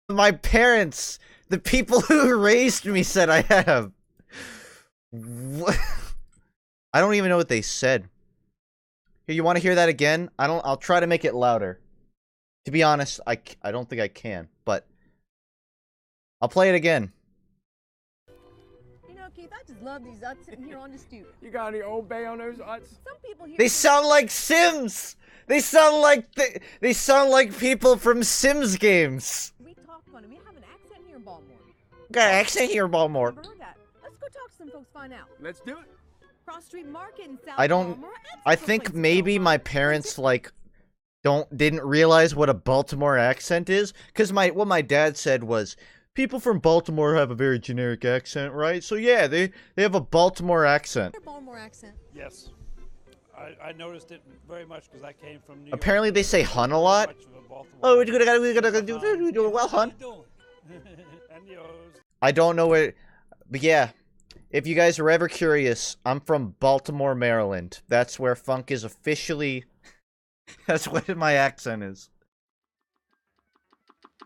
My parents, the people who raised me, said I have. What? I don't even know what they said. Here, you want to hear that again? I'll try to make it louder. To be honest, I don't think I can, but I'll play it again. You know, Keith, I just love these Utts sitting here on the stoop. You got any Old Bay on those Utts? Some people here. They sound like Sims. They sound like people from Sims games. We talk funny. We have an accent here in Baltimore. Got an accent here in Baltimore. Never heard that. Let's go talk to some folks, find out. Let's do it. Cross Street Market in South I don't. Baltimore. I think maybe my parents like didn't realize what a Baltimore accent is, because what my dad said was people from Baltimore have a very generic accent, right? So yeah, they have a Baltimore accent. Baltimore accent. Yes. I noticed it very much because I came from New York. Apparently they say hun a lot. Oh, we gotta do well, hun. And yours. I don't know where, but yeah, if you guys are ever curious, I'm from Baltimore, Maryland. That's where funk is officially. That's what my accent is.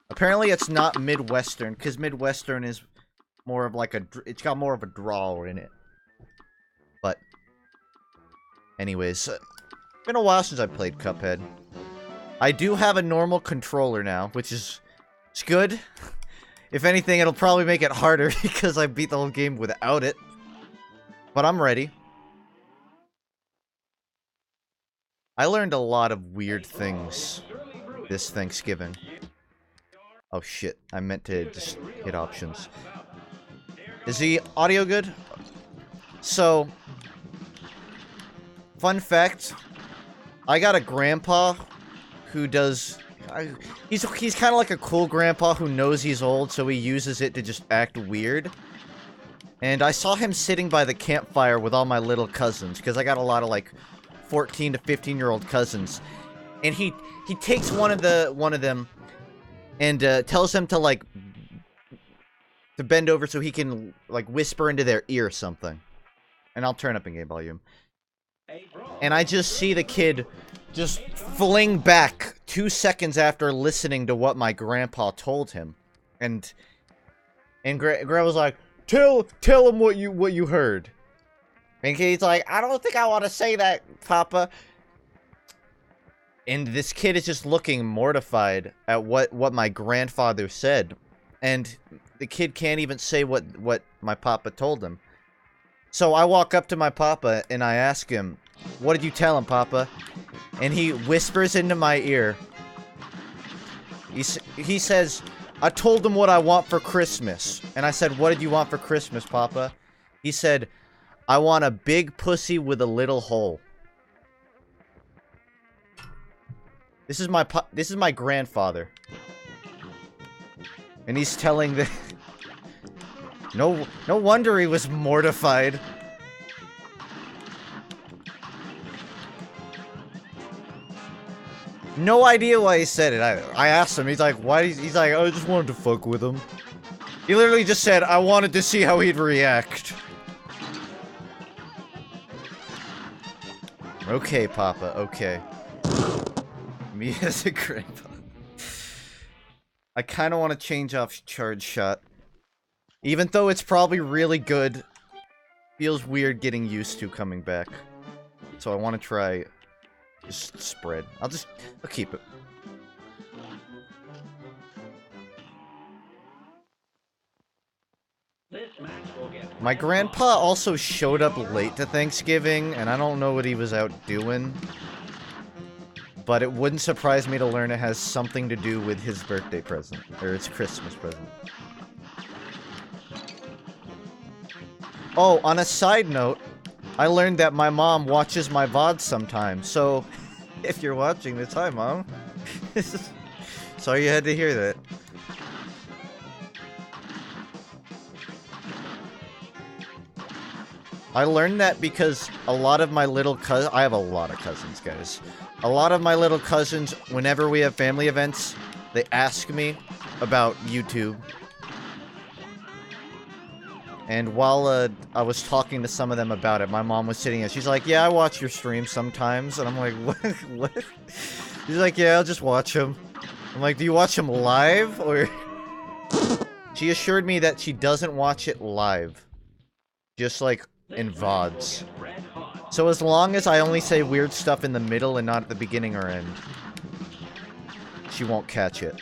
Apparently it's not Midwestern, because Midwestern is more of like it's got more of a drawl in it. But, anyways, been a while since I played Cuphead. I do have a normal controller now, which is it's good. If anything, it'll probably make it harder because I beat the whole game without it. But I'm ready. I learned a lot of weird things this Thanksgiving. Oh shit, I meant to just hit options. Is the audio good? So, fun fact, I got a grandpa who does... he's kind of like a cool grandpa who knows he's old, so he uses it to just act weird. And I saw him sitting by the campfire with all my little cousins, because I got a lot of like 14 to 15-year-old cousins. And he takes one of them and tells them to bend over so he can like whisper into their ear something. And I'll turn up in game volume. And I just see the kid just fling back 2 seconds after listening to what my grandpa told him. And Grandpa's like, Tell him what you heard. And he's like, I don't think I want to say that, Papa. And this kid is just looking mortified at what my grandfather said. And the kid can't even say what my papa told him. So I walk up to my papa and I ask him, what did you tell him, Papa? And he whispers into my ear. He says, I told him what I want for Christmas. And I said, what did you want for Christmas, Papa? He said, I want a big pussy with a little hole. This is my grandfather. And he's telling the... No wonder he was mortified. No idea why he said it. I asked him. He's like, why? He's like, I just wanted to fuck with him. He literally just said, I wanted to see how he'd react. Okay, Papa. Okay. Me as a grandpa. I kind of want to change off charge shot. Even though it's probably really good. Feels weird getting used to coming back. So I want to try... just spread. I'll keep it. My grandpa also showed up late to Thanksgiving, and I don't know what he was out doing. But it wouldn't surprise me to learn it has something to do with his birthday present, or his Christmas present. Oh, on a side note, I learned that my mom watches my VODs sometimes, so if you're watching this, hi Mom. Sorry you had to hear that. I learned that because a lot of my little cousins, I have a lot of cousins, guys. A lot of my little cousins, whenever we have family events, they ask me about YouTube. And while I was talking to some of them about it, my mom was sitting there. She's like, yeah, I watch your streams sometimes. And I'm like, what? She's like, yeah, I'll just watch them. I'm like, do you watch them live? Or... She assured me that she doesn't watch it live. Just like in VODs. So as long as I only say weird stuff in the middle and not at the beginning or end, she won't catch it.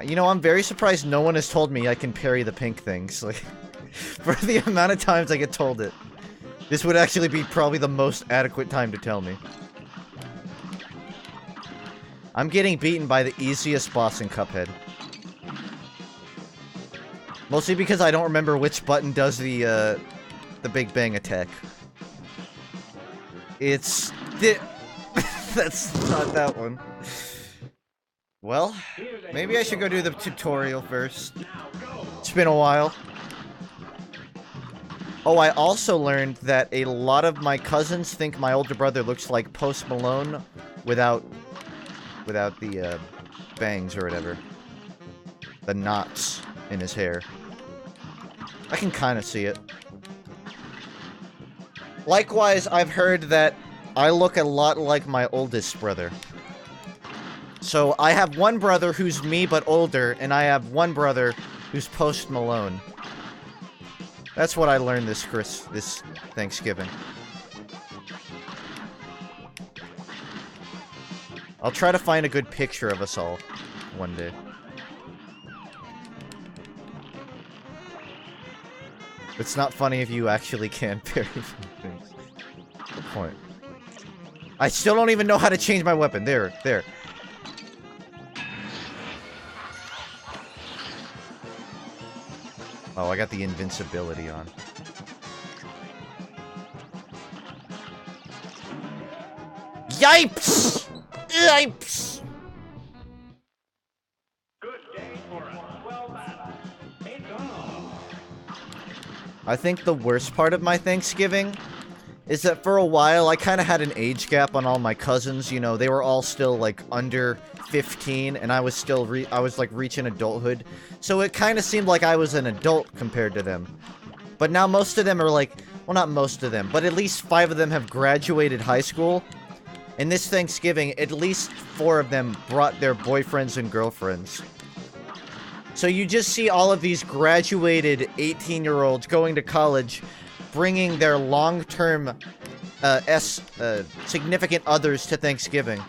You know, I'm very surprised no one has told me I can parry the pink things. Like, for the amount of times I get told it. This would actually be probably the most adequate time to tell me. I'm getting beaten by the easiest boss in Cuphead. Mostly because I don't remember which button does the Big Bang attack. It's... That's not that one. Well, maybe I should go do the tutorial first. It's been a while. Oh, I also learned that a lot of my cousins think my older brother looks like Post Malone without the bangs or whatever. The knots in his hair. I can kind of see it. Likewise, I've heard that I look a lot like my oldest brother. So, I have one brother who's me but older, and I have one brother who's Post Malone. That's what I learned this Thanksgiving. I'll try to find a good picture of us all one day. It's not funny if you actually can parry things. Good point. I still don't even know how to change my weapon. There. Oh, I got the invincibility on. Yipes! Yipes! I think the worst part of my Thanksgiving is that for a while I kind of had an age gap on all my cousins. You know, they were all still like under 15 and I was still like reaching adulthood. So it kind of seemed like I was an adult compared to them. But now most of them are like, well, not most of them, but at least 5 of them have graduated high school. And this Thanksgiving, at least 4 of them brought their boyfriends and girlfriends. So you just see all of these graduated 18-year-olds going to college, bringing their long-term significant others to Thanksgiving.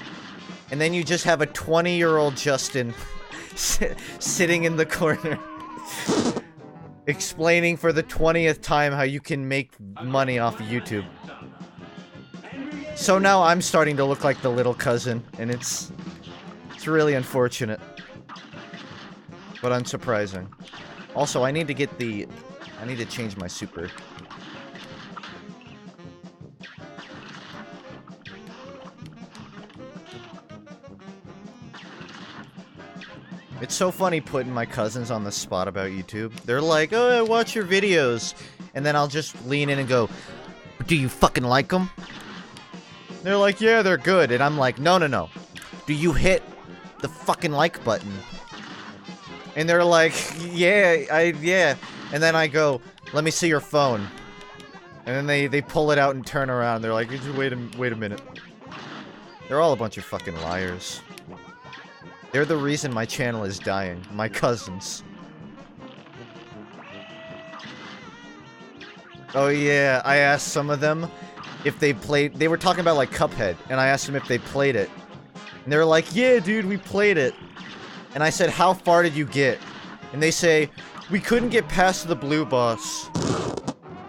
And then you just have a 20-year-old Justin sitting in the corner explaining for the 20th time how you can make money off of YouTube. So now I'm starting to look like the little cousin, and it's really unfortunate. But unsurprising. Also, I need to change my super. It's so funny putting my cousins on the spot about YouTube. They're like, oh, I watch your videos. And then I'll just lean in and go, do you fucking like them? They're like, yeah, they're good. And I'm like, no. Do you hit the fucking like button? And they're like, yeah. And then I go, let me see your phone. And then they pull it out and turn around. They're like, wait a minute. They're all a bunch of fucking liars. They're the reason my channel is dying. My cousins. Oh yeah, I asked some of them if they played... They were talking about, like, Cuphead, and I asked them if they played it. And they were like, yeah, dude, we played it. And I said, how far did you get? And they say, we couldn't get past the blue boss.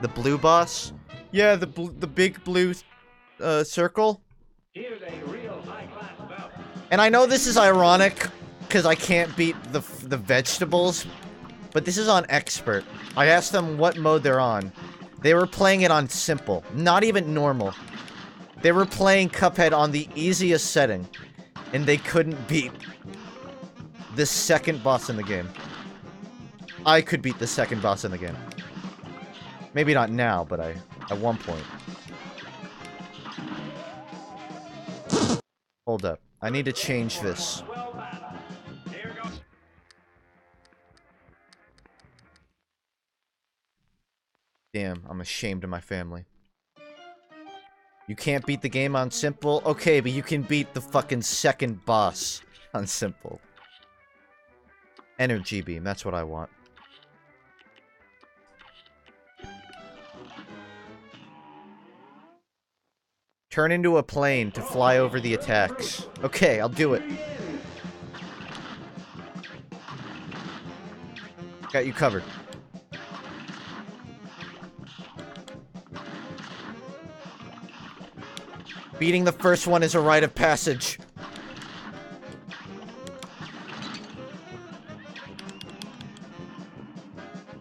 The blue boss? Yeah, the big blue, circle. And I know this is ironic, because I can't beat the vegetables, but this is on expert. I asked them what mode they're on. They were playing it on simple, not even normal. They were playing Cuphead on the easiest setting, and they couldn't beat the second boss in the game. I could beat the second boss in the game. Maybe not now, but at one point. Hold up. I need to change this. Damn, I'm ashamed of my family. You can't beat the game on simple? Okay, but you can beat the fucking second boss on simple. Energy beam, that's what I want. Turn into a plane to fly over the attacks. Okay, I'll do it. Got you covered. Beating the first one is a rite of passage.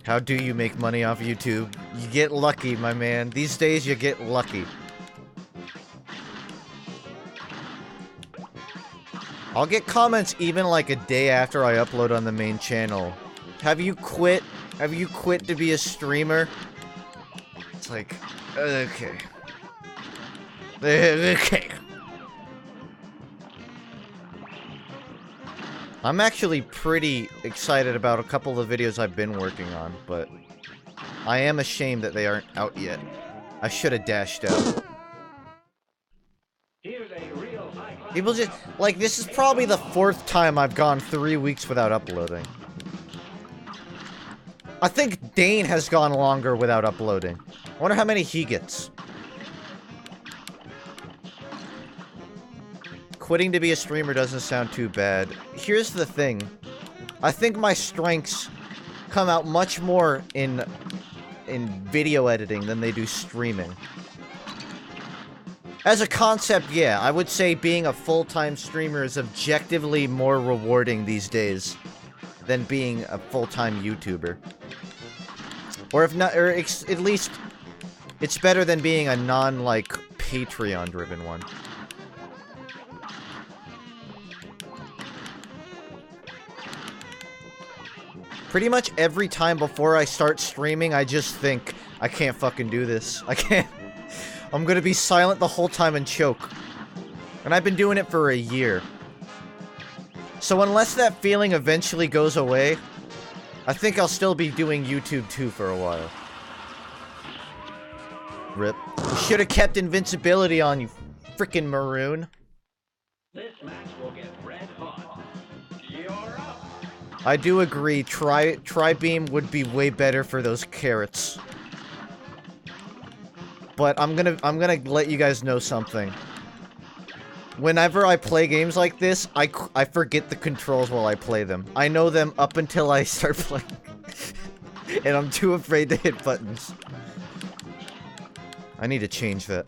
How do you make money off YouTube? You get lucky, my man. These days, you get lucky. I'll get comments even like a day after I upload on the main channel. Have you quit? Have you quit to be a streamer? It's like, okay. Okay. I'm actually pretty excited about a couple of videos I've been working on, but I am ashamed that they aren't out yet. I should have dashed out. People just, like, this is probably the 4th time I've gone 3 weeks without uploading. I think Dane has gone longer without uploading. I wonder how many he gets. Quitting to be a streamer doesn't sound too bad. Here's the thing. I think my strengths come out much more in video editing than they do streaming. As a concept, yeah, I would say being a full-time streamer is objectively more rewarding these days than being a full-time YouTuber. Or if not, or at least it's better than being a non-like Patreon-driven one. Pretty much every time before I start streaming, I just think, I can't fucking do this. I can't. I'm gonna be silent the whole time and choke. And I've been doing it for a year. So unless that feeling eventually goes away, I think I'll still be doing YouTube too for a while. Rip. You should have kept invincibility on, you frickin' maroon. This match will get red hot. You're up. I do agree, Tri-Beam would be way better for those carrots. But I'm gonna let you guys know something. Whenever I play games like this, I forget the controls while I play them. I know them up until I start playing. And I'm too afraid to hit buttons. I need to change that.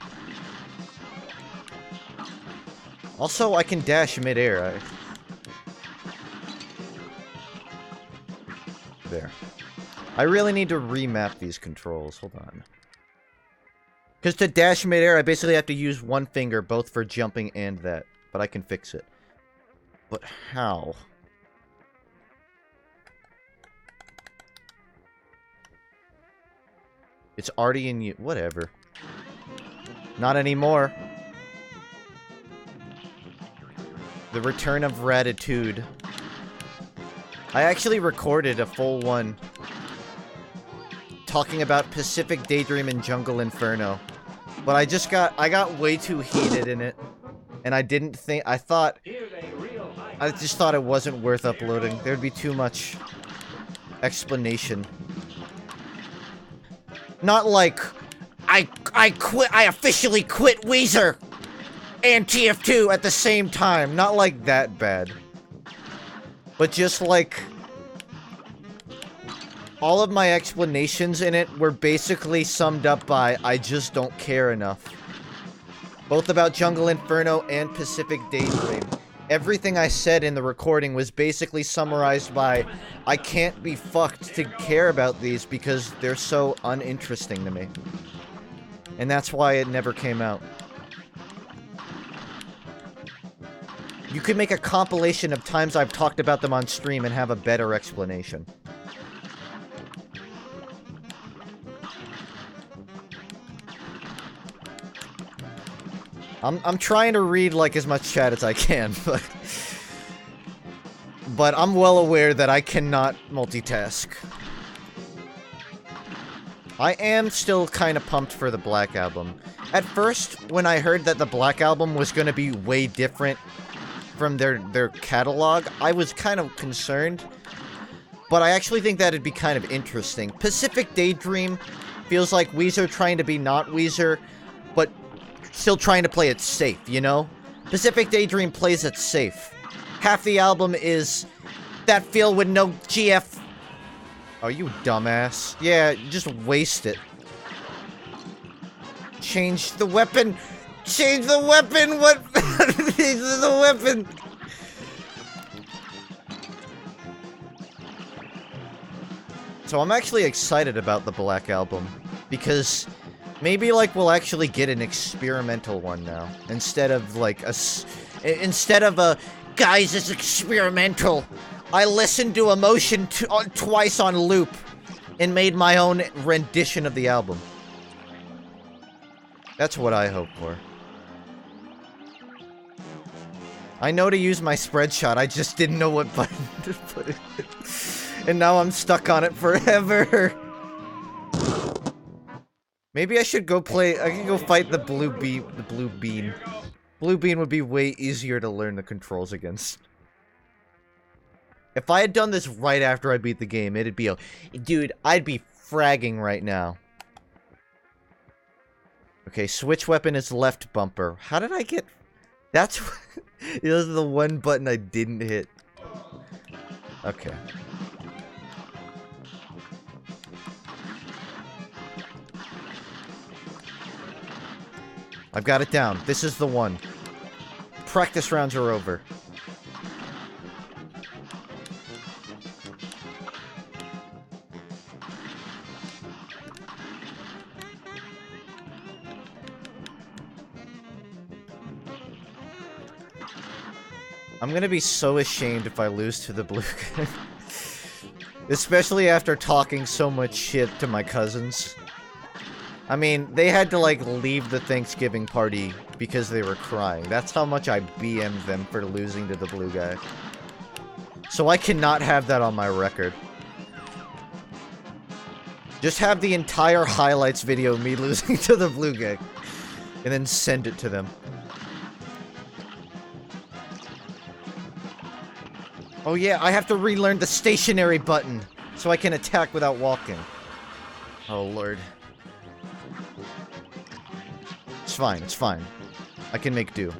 Also, I can dash mid-air. There. I really need to remap these controls. Hold on. Because to dash mid-air, I basically have to use one finger, both for jumping and that. But I can fix it. But how? It's already in you. Whatever. Not anymore. The Return of Ratitude. I actually recorded a full one talking about Pacific Daydream and Jungle Inferno. But I got way too heated in it. And I just thought it wasn't worth uploading. There'd be too much explanation. Not like, I officially quit Weezer and TF2 at the same time. Not like that bad. But just like, all of my explanations in it were basically summed up by, I just don't care enough. Both about Jungle Inferno and Pacific Daydream. Everything I said in the recording was basically summarized by, I can't be fucked to care about these because they're so uninteresting to me. And that's why it never came out. You could make a compilation of times I've talked about them on stream and have a better explanation. I'm trying to read, like, as much chat as I can, but I'm well aware that I cannot multitask. I am still kind of pumped for the Black Album. At first, when I heard that the Black Album was going to be way different from their catalog, I was kind of concerned. But I actually think that'd be kind of interesting. Pacific Daydream feels like Weezer trying to be not Weezer, but still trying to play it safe, you know? Pacific Daydream plays it safe. Half the album is that feel with no GF. Oh, you dumbass. Yeah, just waste it. Change the weapon! Change the weapon! What? Change the weapon! So I'm actually excited about the Black Album, because maybe, like, we'll actually get an experimental one now, instead of, like, guys, it's experimental. I listened to Emotion twice on loop, and made my own rendition of the album. That's what I hope for. I know to use my spread shot, I just didn't know what button to put it in. And now I'm stuck on it forever. Maybe I should go play. I can go fight the blue beam. The blue beam. Blue beam would be way easier to learn the controls against. If I had done this right after I beat the game, it'd be a... Dude, I'd be fragging right now. Okay, switch weapon is left bumper. How did I get... That's... This is the one button I didn't hit. Okay. I've got it down. This is the one. Practice rounds are over. I'm gonna be so ashamed if I lose to the blue guy. Especially after talking so much shit to my cousins. I mean, they had to, like, leave the Thanksgiving party because they were crying. That's how much I BM'd them for losing to the blue guy. So I cannot have that on my record. Just have the entire highlights video of me losing to the blue guy. And then send it to them. Oh yeah, I have to relearn the stationary button so I can attack without walking. Oh lord. It's fine, it's fine. I can make do.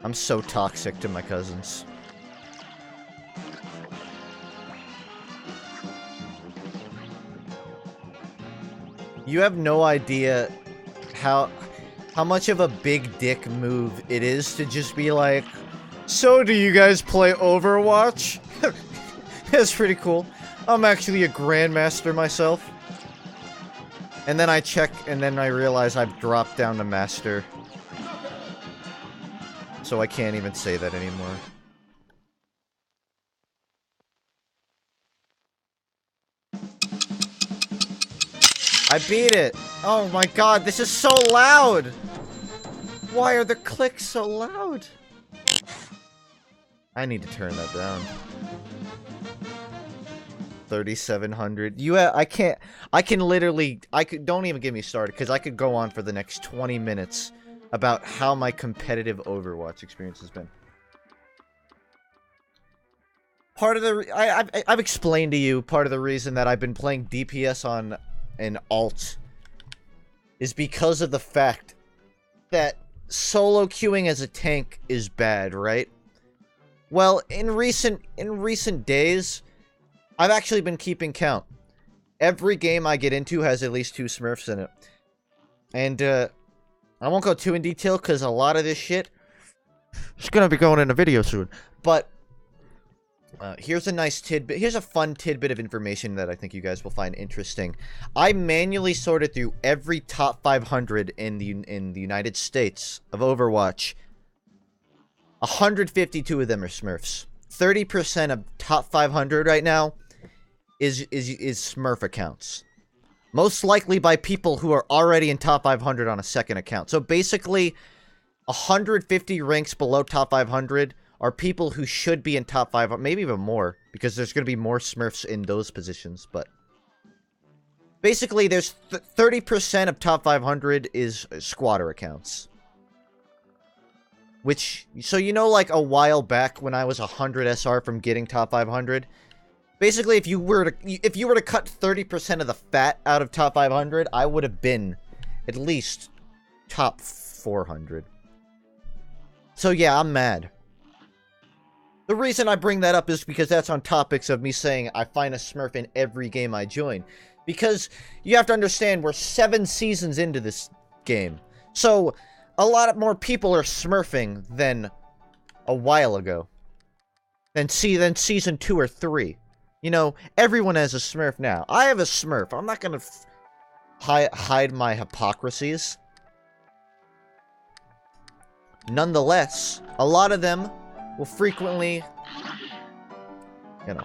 I'm so toxic to my cousins. You have no idea how much of a big dick move it is to just be like, so do you guys play Overwatch? That's pretty cool. I'm actually a grandmaster myself. And then I check, and then I realize I've dropped down to master. So I can't even say that anymore. I beat it! Oh my god, this is so loud! Why are the clicks so loud? I need to turn that down. 3,700. I can literally, don't even get me started, because I could go on for the next 20 minutes about how my competitive Overwatch experience has been. Part of the, I've explained to you, part of the reason that I've been playing DPS on an alt is because of the fact that solo queuing as a tank is bad, right? Well, in recent days, I've actually been keeping count. Every game I get into has at least 2 Smurfs in it. And, I won't go too in detail, because a lot of this shit is gonna be going in a video soon. But, here's a nice tidbit. Here's a fun tidbit of information that I think you guys will find interesting. I manually sorted through every top 500 in the United States of Overwatch. 152 of them are Smurfs. 30% of top 500 right now is Smurf accounts. Most likely by people who are already in top 500 on a second account. So basically, 150 ranks below top 500 are people who should be in top 5, maybe even more, because there's going to be more Smurfs in those positions, but... Basically, there's 30% of top 500 is squatter accounts. Which, so you know, like, a while back when I was 100 SR from getting top 500... Basically, if you were to cut 30% of the fat out of top 500, I would have been at least top 400. So yeah, I'm mad. The reason I bring that up is because that's on topics of me saying I find a Smurf in every game I join. Because you have to understand, we're 7 seasons into this game. So, a lot more people are Smurfing than a while ago. Than season 2 or 3. You know, everyone has a Smurf now. I have a Smurf. I'm not gonna hide my hypocrisies. Nonetheless, a lot of them will frequently, you know,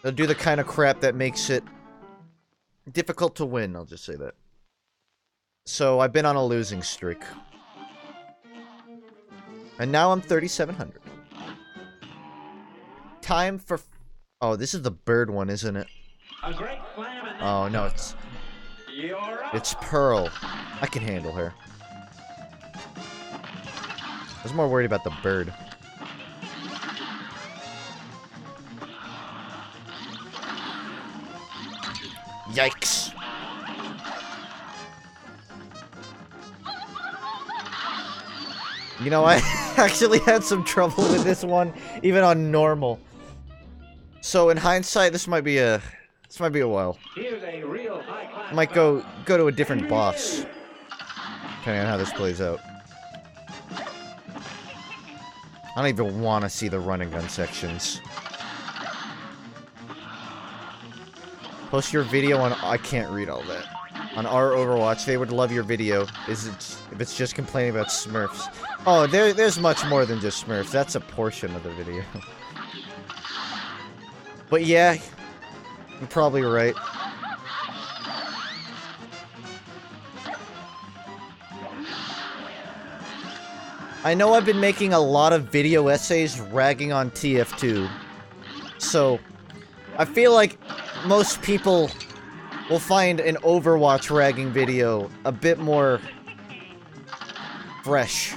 they'll do the kind of crap that makes it difficult to win, I'll just say that. So, I've been on a losing streak. And now I'm 3,700. Time for... Oh, this is the bird one, isn't it? A great slam and Oh, no, it's Pearl. I can handle her. I was more worried about the bird. Yikes. You know, I actually had some trouble with this one, even on normal. So in hindsight, this might be a while. here's a real high-class I might go to a different boss, depending on how this plays out. I don't even want to see the run and gun sections. Post your video on... I can't read all that. On our Overwatch, they would love your video. If it's just complaining about Smurfs. Oh, there's much more than just Smurfs. That's a portion of the video. But yeah, you're probably right. I know I've been making a lot of video essays ragging on TF2. So, I feel like most people will find an Overwatch ragging video a bit more fresh.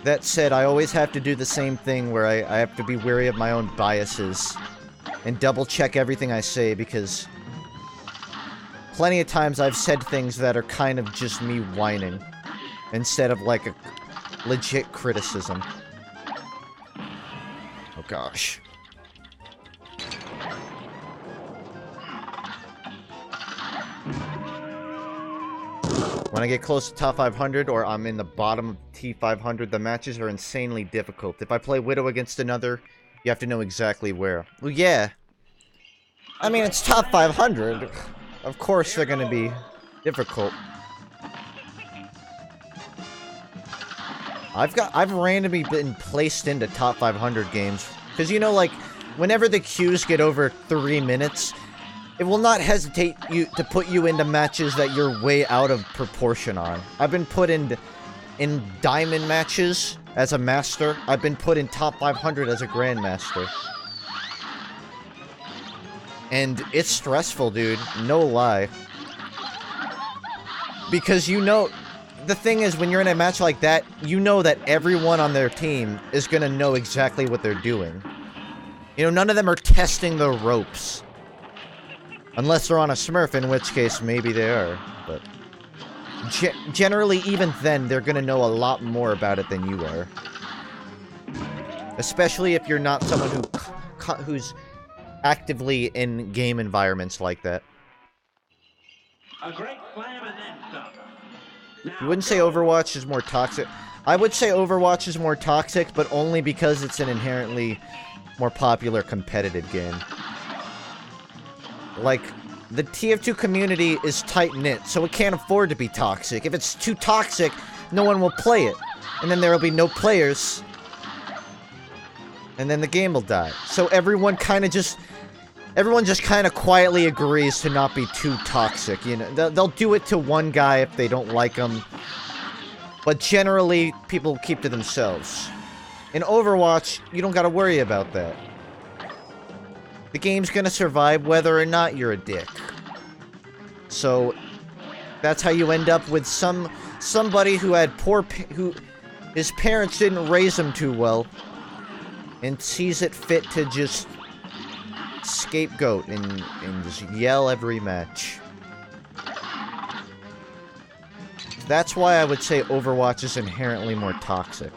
That said, I always have to do the same thing where I have to be wary of my own biases and double check everything I say, because plenty of times I've said things that are kind of just me whining instead of like a legit criticism. Oh gosh. When I get close to top 500 or I'm in the bottom of T500, the matches are insanely difficult. If I play Widow against another, you have to know exactly where. Well, yeah. I mean, it's top 500. Of course they're gonna be difficult. I've randomly been placed into top 500 games. Because, you know, like, whenever the queues get over 3 minutes, it will not hesitate to put you into matches that you're way out of proportion on. I've been put in diamond matches as a master. I've been put in top 500 as a grandmaster. And it's stressful, dude. No lie. Because you know... The thing is, when you're in a match like that, you know that everyone on their team is gonna know exactly what they're doing. You know, none of them are testing the ropes. Unless they're on a Smurf, in which case, maybe they are. But generally, even then, they're gonna know a lot more about it than you are. Especially if you're not someone who's actively in game environments like that. A great slam and then some. You wouldn't say Overwatch is more toxic. I would say Overwatch is more toxic, but only because it's an inherently more popular competitive game. Like, the TF2 community is tight-knit, so it can't afford to be toxic. If it's too toxic, no one will play it. And then there will be no players. And then the game will die. So everyone just kind of quietly agrees to not be too toxic, you know. They'll do it to one guy if they don't like him. But generally, people keep to themselves. In Overwatch, you don't gotta worry about that. The game's gonna survive whether or not you're a dick. So, that's how you end up with somebody who had who his parents didn't raise him too well, and sees it fit to just scapegoat and just yell every match. That's why I would say Overwatch is inherently more toxic.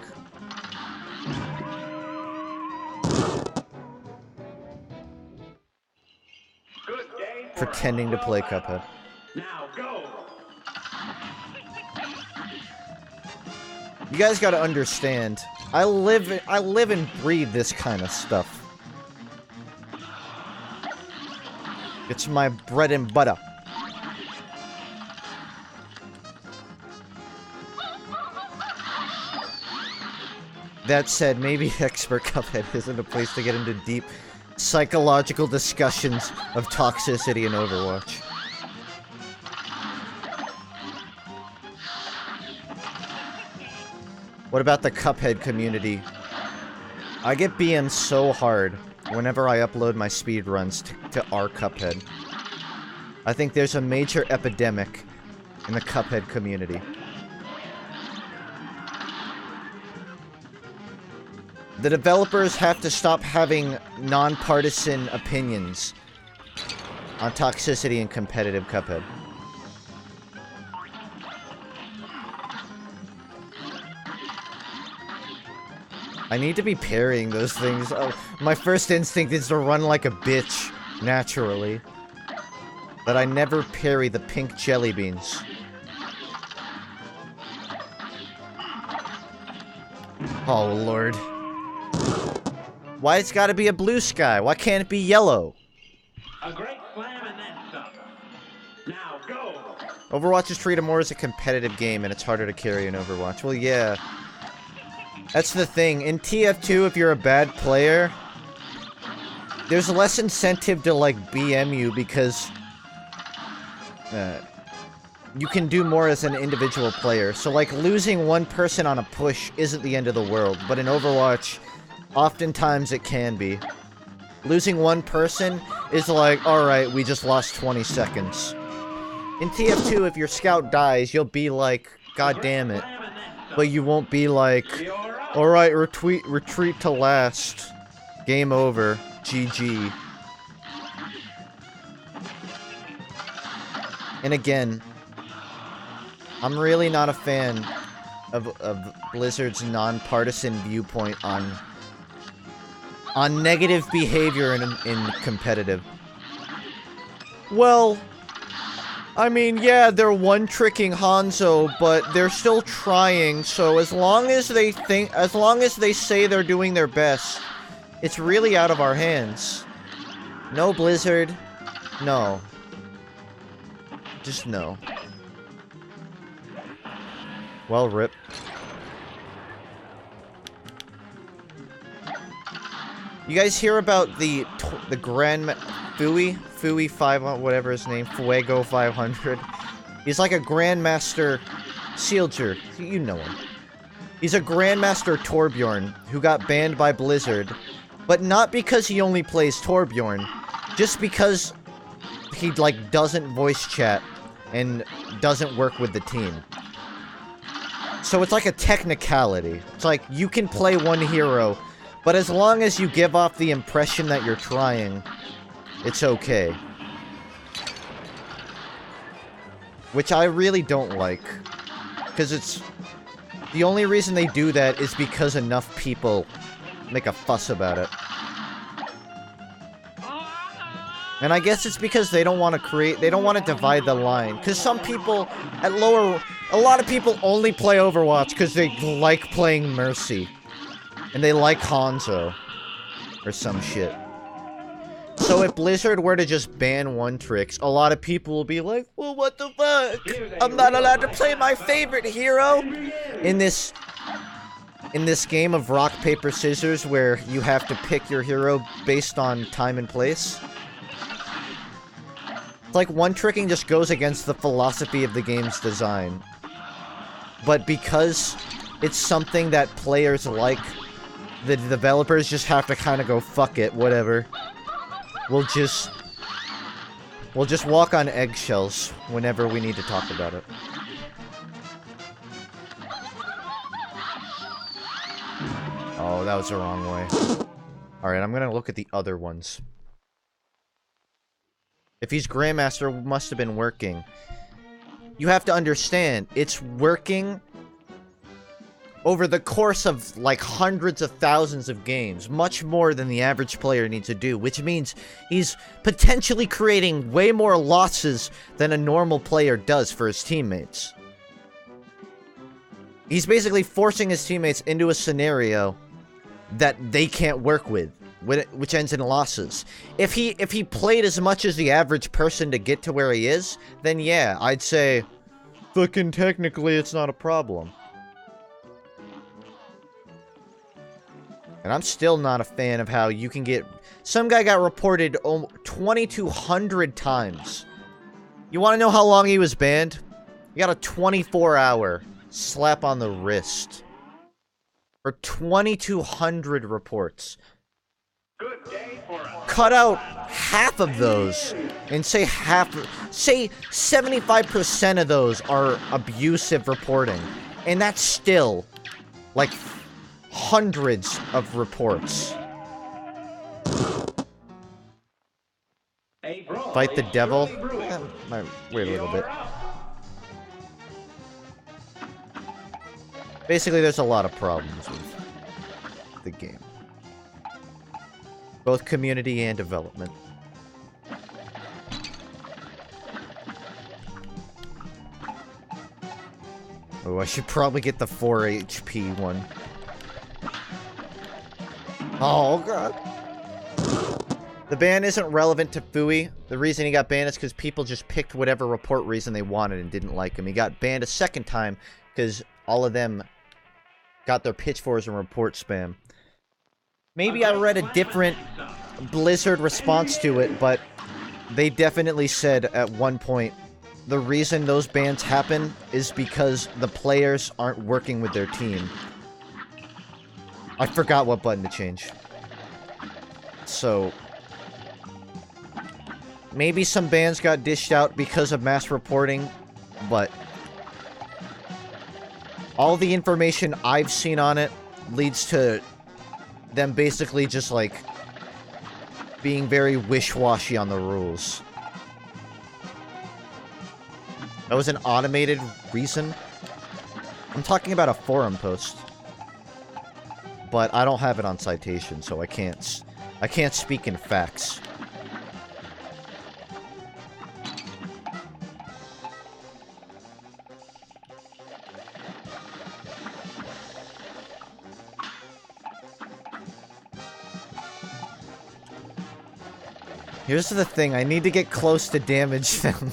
Good day for Pretending to play Cuphead. Now go. You guys gotta understand, I live and breathe this kind of stuff. It's my bread and butter. That said, maybe Expert Cuphead isn't a place to get into deep psychological discussions of toxicity in Overwatch. What about the Cuphead community? I get BM'd so hard whenever I upload my speedruns to our Cuphead. I think there's a major epidemic in the Cuphead community. The developers have to stop having nonpartisan opinions on toxicity in competitive Cuphead. I need to be parrying those things. Oh, my first instinct is to run like a bitch, naturally. But I never parry the pink jelly beans. Oh, Lord. Why it's gotta be a blue sky? Why can't it be yellow? A great slam and then some. Now go. Overwatch is treated more as a competitive game, and it's harder to carry in Overwatch. Well, yeah. That's the thing. In TF2, if you're a bad player, there's less incentive to, like, BM you because you can do more as an individual player. So, like, losing one person on a push isn't the end of the world. But in Overwatch, oftentimes it can be. Losing one person is like, alright, we just lost 20 seconds. In TF2, if your scout dies, you'll be like, god damn it. But you won't be like, alright, retreat to last. Game over. GG. And again, I'm really not a fan of Blizzard's nonpartisan viewpoint on negative behavior in competitive. Well, I mean, yeah, they're one-tricking Hanzo, but they're still trying, so as long as they say they're doing their best, it's really out of our hands. No, Blizzard. No. Just no. Well, rip. You guys hear about the Grand Fui 5, whatever his name, Fuego 500? He's like a Grandmaster Sealger. You know him. He's a Grandmaster Torbjorn who got banned by Blizzard, but not because he only plays Torbjorn, just because he, like, doesn't voice chat and doesn't work with the team. So it's like a technicality. It's like, you can play one hero, but as long as you give off the impression that you're trying, it's okay. Which I really don't like. Because it's... The only reason they do that is because enough people make a fuss about it. And I guess it's because they don't want to they don't want to divide the line. Because some people at a lot of people only play Overwatch because they like playing Mercy. And they like Hanzo. Or some shit. So if Blizzard were to just ban one-tricks, a lot of people will be like, well, what the fuck? I'm not allowed to play my favorite hero in this game of rock, paper, scissors where you have to pick your hero based on time and place. It's like one-tricking just goes against the philosophy of the game's design. but because it's something that players like, the developers just have to kind of go, fuck it, whatever. We'll just walk on eggshells whenever we need to talk about it. Oh, that was the wrong way. Alright, I'm gonna look at the other ones. If he's Grandmaster, it must have been working. You have to understand, it's working over the course of, like, hundreds of thousands of games. Much more than the average player needs to do, which means he's potentially creating way more losses than a normal player does for his teammates. He's basically forcing his teammates into a scenario that they can't work with, which ends in losses. If he played as much as the average person to get to where he is, then yeah, I'd say, fucking technically it's not a problem. And I'm still not a fan of how you can get... Some guy got reported 2,200 times. You want to know how long he was banned? He got a 24-hour slap on the wrist. For 2,200 reports. Good day for a Cut out half of those and say 75% of those are abusive reporting. And that's still, like, hundreds of reports. Fight the devil? Might wait a little bit. Basically, there's a lot of problems with the game. Both community and development. Oh, I should probably get the 4 HP one. Oh, God. The ban isn't relevant to Fui. The reason he got banned is because people just picked whatever report reason they wanted and didn't like him. He got banned a second time because all of them got their pitchforks and report spam. Maybe I read a different Blizzard response to it, but they definitely said at one point the reason those bans happen is because the players aren't working with their team. I forgot what button to change. So maybe some bans got dished out because of mass reporting, but all the information I've seen on it leads to them basically just, like, being very wish-washy on the rules. That was an automated reason. I'm talking about a forum post. But I don't have it on citation, so I can't speak in facts. Here's the thing, I need to get close to damage them.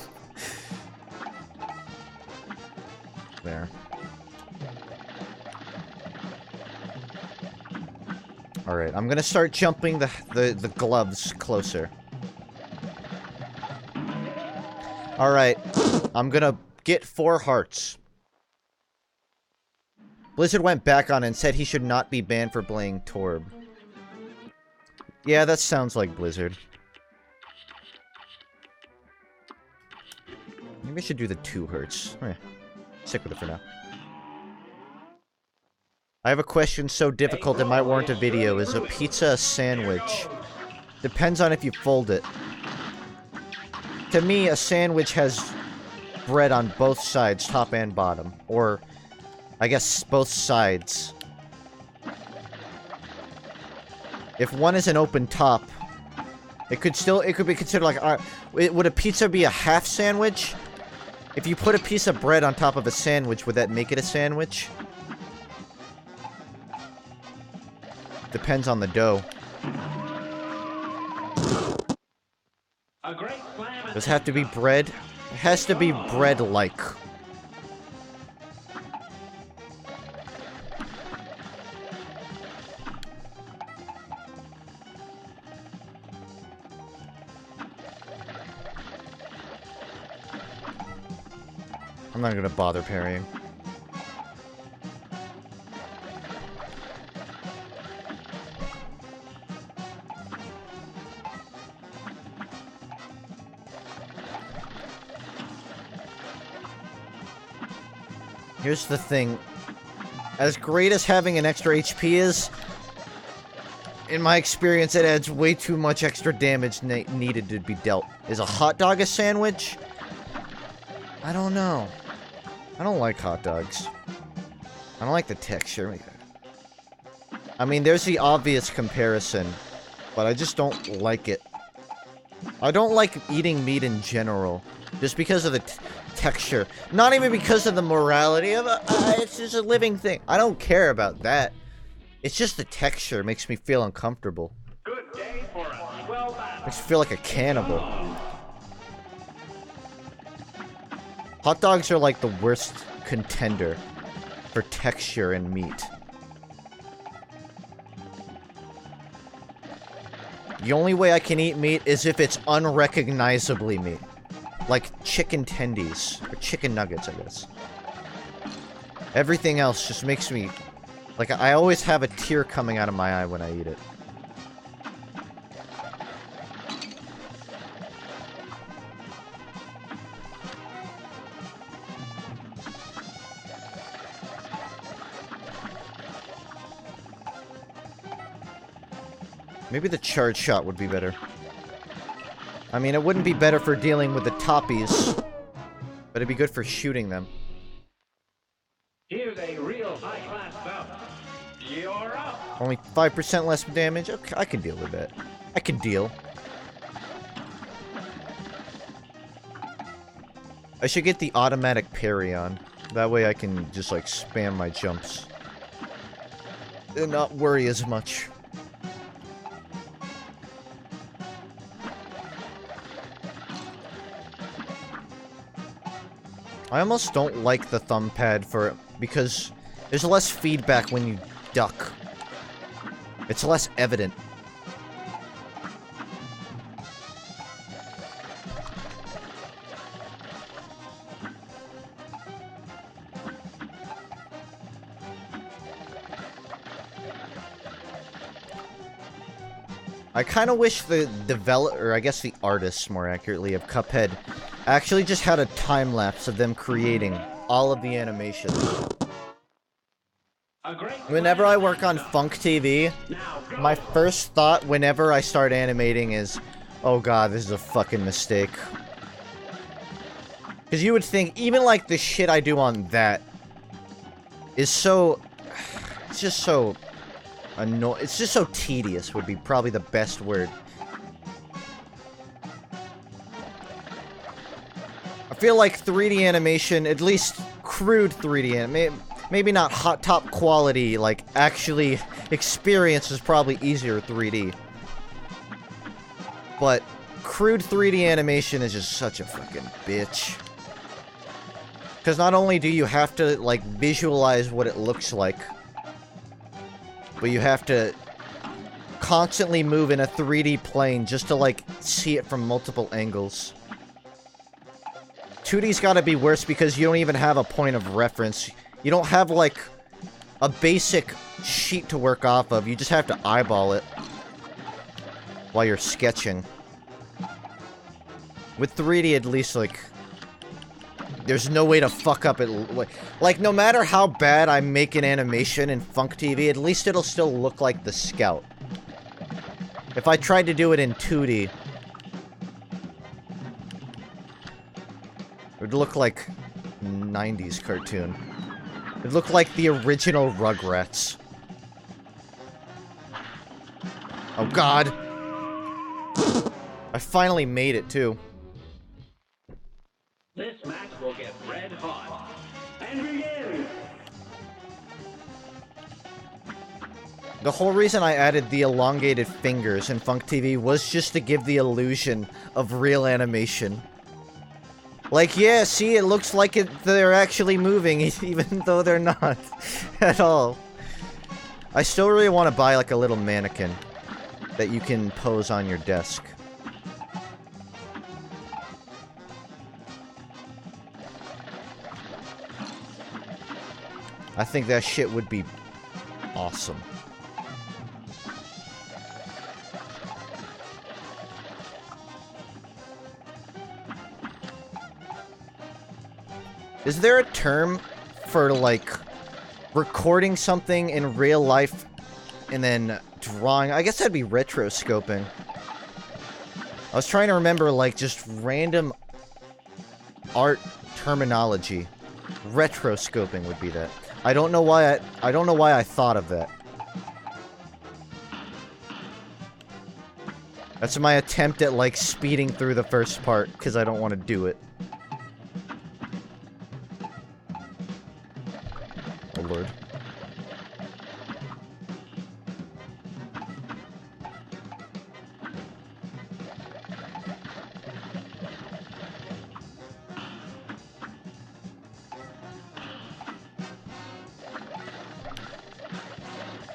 There. Alright, I'm gonna start jumping the gloves closer. Alright, I'm gonna get 4 hearts. Blizzard went back on and said he should not be banned for playing Torb. Yeah, that sounds like Blizzard. Maybe I should do the 2 hearts. Stick with it for now. I have a question so difficult it might warrant a video. Is a pizza a sandwich? Depends on if you fold it. To me, a sandwich has bread on both sides, top and bottom. Or, I guess, both sides. If one is an open top, it could be considered like... would a pizza be a half sandwich? If you put a piece of bread on top of a sandwich, would that make it a sandwich? Depends on the dough. Does it have to be bread? It has to be bread-like. I'm not gonna bother parrying. Here's the thing. As great as having an extra HP is, in my experience, it adds way too much extra damage needed to be dealt. Is a hot dog a sandwich? I don't know. I don't like hot dogs. I don't like the texture. I mean, there's the obvious comparison, but I just don't like it. I don't like eating meat in general, just because of the texture. Not even because of the morality of it. It's just a living thing. I don't care about that. It's just the texture makes me feel uncomfortable. Good day for a swell battle. Makes me feel like a cannibal. Hot dogs are like the worst contender for texture and meat. The only way I can eat meat is if it's unrecognizably meat. Like chicken tendies. Or chicken nuggets, I guess. Everything else just makes me... Like, I always have a tear coming out of my eye when I eat it. Maybe the charge shot would be better. I mean, it wouldn't be better for dealing with the toppies, but it'd be good for shooting them. Here's a real high-class bout. You're up. Only 5% less damage? Okay, I can deal with that. I can deal. I should get the automatic parry on. That way I can just, like, spam my jumps. And not worry as much. I almost don't like the thumb pad for it, because there's less feedback when you duck. It's less evident. I kind of wish the developer, or I guess the artists, more accurately, of Cuphead actually just had a time-lapse of them creating all of the animations. Whenever I work on FUNKe, my first thought whenever I start animating is, oh god, this is a fucking mistake. Because you would think, even like the shit I do on that is so... It's just so... It's just so tedious would be probably the best word. I feel like 3D animation, at least crude 3D animation, maybe not hot top quality, like actually experience is probably easier 3D. But crude 3D animation is just such a fucking bitch. Because not only do you have to like visualize what it looks like, but you have to constantly move in a 3D plane just to, like, see it from multiple angles. 2D's gotta be worse because you don't even have a point of reference. You don't have, like, a basic sheet to work off of. You just have to eyeball it while you're sketching. With 3D, at least, like... There's no way to fuck up it. Like, no matter how bad I make an animation in FUNKe, at least it'll still look like the Scout. If I tried to do it in 2D, it would look like 90s cartoon. It'd look like the original Rugrats. Oh god! I finally made it, too. This match will get red hot. And begin! The whole reason I added the elongated fingers in FUNKe was just to give the illusion of real animation. Like, yeah, see, it looks like they're actually moving, even though they're not at all. I still really want to buy, like, a little mannequin that you can pose on your desk. I think that shit would be awesome. Is there a term for, like, recording something in real life and then drawing. I guess that'd be retroscoping. I was trying to remember, like, just random art terminology. Retroscoping would be that. I don't know why I thought of that. That's my attempt at, like, speeding through the first part, because I don't want to do it. Oh, Lord.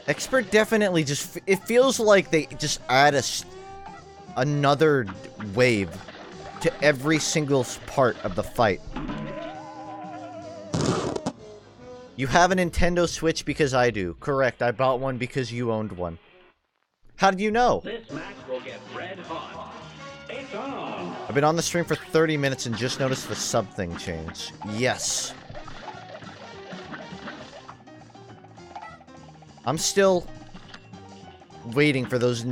Expert definitely just... It feels like they just add another wave to every single part of the fight. You have a Nintendo Switch because I do. Correct, I bought one because you owned one. How did you know? This match will get red hot. It's on. I've been on the stream for 30 minutes and just noticed the sub thing change. Yes. I'm still waiting for those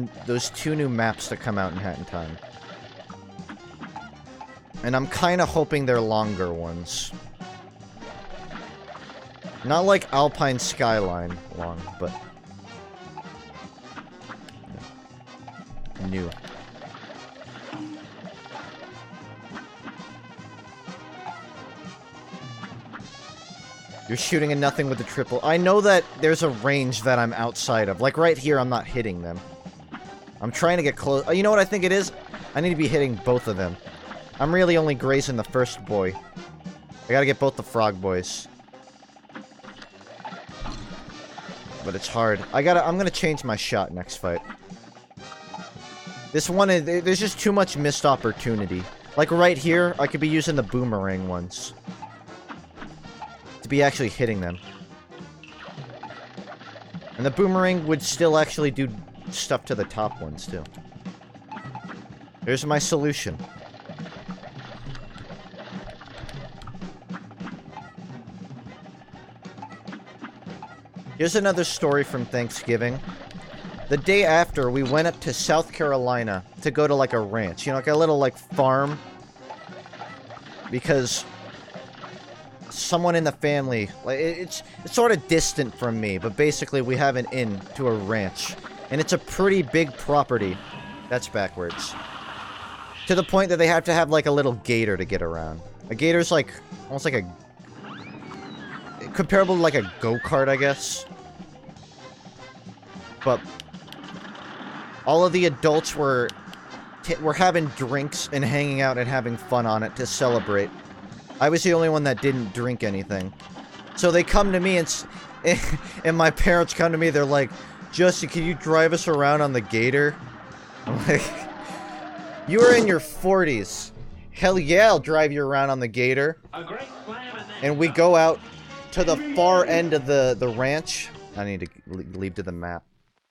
2 new maps to come out in Hat in Time. And I'm kind of hoping they're longer ones. Not like Alpine Skyline long, but... new. You're shooting at nothing with the triple. I know that there's a range that I'm outside of. Like right here, I'm not hitting them. I'm trying to get close. Oh, you know what I think it is? I need to be hitting both of them. I'm really only grazing the first boy. I gotta get both the frog boys. But it's hard. I'm gonna change my shot next fight. This one, there's just too much missed opportunity. Like right here, I could be using the boomerang ones. To be actually hitting them. And the boomerang would still actually do stuff to the top ones, too. Here's my solution. Here's another story from Thanksgiving. The day after, we went up to South Carolina to go to, like, a ranch. You know, like a little, like, farm. Because... someone in the family, like, it's sort of distant from me, but basically we have an inn to a ranch. And it's a pretty big property. That's backwards. To the point that they have to have, like, a little gator to get around. A gator's, like, almost like a... comparable to, like, a go-kart, I guess. But... all of the adults were having drinks and hanging out and having fun on it to celebrate. I was the only one that didn't drink anything. So they come to me and my parents come to me, they're like, Justin, can you drive us around on the gator? I'm like, you are in your 40s. Hell yeah, I'll drive you around on the gator. A great slam And we go out to the far end of the ranch. I need to leave to the map.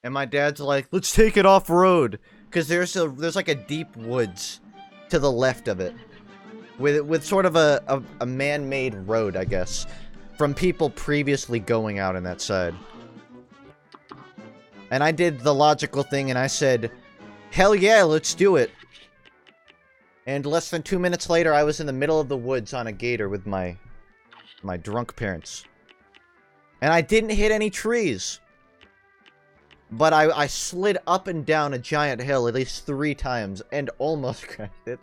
And my dad's like, let's take it off-road. Because there's like a deep woods to the left of it. With sort of a man-made road, I guess, from people previously going out on that side. And I did the logical thing, and I said, hell yeah, let's do it. And less than 2 minutes later, I was in the middle of the woods on a gator with my drunk parents. And I didn't hit any trees. But I slid up and down a giant hill at least 3 times, and almost crashed it.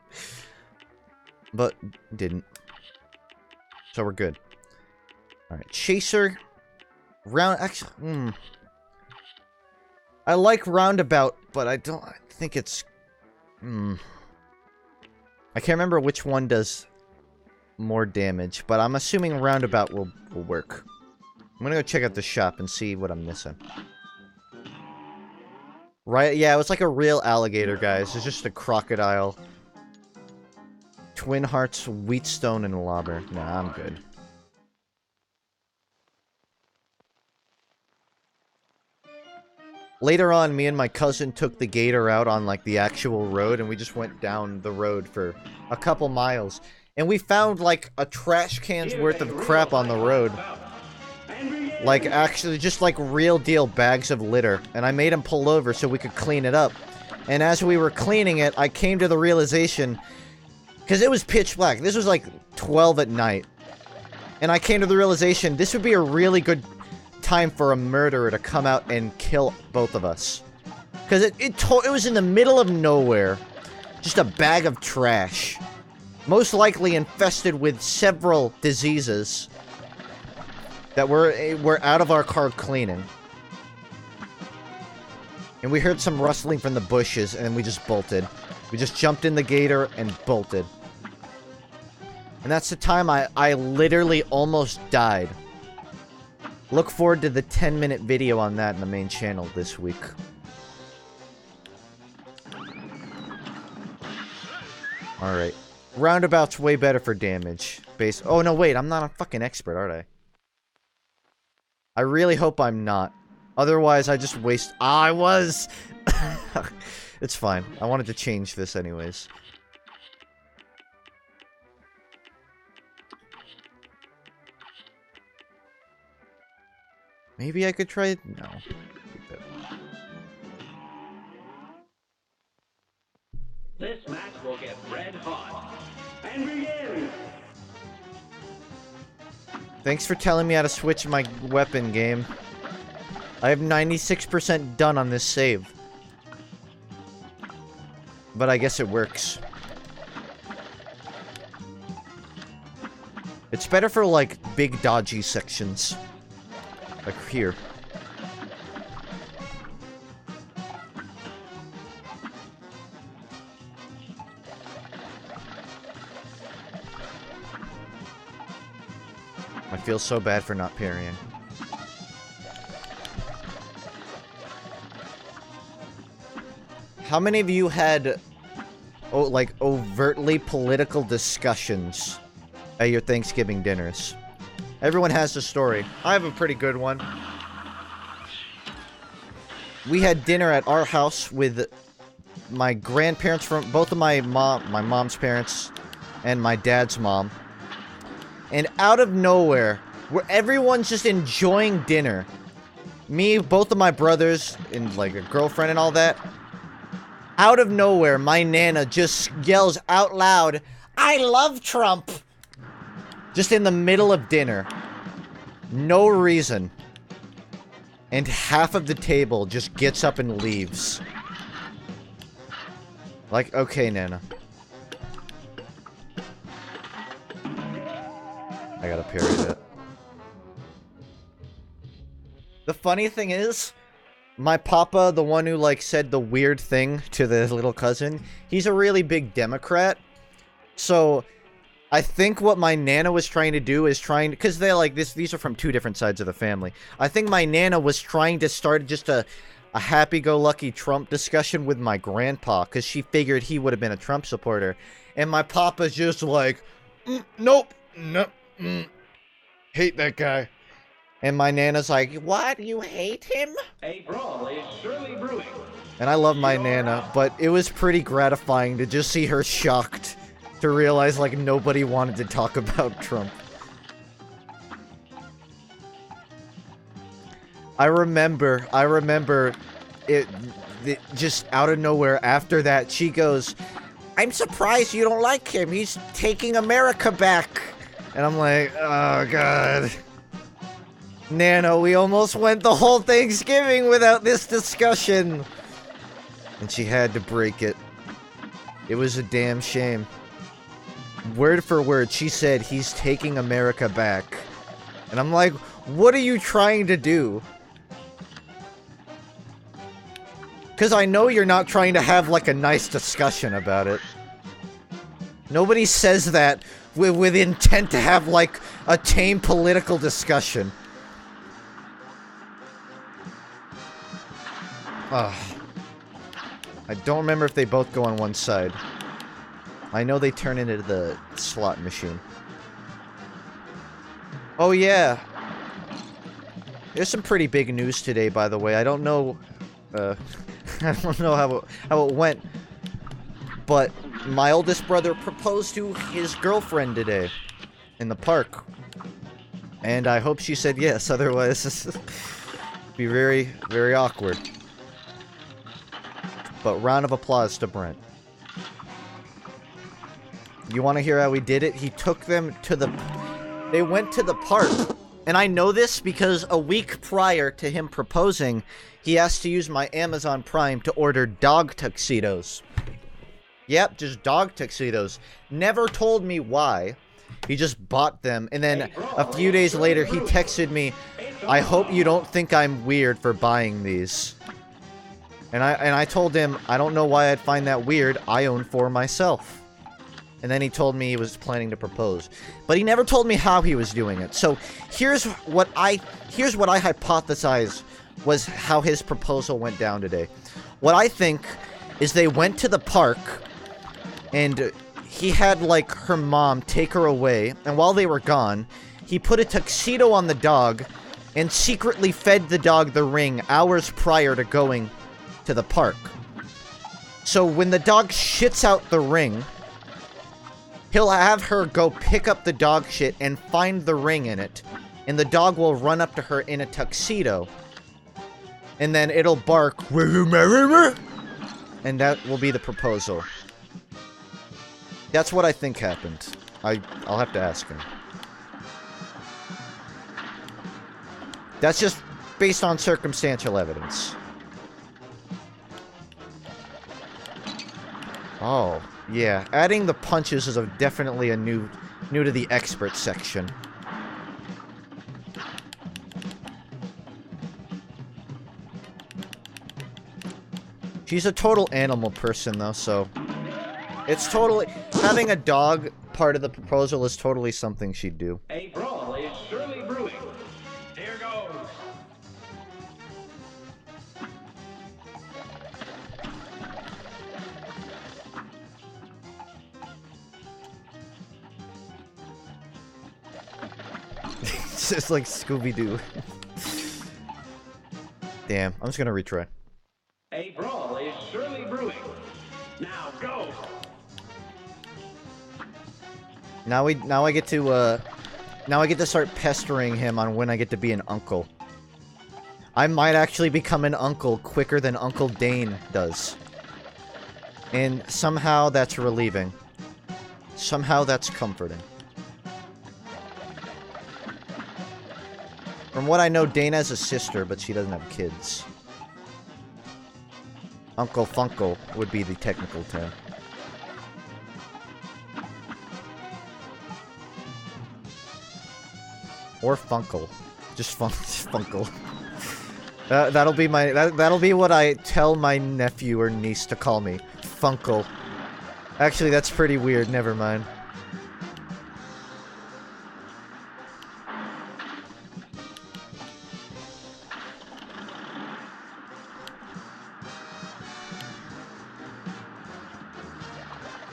But didn't. So we're good. Alright, Chaser. Actually, I like Roundabout, but I think it's... I can't remember which one does more damage, but I'm assuming Roundabout will work. I'm gonna go check out the shop and see what I'm missing. Right, yeah, it was like a real alligator, guys. It's just a crocodile. Twin Hearts, Wheatstone, and Lobber. Nah, I'm good. Later on, me and my cousin took the gator out on, like, the actual road, and we just went down the road for a couple miles. And we found, like, a trash can's worth of crap on the road. Like, actually, just like real deal bags of litter. And I made him pull over so we could clean it up. And as we were cleaning it, I came to the realization, because it was pitch black. This was like 12 at night. And I came to the realization, this would be a really good time for a murderer to come out and kill both of us. Because it was in the middle of nowhere. Just a bag of trash. Most likely infested with several diseases that we're out of our car cleaning. And we heard some rustling from the bushes, and we just bolted. We just jumped in the gator and bolted. And that's the time I literally almost died. Look forward to the 10-minute video on that in the main channel this week. Alright. Roundabout's way better for damage. Oh, no, wait. I'm not a fucking expert, aren't I? I really hope I'm not. Otherwise, I just waste... Ah, I was! It's fine. I wanted to change this anyways. Maybe I could try... No. Keep it. This match will get red hot. And begin! Thanks for telling me how to switch my weapon, game. I have 96% done on this save. But I guess it works. It's better for, like, big dodgy sections. Like here. I feel so bad for not parrying. How many of you had, like, overtly political discussions at your Thanksgiving dinners? Everyone has a story. I have a pretty good one. We had dinner at our house with my grandparents from both of my mom's parents and my dad's mom. And out of nowhere, where everyone's just enjoying dinner. Me, both of my brothers, and like a girlfriend and all that. Out of nowhere, my Nana just yells out loud, "I love Trump!" Just in the middle of dinner. No reason. And half of the table just gets up and leaves. Like, okay, Nana. I gotta parry that. The funny thing is, my papa, the one who, like, said the weird thing to the little cousin, he's a really big Democrat. So, I think what my Nana was trying to do is because they're like this, these are from two different sides of the family. I think my Nana was trying to start just a happy-go-lucky Trump discussion with my grandpa, because she figured he would have been a Trump supporter. And my papa's just like, nope, no, hate that guy. And my Nana's like, what? You hate him? A brawl is surely brewing. And I love my Nana, but it was pretty gratifying to just see her shocked. To realize, like, nobody wanted to talk about Trump. I remember it just out of nowhere after that, she goes, I'm surprised you don't like him. He's taking America back. And I'm like, oh, God. Nana, we almost went the whole Thanksgiving without this discussion. And she had to break it. It was a damn shame. Word for word, she said, he's taking America back. And I'm like, what are you trying to do? Because I know you're not trying to have, like, a nice discussion about it. Nobody says that with intent to have, like, a tame political discussion. Ugh. I don't remember if they both go on one side. I know they turn into the slot machine. Oh, yeah. There's some pretty big news today, by the way. I don't know... I don't know how it went. But my oldest brother proposed to his girlfriend today. In the park. And I hope she said yes, otherwise it'd be very, very awkward. But round of applause to Brent. You want to hear how we did it? He took them to the... They went to the park. And I know this because a week prior to him proposing, he asked to use my Amazon Prime to order dog tuxedos. Yep, just dog tuxedos. Never told me why. He just bought them. And then a few days later, he texted me, I hope you don't think I'm weird for buying these. And I told him, I don't know why I'd find that weird. I own 4 myself. And then he told me he was planning to propose. But he never told me how he was doing it. So here's what I hypothesize was how his proposal went down today. What I think is they went to the park and he had like her mom take her away, and while they were gone, he put a tuxedo on the dog and secretly fed the dog the ring hours prior to going to the park. So when the dog shits out the ring, he'll have her go pick up the dog shit and find the ring in it, and the dog will run up to her in a tuxedo, and then it'll bark, "Will you marry me?" And that will be the proposal. That's what I think happened. I'll have to ask him. That's just based on circumstantial evidence. Oh, yeah. Adding the punches is definitely a new to the expert section. She's a total animal person, though, so... It's totally... Having a dog part of the proposal is totally something she'd do. A brawl is surely brewing. Here goes. It's just like Scooby-Doo. Damn, I'm just gonna retry. A brawl is surely brewing. Now go. Now I get to start pestering him on when I get to be an uncle. I might actually become an uncle quicker than Uncle Dane does. And somehow that's relieving. Somehow that's comforting. From what I know, Dane has a sister, but she doesn't have kids. Uncle FUNKe would be the technical term. Or FUNKe. Just FUNKe. That'll be my... That'll be what I tell my nephew or niece to call me. FUNKe. Actually, that's pretty weird. Never mind.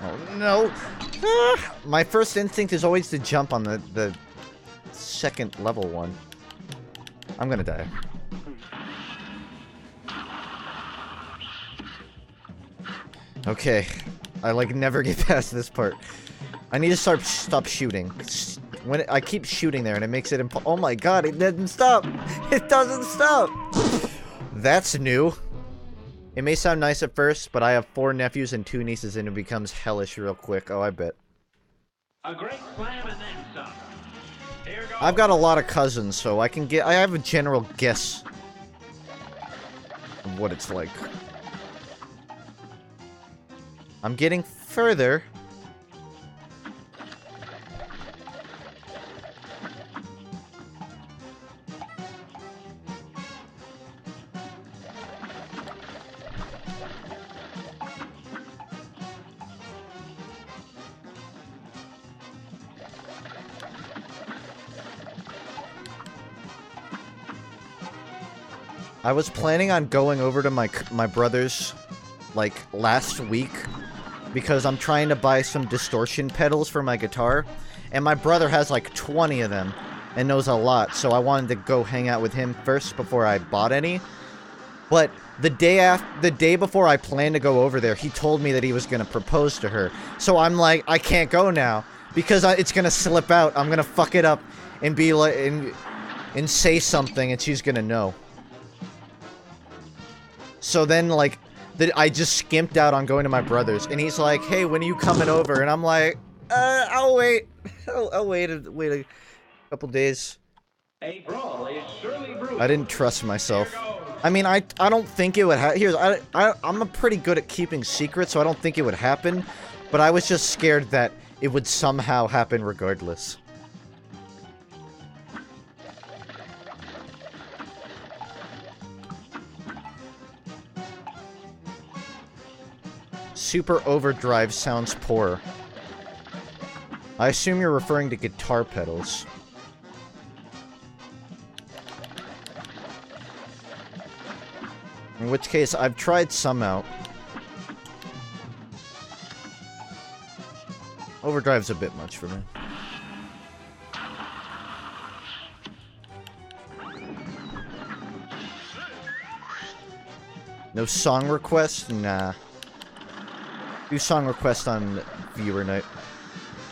Oh, no. My first instinct is always to jump on the second level one. I'm gonna die. Okay. I like never get past this part. I need to stop shooting. When I keep shooting there and it makes it oh my god, it doesn't stop! It doesn't stop! That's new. It may sound nice at first, but I have 4 nephews and 2 nieces and it becomes hellish real quick. Oh, I bet. A great slam and then some. Here goes. I've got a lot of cousins, so I have a general guess of what it's like. I'm getting further. I was planning on going over to my brother's, like, last week, because I'm trying to buy some distortion pedals for my guitar, and my brother has like 20 of them, and knows a lot, so I wanted to go hang out with him first before I bought any. But the day before I planned to go over there, he told me that he was gonna propose to her, so I'm like, I can't go now, because it's gonna slip out, I'm gonna fuck it up, and be like, and say something, and she's gonna know. So then, like, I just skimped out on going to my brother's, and he's like, "Hey, when are you coming over?" And I'm like, I'll wait. I'll wait a couple days." A brawl is surely brewing. I didn't trust myself. I mean, I don't think it would happen. I'm a pretty good at keeping secrets, so I don't think it would happen. But I was just scared that it would somehow happen regardless. Super overdrive sounds poor. I assume you're referring to guitar pedals. In which case, I've tried some out. Overdrive's a bit much for me. No song requests? Nah. Do song requests on viewer night.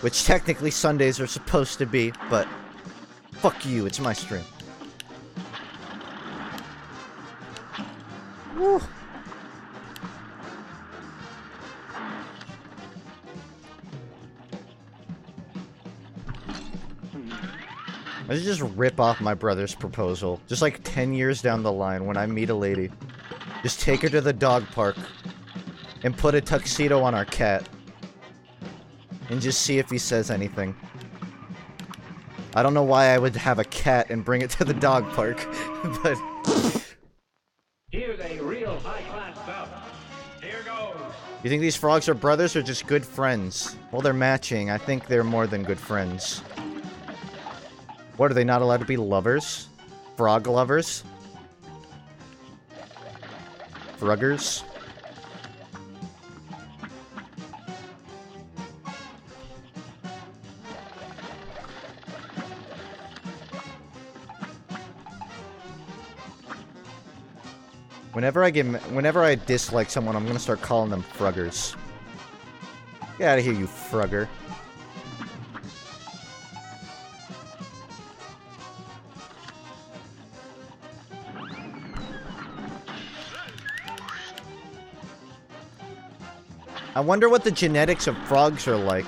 Which technically Sundays are supposed to be, but fuck you, it's my stream. Woo. I should just rip off my brother's proposal. Just like 10 years down the line when I meet a lady. Just take her to the dog park. And put a tuxedo on our cat. And just see if he says anything. I don't know why I would have a cat and bring it to the dog park. But... Here's a real high-class bout. Here goes. You think these frogs are brothers or just good friends? Well, they're matching. I think they're more than good friends. What, are they not allowed to be lovers? Frog lovers? Fruggers? Whenever I dislike someone, I'm gonna start calling them fruggers. Get out of here, you frugger. I wonder what the genetics of frogs are like.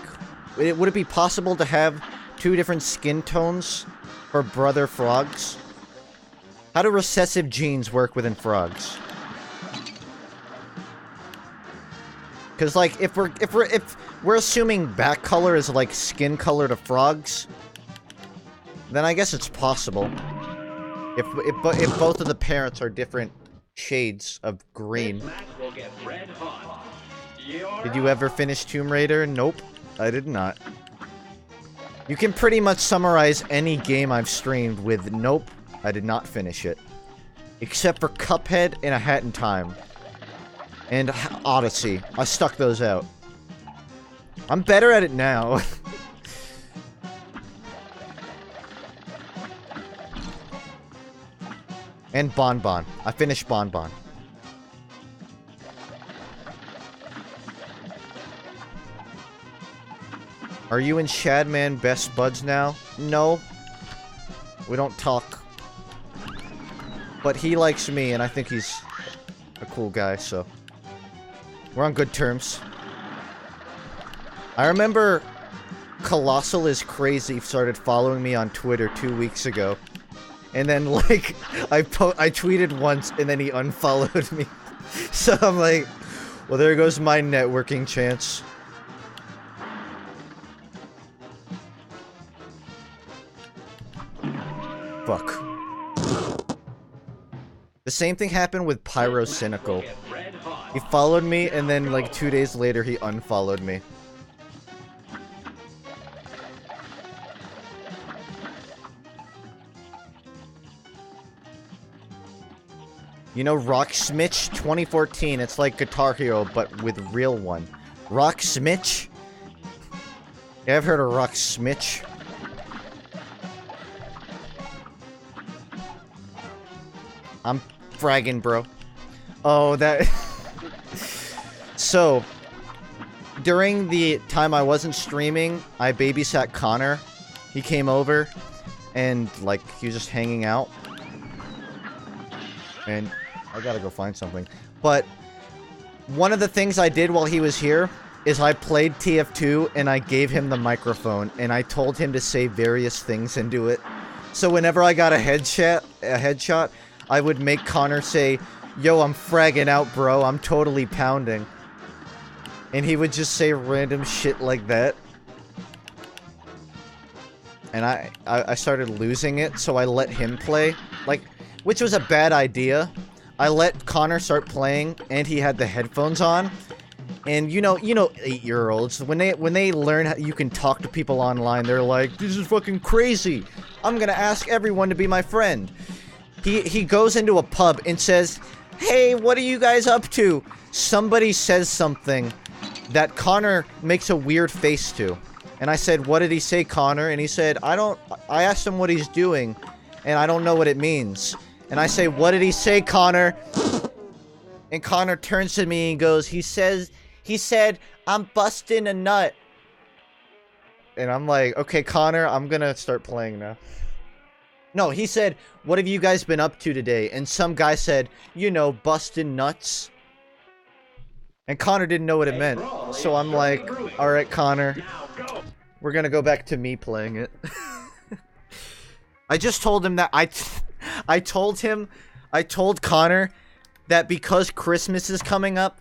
Would it be possible to have 2 different skin tones for brother frogs? How do recessive genes work within frogs? Because, like, if we're assuming back color is like skin color to frogs, then I guess it's possible. If both of the parents are different shades of green. This match will get red hot. Did you ever finish Tomb Raider? Nope, I did not. You can pretty much summarize any game I've streamed with nope, I did not finish it. Except for Cuphead and A Hat in Time. And Odyssey. I stuck those out. I'm better at it now. And Bon Bon. I finished Bon Bon. Are you and Shadman best buds now? No. We don't talk. But he likes me, and I think he's a cool guy, so... We're on good terms. I remember Colossal is Crazy started following me on Twitter 2 weeks ago. And then, like, I tweeted once, and then he unfollowed me. So I'm like, well, there goes my networking chance. Fuck. The same thing happened with Pyro Cynical. He followed me, and then, like, 2 days later, he unfollowed me. You know Rock Smitch 2014? It's like Guitar Hero, but with real one. Rock Smitch? Yeah, I've heard of Rock Smitch. I'm fragging, bro. Oh, that... So, during the time I wasn't streaming, I babysat Connor. He came over, and like he was just hanging out. And I gotta go find something. But one of the things I did while he was here is I played TF2 and I gave him the microphone and I told him to say various things into it. So whenever I got a headshot, I would make Connor say, "Yo, I'm fragging out, bro. I'm totally pounding." And he would just say random shit like that. And I started losing it, so I let him play. Like, which was a bad idea. I let Connor start playing, and he had the headphones on. And you know 8-year-olds, when they learn how you can talk to people online, they're like, "This is fucking crazy. I'm gonna ask everyone to be my friend." He goes into a pub and says, "Hey, what are you guys up to?" Somebody says something that Connor makes a weird face to. And I said, "What did he say, Connor?" And he said, I asked him what he's doing, and I don't know what it means. And I say, "What did he say, Connor?" And Connor turns to me and goes, he said, "I'm busting a nut." And I'm like, "Okay, Connor, I'm gonna start playing now." No, he said, "What have you guys been up to today?" And some guy said, "Busting nuts." And Connor didn't know what it meant. So I'm like, "Alright, Connor, we're gonna go back to me playing it." I just told him that I told Connor that because Christmas is coming up,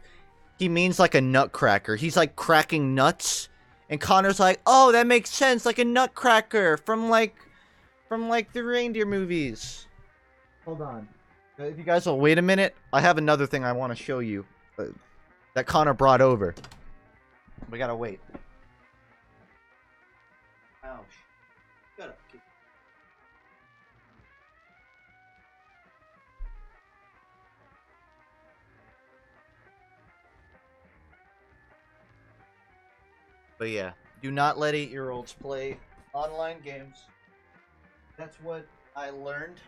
he means like a nutcracker. He's like cracking nuts. And Connor's like, "Oh, that makes sense, like a nutcracker from like the reindeer movies." Hold on. If you guys will wait a minute, I have another thing I want to show you that Connor brought over. We gotta wait. Ouch. Shut up, kid. But yeah, do not let 8-year-olds play online games. That's what I learned.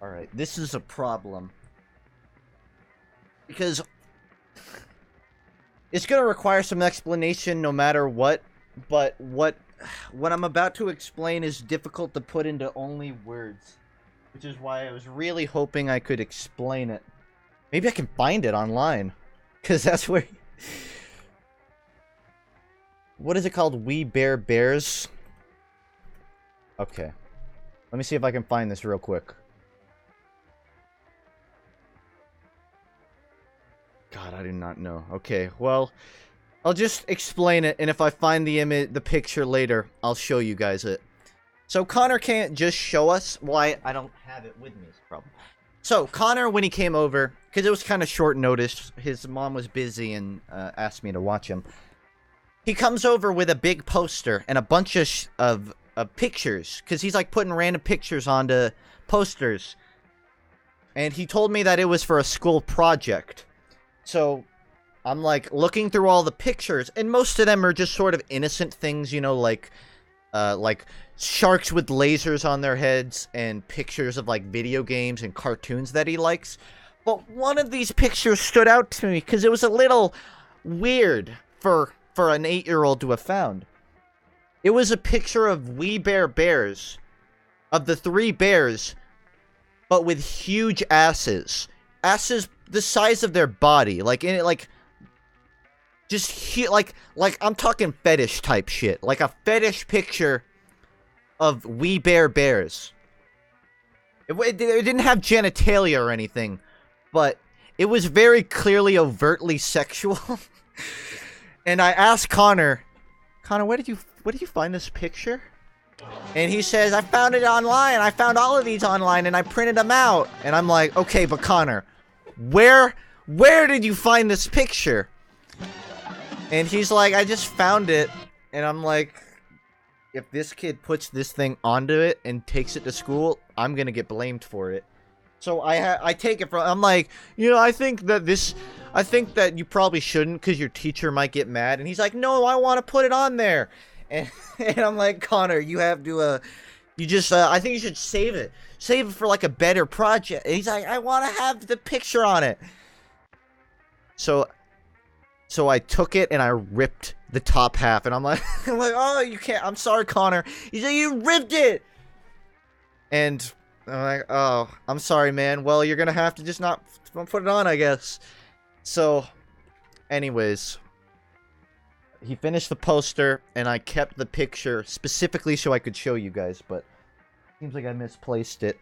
Alright, this is a problem. Because it's gonna require some explanation no matter what, but what I'm about to explain is difficult to put into only words. Which is why I was really hoping I could explain it. Maybe I can find it online. Because that's where... What is it called? We Bear Bears? Okay. Let me see if I can find this real quick. God, I do not know. Okay, well, I'll just explain it, and if I find the picture later, I'll show you guys it. So Connor can't just show us. Why? I don't have it with me is the problem. So Connor, when he came over, because it was kind of short notice, his mom was busy and asked me to watch him. He comes over with a big poster and a bunch of pictures, because he's like putting random pictures onto posters. And he told me that it was for a school project. So, I'm like looking through all the pictures, and most of them are just sort of innocent things, like sharks with lasers on their heads, and pictures of like video games and cartoons that he likes. But one of these pictures stood out to me because it was a little weird for an 8-year-old to have found. It was a picture of We Bear Bears, of the 3 bears, but with huge asses. Asses the size of their body, like in it, like I'm talking fetish type shit, like a fetish picture of We Bear Bears. It didn't have genitalia or anything, but it was very clearly overtly sexual. And I asked Connor, where did you find this picture? And he says, "I found it online. I found all of these online, and I printed them out." And I'm like, "Okay, but Connor, where did you find this picture?" And he's like, "I just found it." And I'm like, if this kid puts this thing onto it and takes it to school, I'm gonna get blamed for it. So I take it from, I'm like, you know, I think that you probably shouldn't because your teacher might get mad. And he's like, no, I want to put it on there. And, and I'm like, Connor, you have to, I think you should save it. Save it for like a better project. And he's like, I want to have the picture on it. So I took it and I ripped the top half. And I'm like, oh, you can't. I'm sorry, Connor. He's like, you ripped it. And I'm like, oh, I'm sorry, man. Well, you're gonna have to just not put it on, I guess. So, anyways, he finished the poster, and I kept the picture specifically so I could show you guys, but seems like I misplaced it.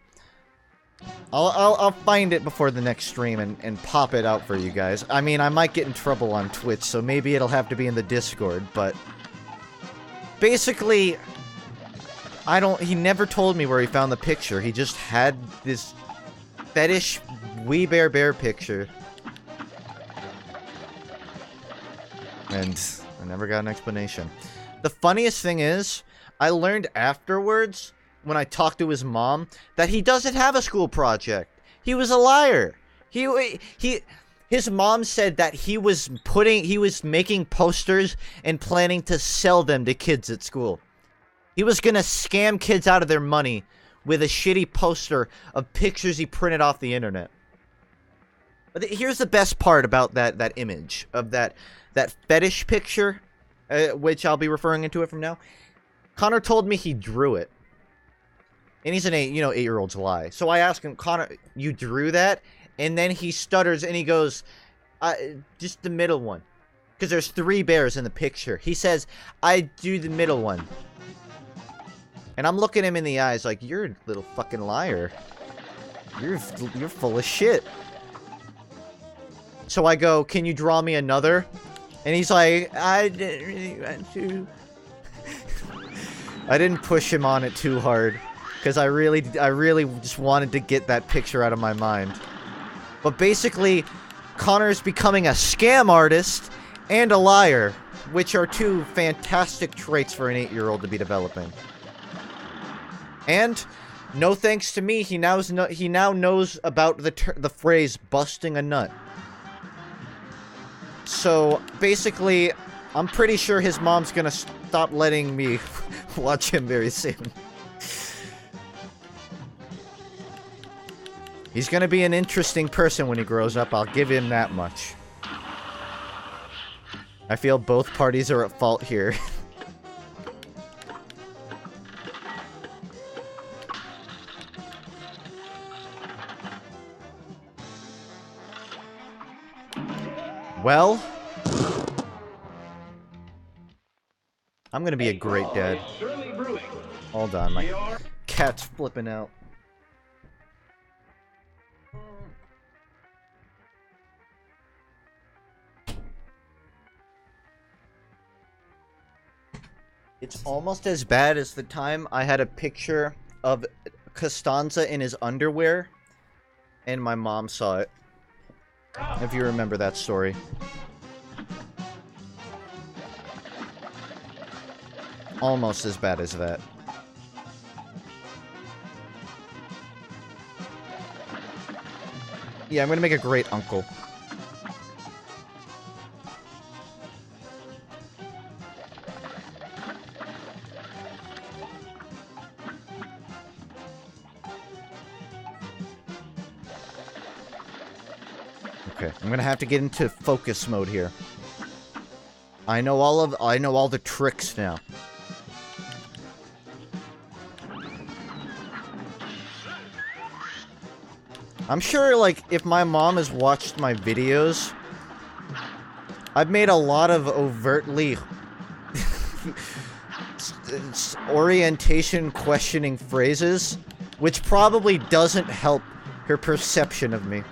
I'll find it before the next stream and pop it out for you guys. I mean, I might get in trouble on Twitch, so maybe it'll have to be in the Discord, but basically, he never told me where he found the picture. He just had this fetish We Bare Bear picture. And I never got an explanation. The funniest thing is, I learned afterwards, when I talked to his mom, that he doesn't have a school project. He was a liar. His mom said that he was making posters and planning to sell them to kids at school. He was gonna scam kids out of their money with a shitty poster of pictures he printed off the internet. But here's the best part about that image of that fetish picture, which I'll be referring into it from now. Connor told me he drew it, and he's an 8-year-old's lie. So I asked him, Connor, you drew that? And then he stutters and he goes, just the middle one, because there's 3 bears in the picture. He says, I do the middle one. And I'm looking him in the eyes like, you're a little fucking liar. You're full of shit. So I go, can you draw me another? And he's like, I didn't really want to. I didn't push him on it too hard, because I really just wanted to get that picture out of my mind. But basically, Connor is becoming a scam artist and a liar, which are 2 fantastic traits for an 8-year-old to be developing. And no thanks to me, he now knows about the phrase busting a nut. So basically, I'm pretty sure his mom's gonna stop letting me watch him very soon. He's gonna be an interesting person when he grows up, I'll give him that much. I feel both parties are at fault here. Well, I'm gonna be a great dad. Hold on, my cat's flipping out. It's almost as bad as the time I had a picture of Costanza in his underwear, and my mom saw it. If you remember that story. Almost as bad as that. Yeah, I'm gonna make a great uncle. Okay, I'm gonna have to get into focus mode here. I know all the tricks now. I'm sure, like, if my mom has watched my videos, I've made a lot of overtly orientation questioning phrases, which probably doesn't help her perception of me.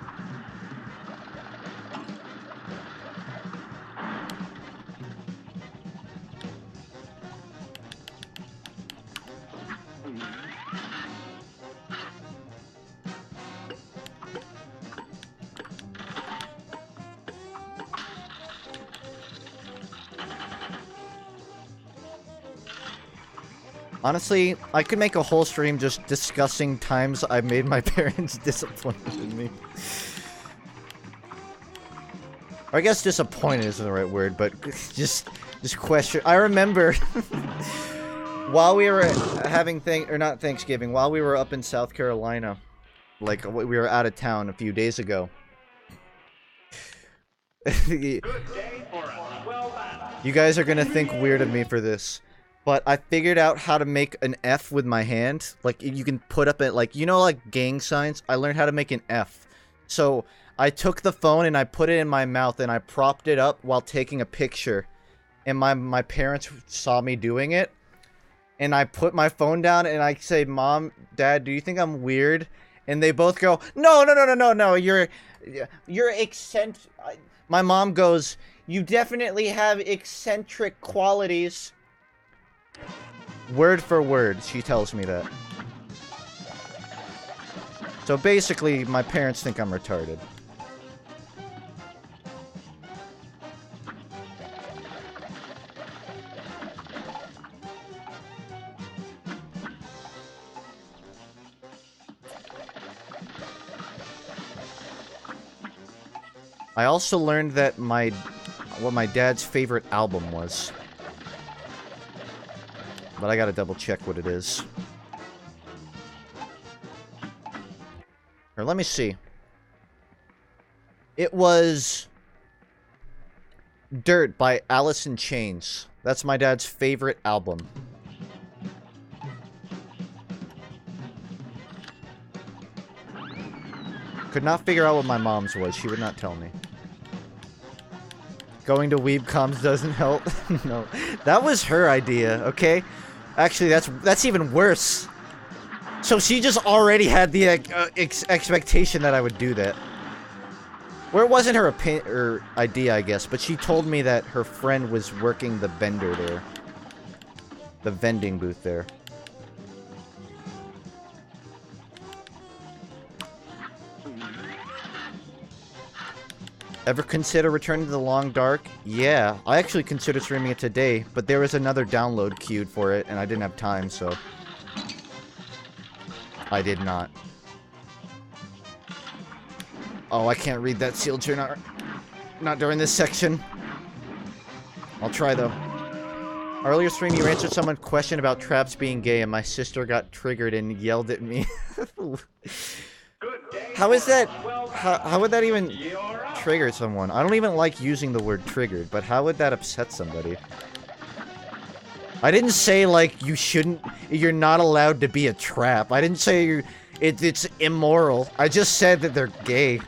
Honestly, I could make a whole stream just discussing times I made my parents disappointed in me. Or I guess disappointed isn't the right word, but just question. I remember while we were having not Thanksgiving, while we were up in South Carolina, like we were out of town a few days ago. You guys are gonna think weird of me for this. But I figured out how to make an F with my hand. Like, you can put up it, like, you know, like, gang signs? I learned how to make an F. So, I took the phone and I put it in my mouth and I propped it up while taking a picture. And my parents saw me doing it. And I put my phone down and I say, Mom, Dad, do you think I'm weird? And they both go, no, you're eccentric. My mom goes, you definitely have eccentric qualities. Word for word, she tells me that. So basically, my parents think I'm retarded. I also learned that what my dad's favorite album was. But I gotta double check what it is. Or let me see. It was Dirt by Alice in Chains. That's my dad's favorite album. Could not figure out what my mom's was. She would not tell me. Going to WeebComs doesn't help. No. That was her idea, okay? Actually, that's even worse. So she just already had the expectation that I would do that. Where it wasn't her idea, I guess, but she told me that her friend was working the vendor there. The vending booth there. Ever consider returning to the Long Dark? Yeah, I actually considered streaming it today, but there was another download queued for it, and I didn't have time, so... I did not. Oh, I can't read that sealed journal. Not during this section. I'll try, though. Earlier stream, you answered someone's question about traps being gay, and my sister got triggered and yelled at me. How is that... How would that even... trigger someone? I don't even like using the word triggered, but how would that upset somebody? I didn't say, like, you're not allowed to be a trap. I didn't say it's immoral. I just said that they're gay.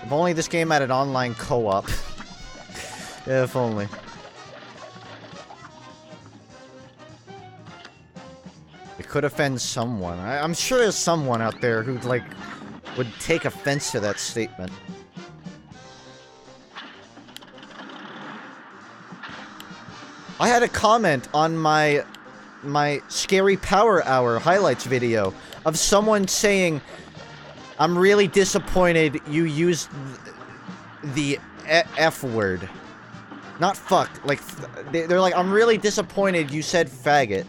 If only this game had an online co-op. Yeah, if only. It could offend someone. I'm sure there's someone out there who, like, would take offense to that statement. I had a comment on my Scary Power Hour highlights video of someone saying, I'm really disappointed you used the F word. Not fuck. Like, they're like, I'm really disappointed you said faggot.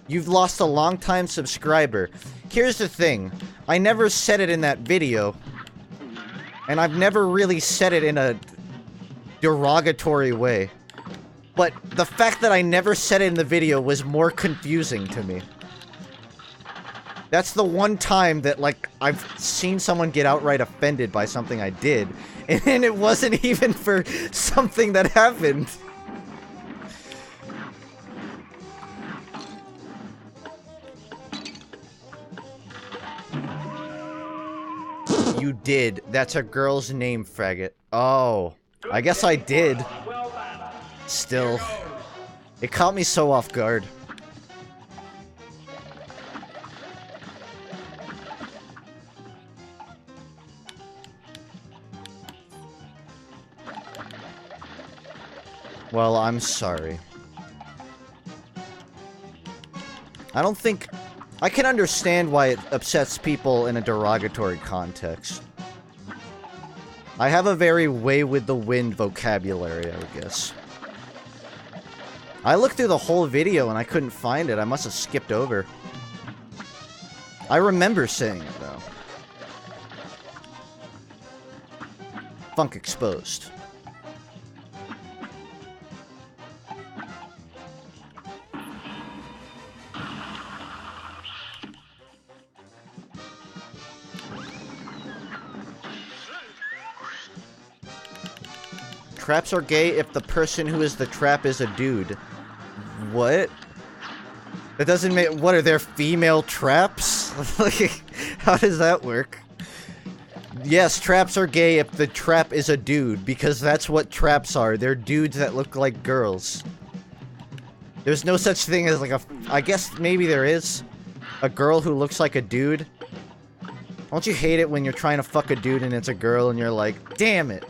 You've lost a long-time subscriber. Here's the thing. I never said it in that video. And I've never really said it in a derogatory way. But the fact that I never said it in the video was more confusing to me. That's the one time that, like, I've seen someone get outright offended by something I did, and it wasn't even for something that happened. You did. That's a girl's name, faggot. Oh, I guess I did. Still. It caught me so off guard. Well, I'm sorry. I don't think... I can understand why it upsets people in a derogatory context. I have a very way with the wind vocabulary, I guess. I looked through the whole video and I couldn't find it. I must have skipped over. I remember saying it, though. Funk exposed. Traps are gay if the person who is the trap is a dude. What? That doesn't make... What, are there female traps? Like, how does that work? Yes, traps are gay if the trap is a dude, because that's what traps are. They're dudes that look like girls. There's no such thing as like a... I guess maybe there is. A girl who looks like a dude. Don't you hate it when you're trying to fuck a dude and it's a girl and you're like, damn it.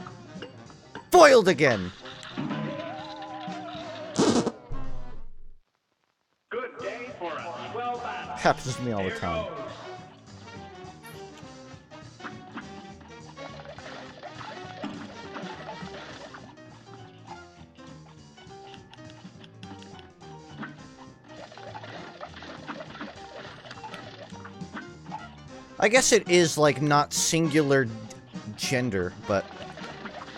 Foiled again! Good day for us. Well battled. Happens to me all the time. I guess it is, like, not singular gender, but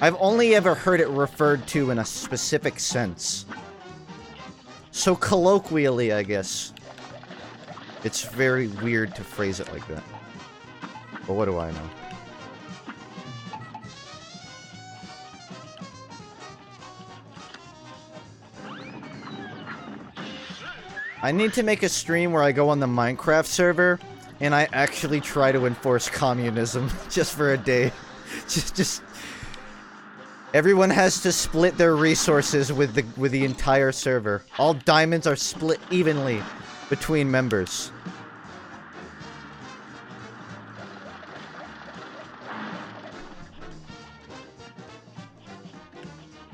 I've only ever heard it referred to in a specific sense. So colloquially, I guess, it's very weird to phrase it like that. But what do I know? I need to make a stream where I go on the Minecraft server and I actually try to enforce communism just for a day. Just everyone has to split their resources with the entire server. All diamonds are split evenly between members.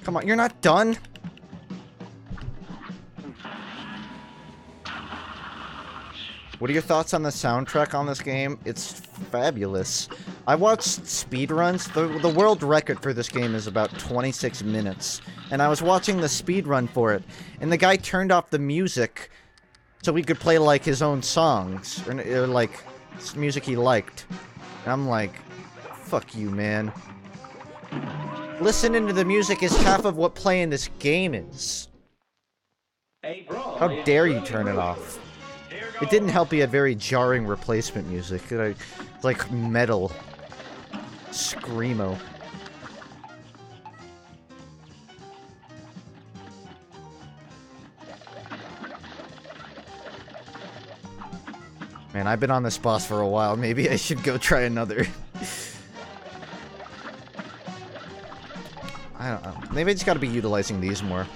Come on, you're not done? What are your thoughts on the soundtrack on this game? It's fabulous. I watched speedruns. The world record for this game is about 26 minutes. And I was watching the speedrun for it. And the guy turned off the music so he could play, like, his own songs. Or like, music he liked. And I'm like, fuck you, man. Listening to the music is half of what playing this game is. How dare you turn it off? It didn't help he had very jarring replacement music. Like metal. Screamo. Man, I've been on this boss for a while. Maybe I should go try another. I don't know. Maybe I just gotta be utilizing these more.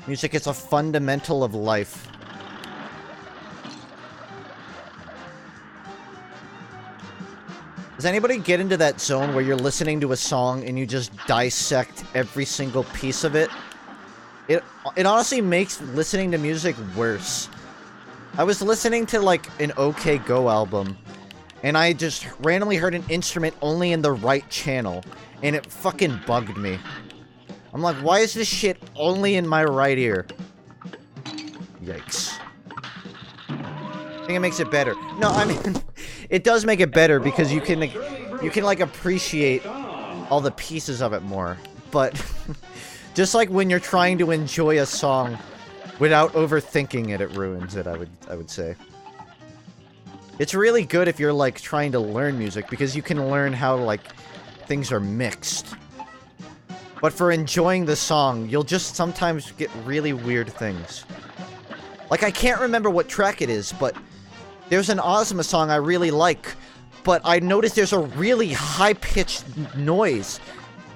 Music is a fundamental of life. Does anybody get into that zone where you're listening to a song and you just dissect every single piece of it? It honestly makes listening to music worse. I was listening to, like, an OK Go album, and I just randomly heard an instrument only in the right channel, and it fucking bugged me. I'm like, why is this shit only in my right ear? Yikes. I think it makes it better. No, I mean, it does make it better because you can like appreciate all the pieces of it more. But just like when you're trying to enjoy a song without overthinking it, it ruins it, I would say. It's really good if you're like trying to learn music because you can learn how like things are mixed. But for enjoying the song, you'll just sometimes get really weird things. Like, I can't remember what track it is, but there's an Ozma song I really like, but I noticed there's a really high-pitched noise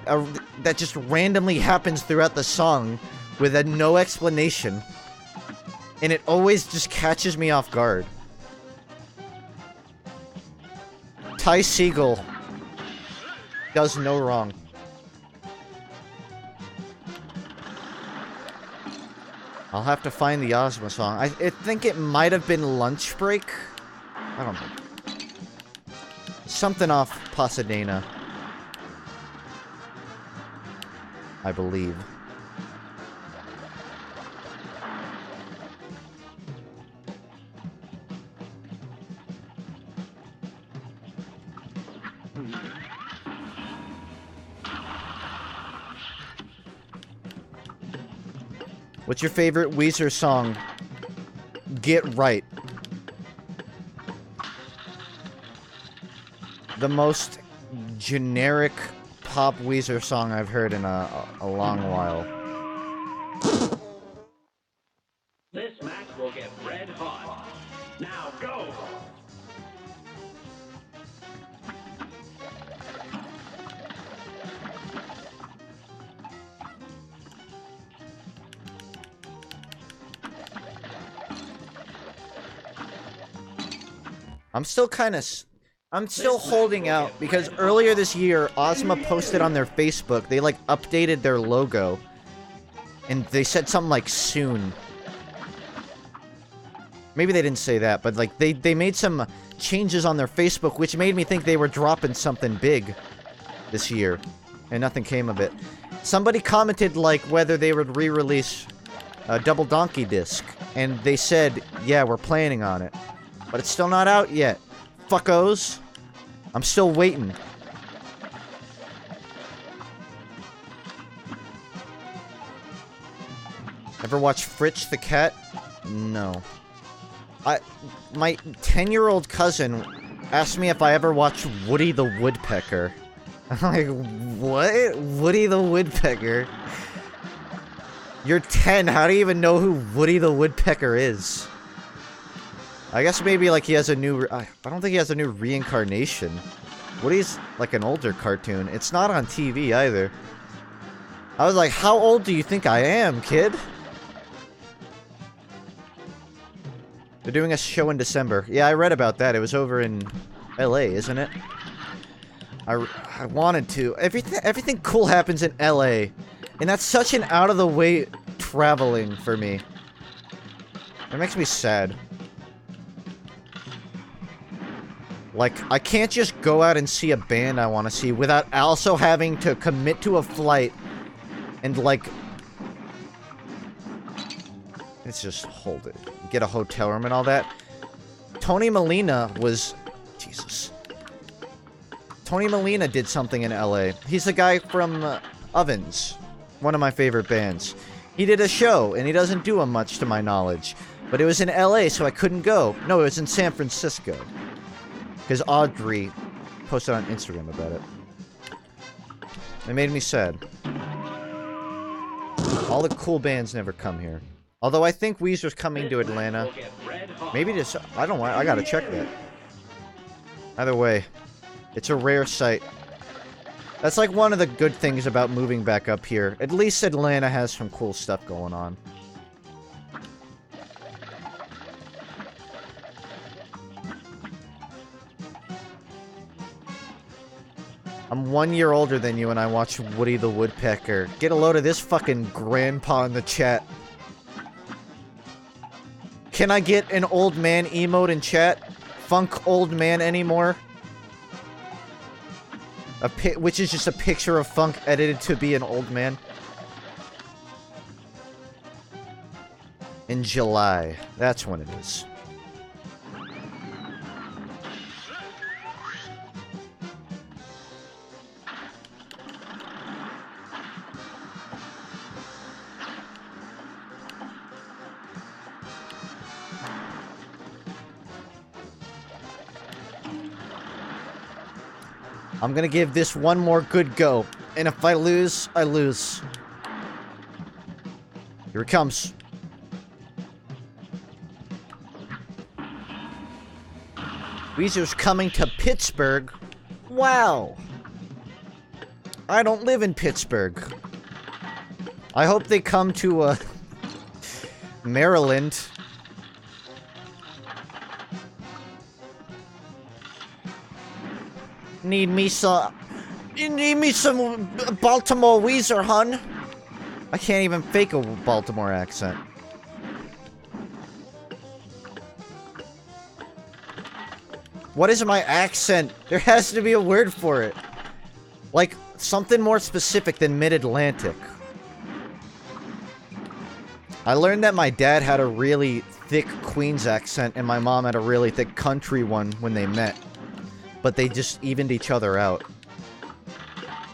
that just randomly happens throughout the song with no explanation. And it always just catches me off guard. Ty Segall does no wrong. I'll have to find the Ozma song. I think it might have been Lunch Break. I don't know. Something off Pasadena. I believe. What's your favorite Weezer song? Get Right. The most generic pop Weezer song I've heard in a long while. This match will get red hot. Now go! I'm still holding out because earlier this year, Ozma posted on their Facebook, they like updated their logo. And they said something like soon. Maybe they didn't say that, but like they made some changes on their Facebook, which made me think they were dropping something big this year. And nothing came of it. Somebody commented like whether they would re-release a Double Donkey disc. And they said, yeah, we're planning on it. But it's still not out yet. Fuckos. I'm still waiting. Ever watch Fritz the Cat? No. My 10-year-old cousin asked me if I ever watched Woody the Woodpecker. I'm like, what? Woody the Woodpecker? You're 10, how do you even know who Woody the Woodpecker is? I guess maybe like he has a new... I don't think he has a new reincarnation. Woody's like an older cartoon. It's not on TV either. I was like, how old do you think I am, kid? They're doing a show in December. Yeah, I read about that. It was over in LA, isn't it? I wanted to. Everything cool happens in LA. And that's such an out-of-the-way traveling for me. It makes me sad. Like, I can't just go out and see a band I want to see without also having to commit to a flight and, like... Let's just hold it. Get a hotel room and all that. Tony Molina was... Jesus. Tony Molina did something in LA. He's the guy from Ovens. One of my favorite bands. He did a show, and he doesn't do them much to my knowledge. But it was in LA, so I couldn't go. No, it was in San Francisco. Because Audrey posted on Instagram about it. It made me sad. All the cool bands never come here. Although I think Weezer's coming to Atlanta. Maybe just... I don't know. I gotta check that. Either way, it's a rare sight. That's like one of the good things about moving back up here. At least Atlanta has some cool stuff going on. I'm 1 year older than you and I watch Woody the Woodpecker. Get a load of this fucking grandpa in the chat. Can I get an old man emote in chat? Funk old man anymore? Which is just a picture of Funk edited to be an old man. In July. That's when it is. I'm gonna give this one more good go. And if I lose, I lose. Here it comes. Weezer's coming to Pittsburgh. Wow. I don't live in Pittsburgh. I hope they come to, Maryland. Need me some Baltimore Weezer, hun. I can't even fake a Baltimore accent. What is my accent? There has to be a word for it. Like, something more specific than mid-Atlantic. I learned that my dad had a really thick Queens accent and my mom had a really thick country one when they met. But they just evened each other out.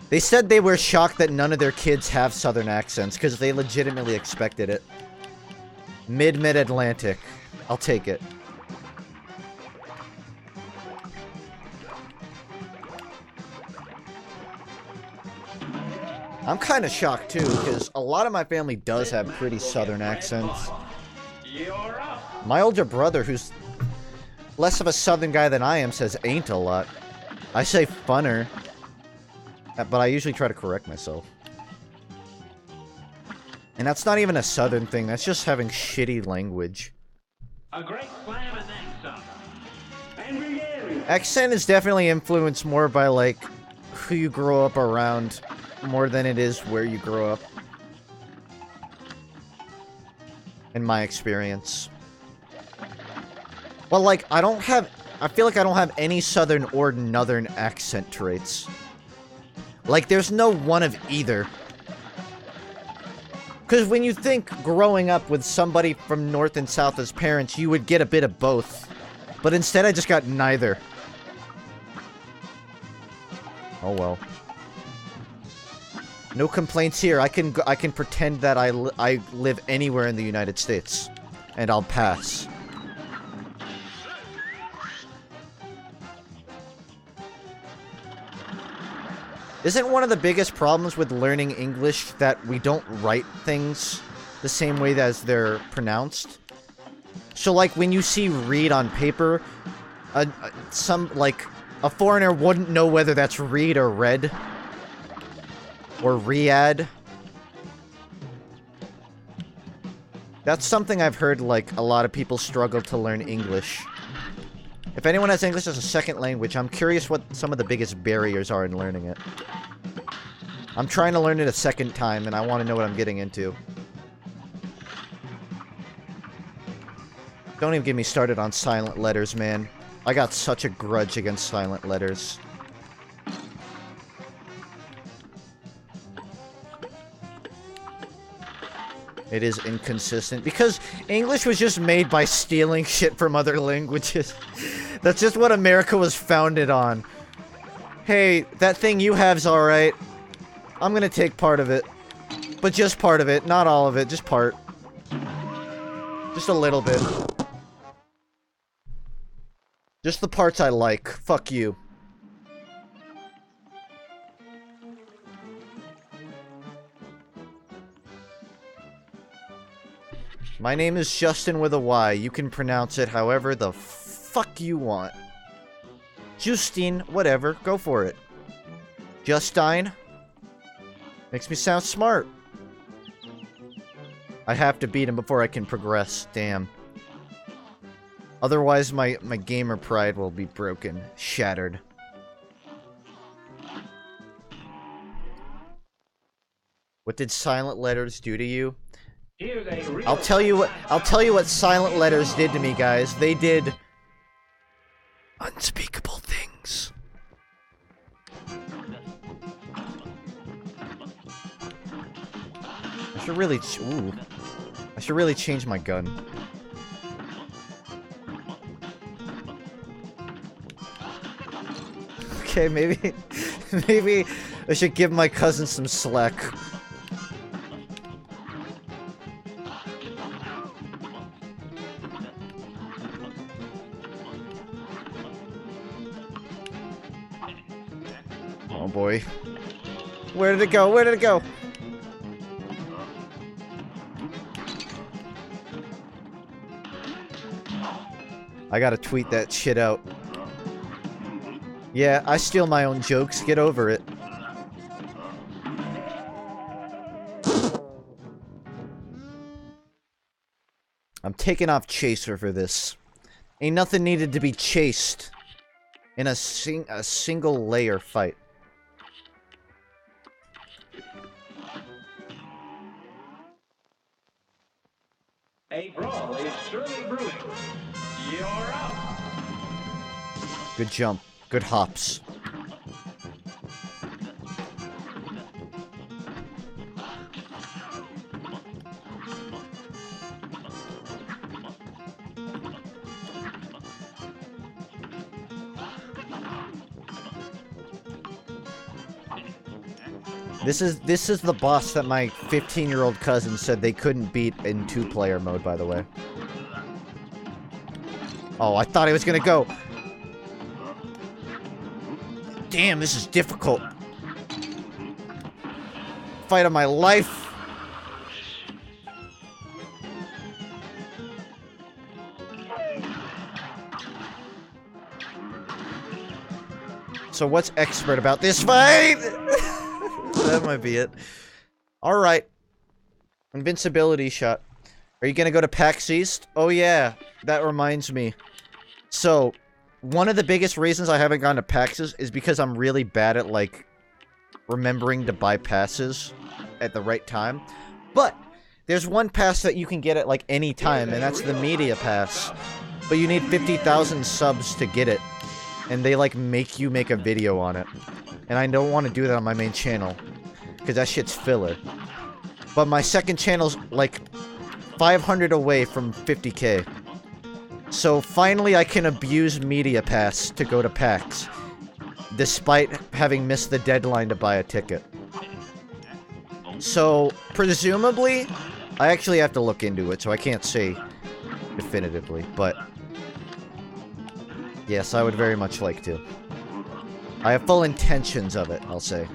They said they were shocked that none of their kids have southern accents because they legitimately expected it. Mid-Atlantic. I'll take it. I'm kind of shocked too because a lot of my family does have pretty southern accents. You're up. My older brother, who's less of a southern guy than I am, says ain't a lot. I say funner. But I usually try to correct myself. And that's not even a southern thing, that's just having shitty language. A great slam and next up. And begin. Accent is definitely influenced more by, like, who you grow up around, more than it is where you grow up. In my experience. Well, like, I feel like I don't have any southern or northern accent traits. Like, there's no one of either. Because when you think growing up with somebody from North and South as parents, you would get a bit of both. But instead, I just got neither. Oh well. No complaints here. I can pretend that I live anywhere in the United States. And I'll pass. Isn't one of the biggest problems with learning English that we don't write things the same way as they're pronounced? So, like, when you see read on paper, a foreigner wouldn't know whether that's read or read. Or read. That's something I've heard, like, a lot of people struggle to learn English. If anyone has English as a second language, I'm curious what some of the biggest barriers are in learning it. I'm trying to learn it a second time, and I want to know what I'm getting into. Don't even get me started on silent letters, man. I got such a grudge against silent letters. It is inconsistent, because English was just made by stealing shit from other languages. That's just what America was founded on. Hey, that thing you have's alright. I'm gonna take part of it. But just part of it, not all of it, just part. Just a little bit. Just the parts I like. Fuck you. My name is Justin with a Y. You can pronounce it however the fuck you want. Justine, whatever. Go for it. Justine? Makes me sound smart. I have to beat him before I can progress. Damn. Otherwise, my gamer pride will be broken. Shattered. What did silent letters do to you? I'll tell you what silent letters did to me, guys. They did unspeakable things. I should really change my gun. Okay, maybe I should give my cousin some slack. Oh boy. Where did it go? Where did it go? I gotta tweet that shit out. Yeah, I steal my own jokes. Get over it. I'm taking off Chaser for this. Ain't nothing needed to be chased in a single layer fight. A brawl is surely brewing. You're up. Good jump. Good hops. This is the boss that my 15-year-old cousin said they couldn't beat in 2-player mode, by the way. Oh, I thought he was gonna go. Damn, this is difficult. Fight of my life. So what's expert about this fight? That might be it. Alright. Invincibility shot. Are you gonna go to PAX East? Oh yeah, that reminds me. So, one of the biggest reasons I haven't gone to PAX is because I'm really bad at, like, remembering to buy passes at the right time. But, there's one pass that you can get at, like, any time, and that's the media pass. But you need 50,000 subs to get it. And they, like, make you make a video on it. And I don't want to do that on my main channel. Because that shit's filler. But my second channel's, like, 500 away from 50K. So finally I can abuse Media Pass to go to PAX. Despite having missed the deadline to buy a ticket. So, presumably, I actually have to look into it, so I can't say definitively, but yes, I would very much like to. I have full intentions of it, I'll say.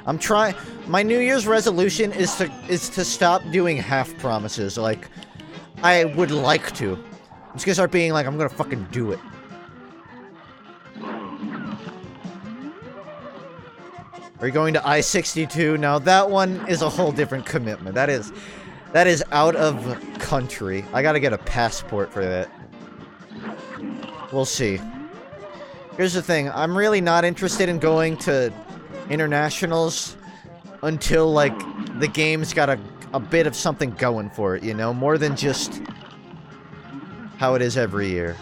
I'm trying. My New Year's resolution is to stop doing half promises. Like, I would like to. I'm just gonna start being like, I'm gonna fucking do it. Are you going to I-62? Now that one is a whole different commitment. That is out of country. I gotta get a passport for that. We'll see. Here's the thing. I'm really not interested in going to internationals until, like, the game's got a bit of something going for it, you know? More than just how it is every year.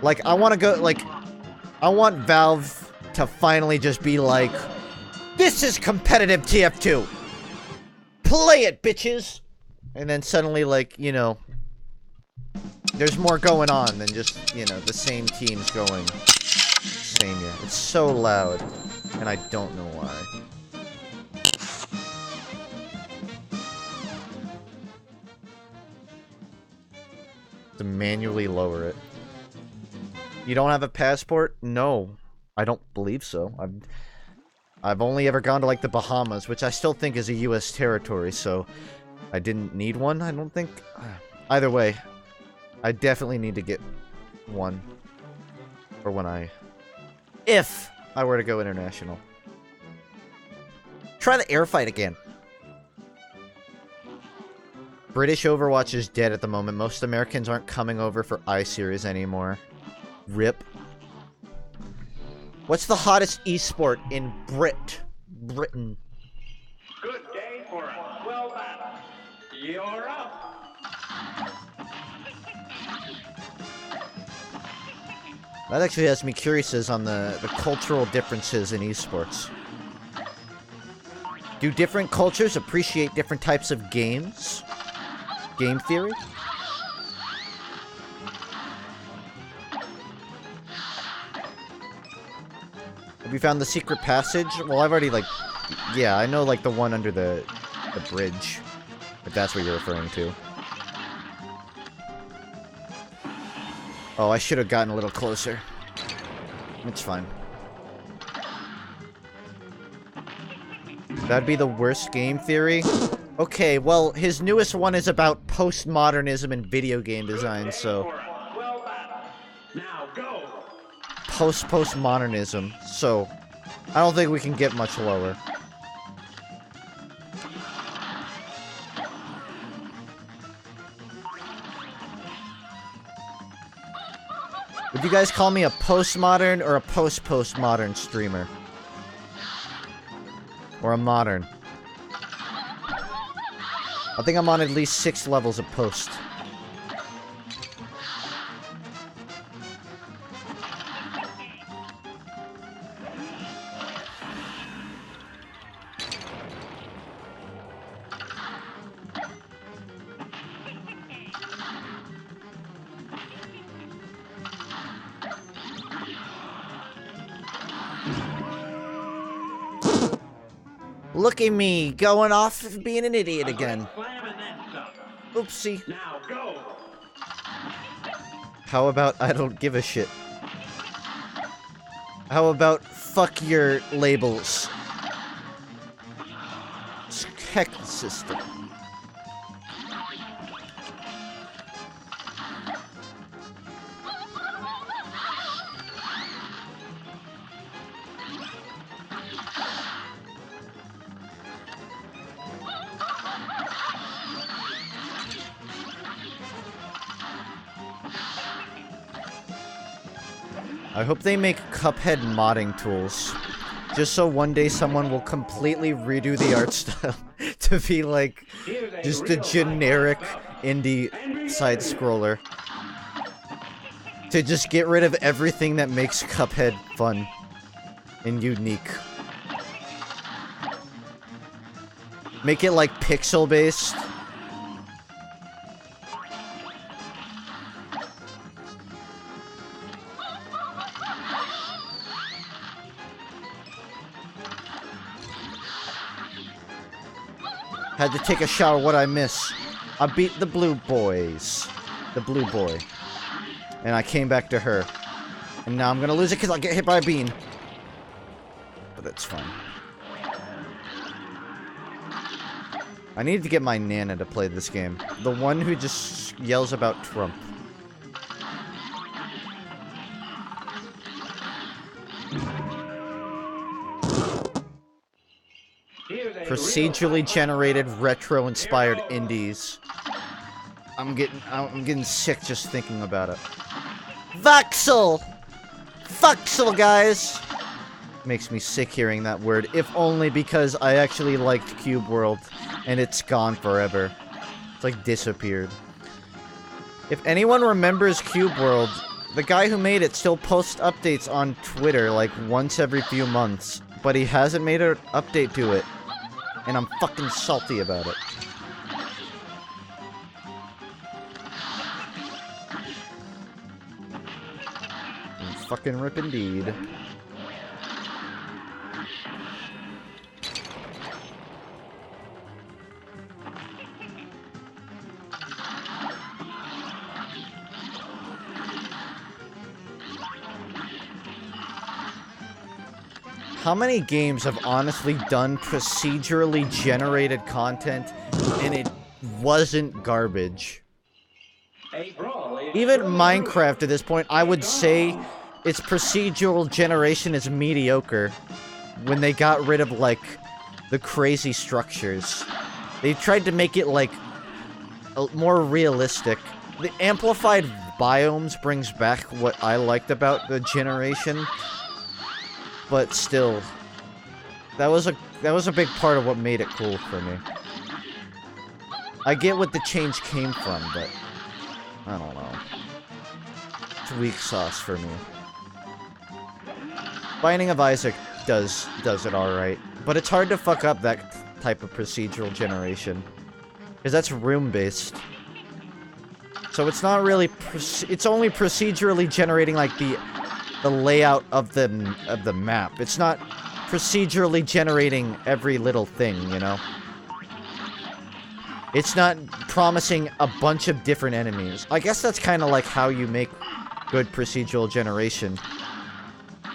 Like, I want to go, like, I want Valve to finally just be like, this is competitive TF2! Play it, bitches! And then suddenly, like, you know, there's more going on than just, you know, the same teams going same year. It's so loud, and I don't know why. To manually lower it. You don't have a passport? No. I don't believe so. I've only ever gone to, like, the Bahamas, which I still think is a U.S. territory, so I didn't need one, I don't think. Either way, I definitely need to get one for when if I were to go international. Try the air fight again. British Overwatch is dead at the moment. Most Americans aren't coming over for iSeries anymore. RIP. What's the hottest esport in Britain? Good day for a swell battle. You're up. That actually has me curious as on the cultural differences in esports. Do different cultures appreciate different types of games? Game theory? Have you found the secret passage? Well, I've already, like... Yeah, I know, like, the one under the bridge. If that's what you're referring to. Oh, I should have gotten a little closer. It's fine. That'd be the worst game theory? Okay, well, his newest one is about postmodernism and video game design, so... Now go. Postmodernism, so... I don't think we can get much lower. Would you guys call me a postmodern or a post-postmodern streamer? Or a modern? I think I'm on at least 6 levels of post. Look at me, going off being an idiot again. Slam and then some. Oopsie. Now go. How about I don't give a shit? How about fuck your labels? Heck system. I hope they make Cuphead modding tools. Just so one day someone will completely redo the art style to be like just a generic indie side-scroller. To just get rid of everything that makes Cuphead fun and unique. Make it like pixel-based. Had to take a shower, what'd I miss? I beat the blue boys. The blue boy. And I came back to her. And now I'm gonna lose it because I'll get hit by a bean. But that's fine. I need to get my Nana to play this game. The one who just yells about Trump. Procedurally generated, retro-inspired indies. I'm getting sick just thinking about it. Voxel! Voxel, guys! Makes me sick hearing that word, if only because I actually liked Cube World, and it's gone forever. It's like disappeared. If anyone remembers Cube World, the guy who made it still posts updates on Twitter like once every few months, but he hasn't made an update to it. And I'm fucking salty about it. Fucking rip indeed. How many games have honestly done procedurally generated content and it wasn't garbage? Even Minecraft at this point, I would say its procedural generation is mediocre when they got rid of, like, the crazy structures. They tried to make it, like, more realistic. The amplified biomes brings back what I liked about the generation. But still, that was a big part of what made it cool for me. I get what the change came from, but I don't know. It's weak sauce for me. Binding of Isaac does it alright, but it's hard to fuck up that type of procedural generation, because that's room-based. So it's not really it's only procedurally generating like the layout of the map. It's not procedurally generating every little thing, you know? It's not promising a bunch of different enemies. I guess that's kind of like how you make good procedural generation.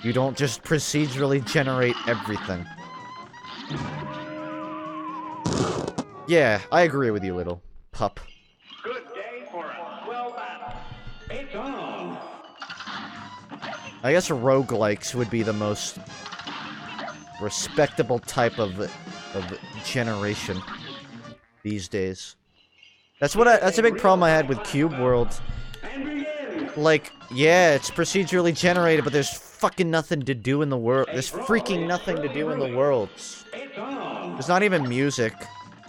You don't just procedurally generate everything. Yeah, I agree with you, little pup. Good day for a swell battle. It's on. I guess roguelikes would be the most respectable type of generation these days. That's a big problem I had with Cube World. Like, yeah, it's procedurally generated, but there's fucking nothing to do in the world. There's freaking nothing to do in the world. There's not even music.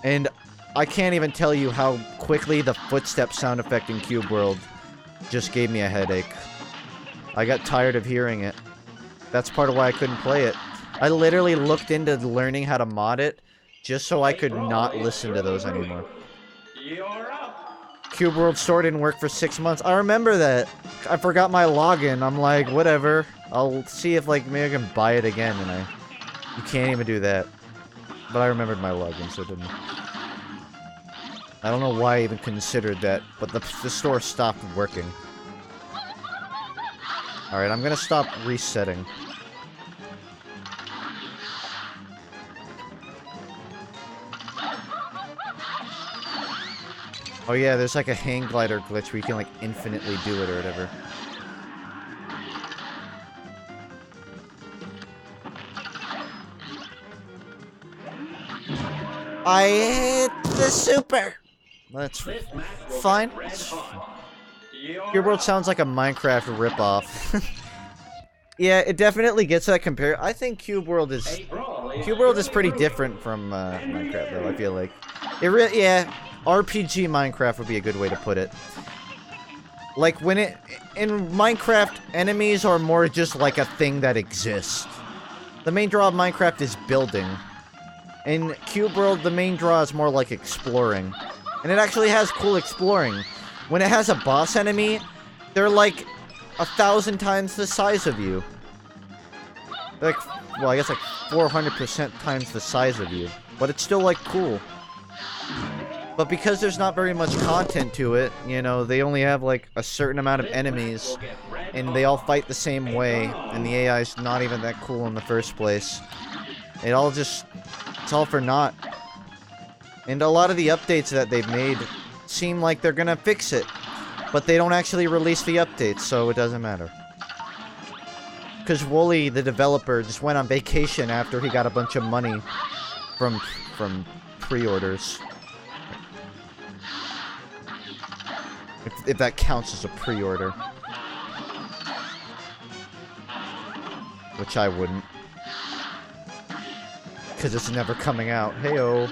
And I can't even tell you how quickly the footstep sound effect in Cube World just gave me a headache. I got tired of hearing it. That's part of why I couldn't play it. I literally looked into learning how to mod it just so I could not listen to those anymore. You're up. Cube World Store didn't work for 6 months. I remember that. I forgot my login. I'm like, whatever. I'll see if, like, maybe I can buy it again, and you can't even do that. But I remembered my login, so it didn't. I don't know why I even considered that, but the store stopped working. Alright, I'm gonna stop resetting. Oh yeah, there's like a hang glider glitch where you can like infinitely do it or whatever. I hit the super! That's fine. Your world sounds like a Minecraft ripoff. Yeah, it definitely gets that compare. I think Cube World is pretty different from Minecraft, though. I feel like yeah, RPG Minecraft would be a good way to put it. Like when in Minecraft, enemies are more just like a thing that exists. The main draw of Minecraft is building. In Cube World, the main draw is more like exploring, and it actually has cool exploring. When it has a boss enemy, they're like 1,000 times the size of you. Like, well, I guess like 400% times the size of you. But it's still, like, cool. But because there's not very much content to it, you know, they only have, like, a certain amount of enemies, and they all fight the same way, and the AI's not even that cool in the first place. It's all for naught. And a lot of the updates that they've made seem like they're gonna fix it, but they don't actually release the updates, so it doesn't matter. Because Wooly, the developer, just went on vacation after he got a bunch of money from pre-orders. If that counts as a pre-order. Which I wouldn't. Because it's never coming out. Heyo.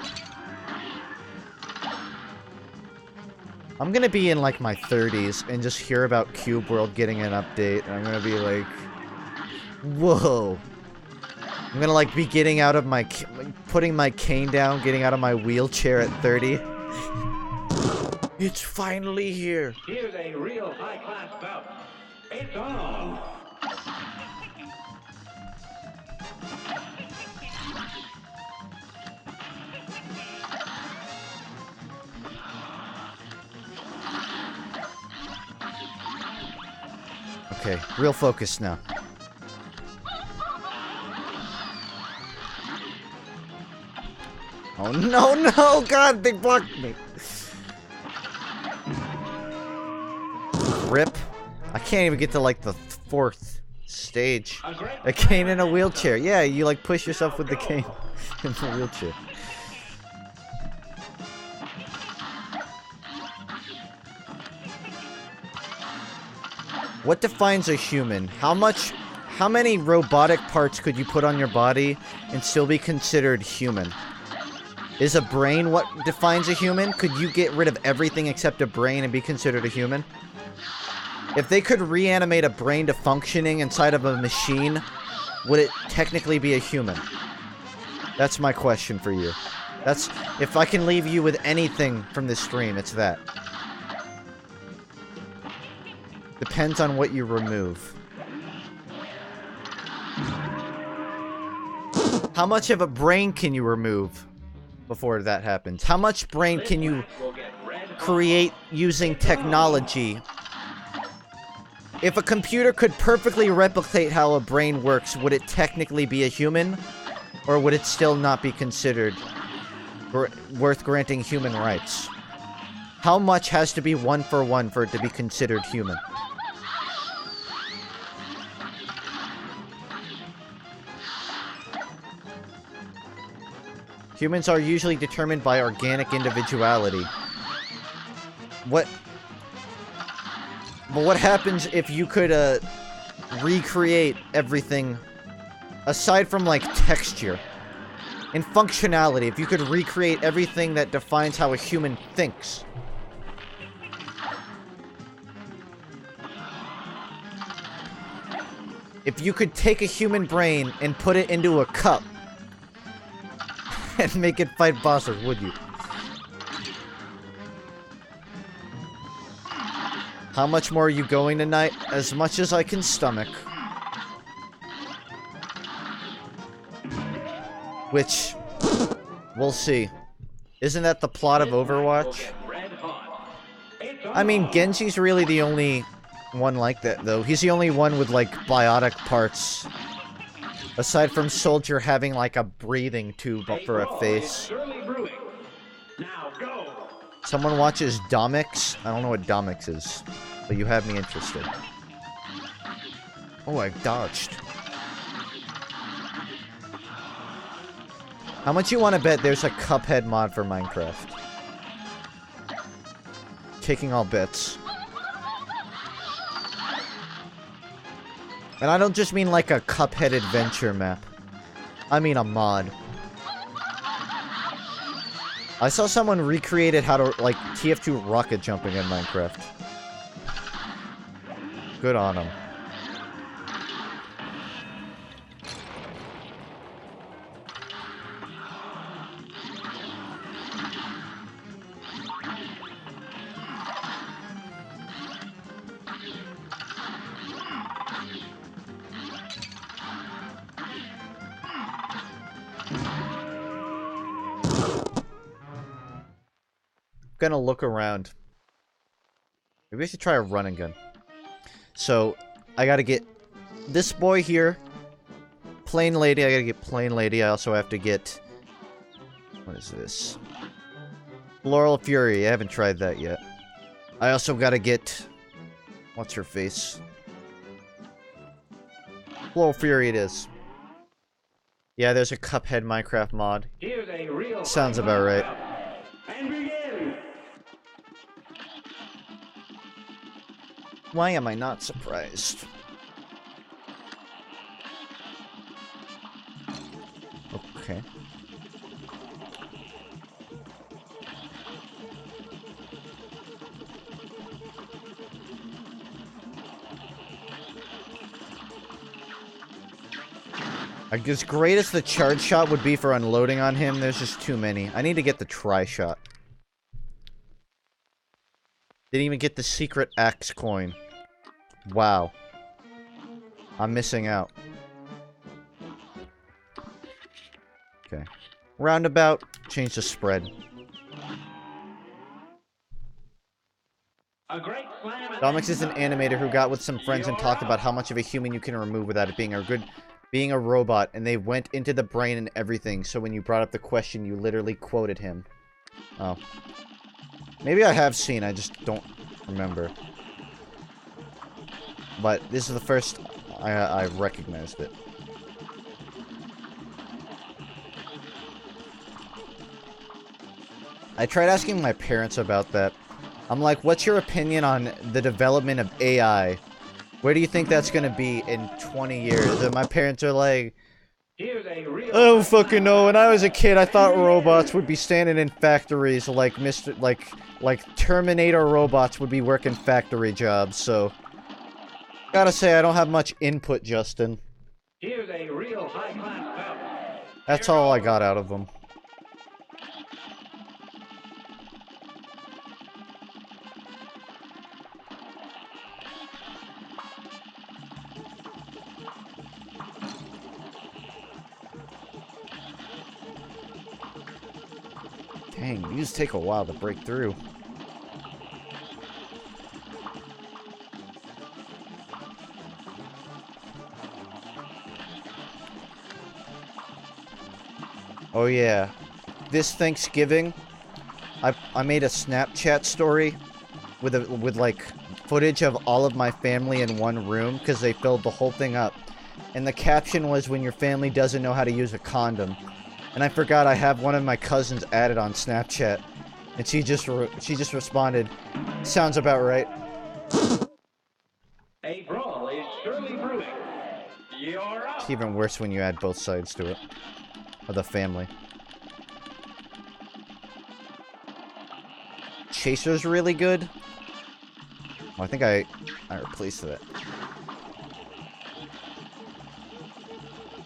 I'm gonna be in, like, my 30s and just hear about Cube World getting an update, and I'm gonna be like, whoa. I'm gonna, like, be getting out of my... putting my cane down, getting out of my wheelchair at 30. It's finally here. Here's a real high-class bout. It's on. Okay, real focus now. Oh no, no, God, they blocked me. Rip. I can't even get to, like, the 4th stage. A cane in a wheelchair. Yeah, you, like, push yourself with the cane in the wheelchair. What defines a human? How many robotic parts could you put on your body and still be considered human? Is a brain what defines a human? Could you get rid of everything except a brain and be considered a human? If they could reanimate a brain to functioning inside of a machine, would it technically be a human? That's my question for you. If I can leave you with anything from this stream, it's that. Depends on what you remove. How much of a brain can you remove before that happens? How much brain can you create using technology? If a computer could perfectly replicate how a brain works, would it technically be a human? Or would it still not be considered worth granting human rights? How much has to be 1-for-1 for it to be considered human? Humans are usually determined by organic individuality. What? But what happens if you could, recreate everything aside from, like, texture and functionality? If you could recreate everything that defines how a human thinks. If you could take a human brain and put it into a cup and make it fight bosses, would you? How much more are you going tonight? As much as I can stomach. Which, we'll see. Isn't that the plot of Overwatch? I mean, Genji's really the only one like that, though. He's the only one with, like, biotic parts. Aside from Soldier having, like, a breathing tube for a face. Someone watches Domix? I don't know what Domix is, but you have me interested. Oh, I dodged. How much you want to bet there's a Cuphead mod for Minecraft? Taking all bets. And I don't just mean like a Cuphead adventure map. I mean a mod. I saw someone recreated how to, like, TF2 rocket jumping in Minecraft. Good on them. Gonna look around. Maybe I should try a running gun. So, I gotta get this boy here. Plain lady, I gotta get plain lady. I also have to get... What is this? Floral Fury, I haven't tried that yet. I also gotta get... What's her face? Floral Fury it is. Yeah, there's a Cuphead Minecraft mod. Sounds about right. Why am I not surprised? Okay. Like, as great as the charge shot would be for unloading on him, there's just too many. I need to get the try shot. Didn't even get the secret axe coin. Wow. I'm missing out. Okay. Roundabout. Change the spread. Domix is an animator who got with some friends and talked about how much of a human you can remove without it being a robot, and they went into the brain and everything, so when you brought up the question, you literally quoted him. Oh. Maybe I have seen, I just don't remember. But this is the first I recognized it. I tried asking my parents about that. I'm like, what's your opinion on the development of AI? Where do you think that's gonna be in 20 years? And my parents are like, I don't fucking know. When I was a kid, I thought robots would be standing in factories like like Terminator robots would be working factory jobs, so... Gotta say, I don't have much input, Justin. That's all I got out of them. Dang, these take a while to break through. Oh yeah, this Thanksgiving, I made a Snapchat story with like footage of all of my family in one room because they filled the whole thing up, and the caption was, "When your family doesn't know how to use a condom." And I forgot I have one of my cousins added on Snapchat, and she just responded, "Sounds about right." It's even worse when you add both sides to it. Of the family. Chaser's really good. Well, I think I replaced it.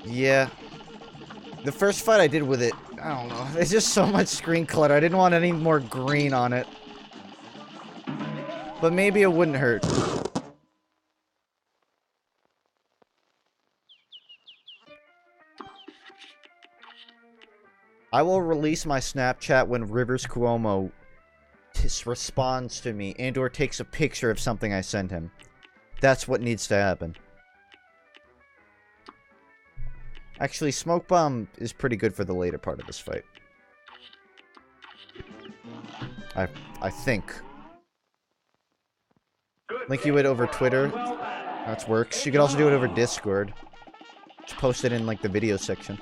Yeah. The first fight I did with it, I don't know. There's just so much screen clutter. I didn't want any more green on it. But maybe it wouldn't hurt. I will release my Snapchat when Rivers Cuomo responds to me and or takes a picture of something I send him. That's what needs to happen. Actually, Smoke Bomb is pretty good for the later part of this fight. I think. Link you it over Twitter. That works. You could also do it over Discord. Just post it in like the video section.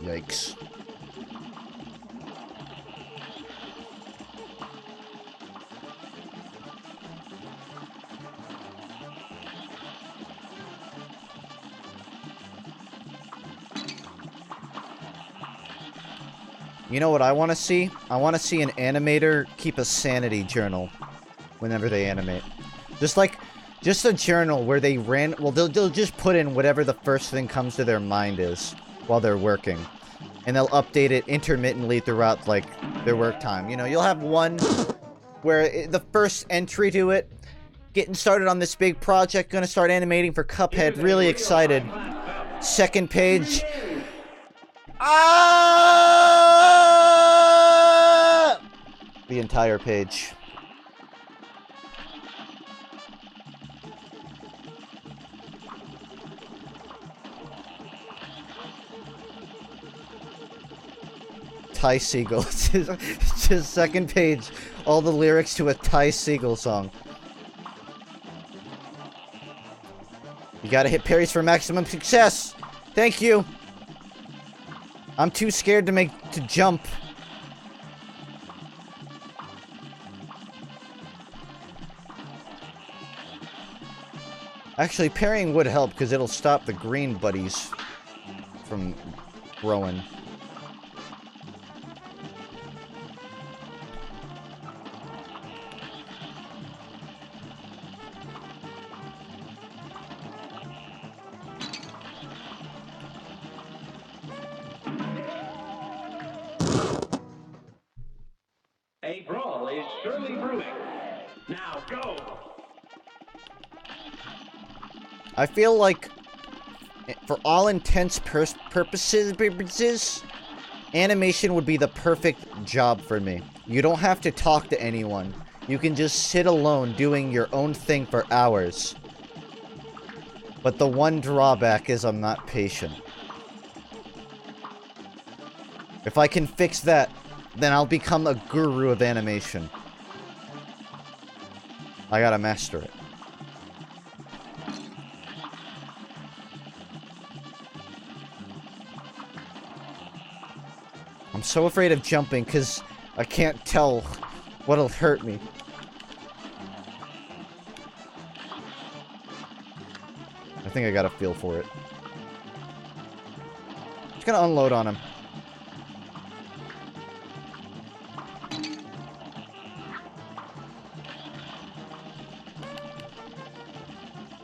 Yikes. You know what I want to see? I want to see an animator keep a sanity journal whenever they animate. Just a journal where they well, they'll just put in whatever the first thing comes to their mind is while they're working. And they'll update it intermittently throughout, like, their work time. You know, you'll have one where the first entry to it, getting started on this big project, gonna start animating for Cuphead, really excited. Second page. Ah! The entire page. Ty Segall. It's just second page. All the lyrics to a Ty Segall song. You gotta hit parries for maximum success. Thank you. I'm too scared to jump. Actually, parrying would help because it'll stop the green buddies from growing. A brawl is surely brewing. Now go! I feel like, for all intents purposes, animation would be the perfect job for me. You don't have to talk to anyone. You can just sit alone doing your own thing for hours. But the one drawback is I'm not patient. If I can fix that, then I'll become a guru of animation. I gotta master it. I'm so afraid of jumping because I can't tell what'll hurt me. I think I got a feel for it. Just gonna unload on him.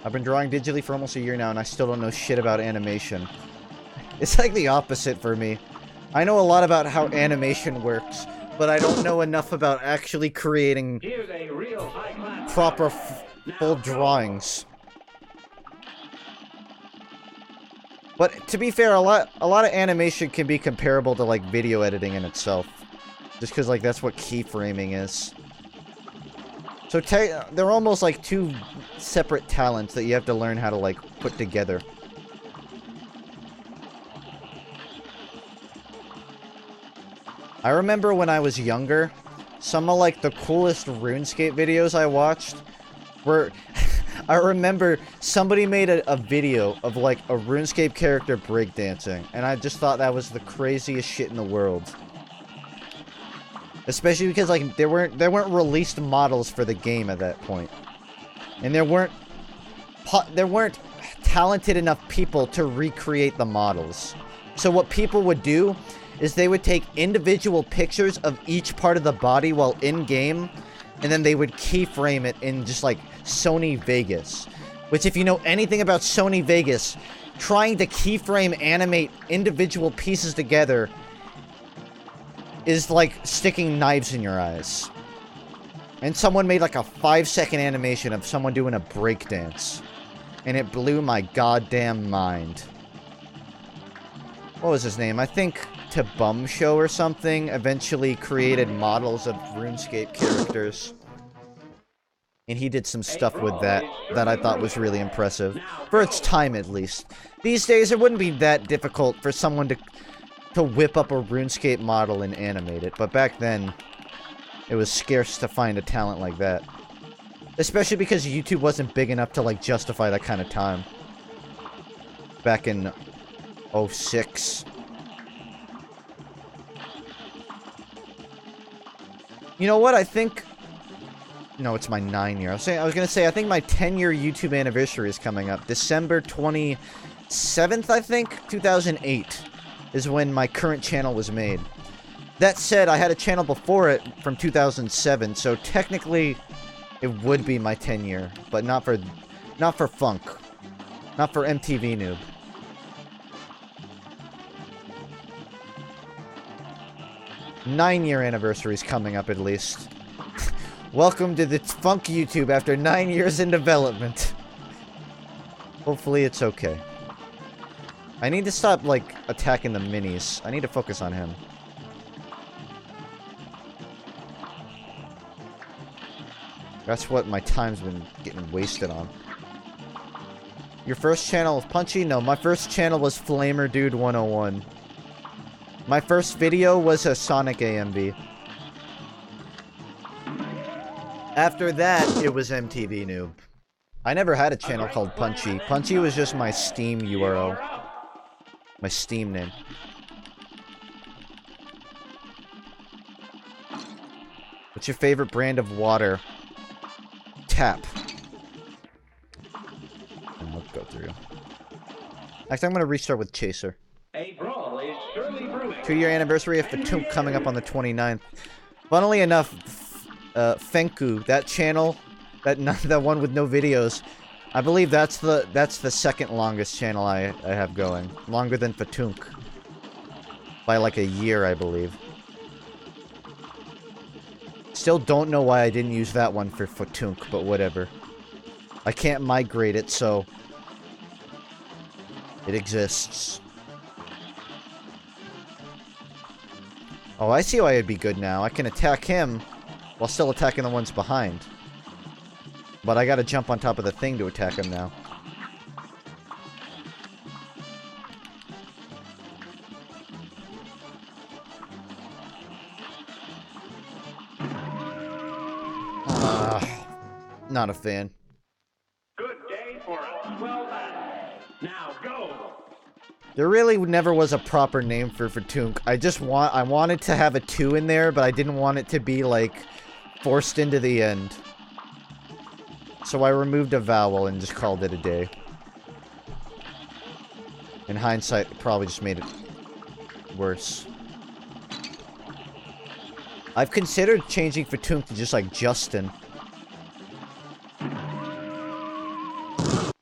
I've been drawing digitally for almost a year now, and I still don't know shit about animation. It's like the opposite for me. I know a lot about how animation works, but I don't know enough about actually creating proper full drawings. But to be fair, a lot of animation can be comparable to like video editing in itself, just because like that's what keyframing is. So they're almost like two separate talents that you have to learn how to like put together. I remember when I was younger, some of like the coolest RuneScape videos I watched were I remember somebody made a video of like a RuneScape character breakdancing, and I just thought that was the craziest shit in the world. Especially because like there weren't released models for the game at that point, and there weren't talented enough people to recreate the models. So what people would do is they would take individual pictures of each part of the body while in game, and then they would keyframe it in just like Sony Vegas. Which, if you know anything about Sony Vegas, trying to keyframe animate individual pieces together is like sticking knives in your eyes. And someone made like a 5-second animation of someone doing a breakdance, and it blew my goddamn mind. What was his name? I think To Bum Show or something eventually created models of RuneScape characters. And he did some stuff with that I thought was really impressive. For its time, at least. These days, it wouldn't be that difficult for someone to whip up a RuneScape model and animate it. But back then, it was scarce to find a talent like that. Especially because YouTube wasn't big enough to, like, justify that kind of time. Back in 06. You know what? I think... No, it's my 9-year. I was gonna say, I think my 10-year YouTube anniversary is coming up. December 27th, I think? 2008 is when my current channel was made. That said, I had a channel before it from 2007, so technically it would be my 10-year, but not for Funk. Not for MTV Noob. Nine-year anniversary is coming up, at least. Welcome to the Funk YouTube after 9 years in development. Hopefully it's okay. I need to stop, like, attacking the minis. I need to focus on him. That's what my time's been getting wasted on. Your first channel was Punchy? No, my first channel was Flamer Dude 101. My first video was a Sonic AMV. After that, it was MTV Noob. I never had a channel called Punchy. Punchy was just my Steam URL. My Steam name. What's your favorite brand of water? Tap. And let's go through. Actually, I'm going to restart with Chaser. A brawl is surely brewing. 2-year anniversary of FUNKe coming up on the 29th. Funnily enough, FUNKe, that channel, that one with no videos, I believe that's the second longest channel I have going. Longer than FUNKe. By like a year, I believe. Still don't know why I didn't use that one for FUNKe, but whatever. I can't migrate it, so it exists. Oh, I see why it'd be good now. I can attack him while still attacking the ones behind. But I gotta jump on top of the thing to attack him now. Not a fan. Good day for a swell battle. Now go. There really never was a proper name for FUNKe. I wanted to have a 2 in there, but I didn't want it to be, like, forced into the end. So I removed a vowel and just called it a day. In hindsight, it probably just made it worse. I've considered changing FUNKe to just, like, Justin.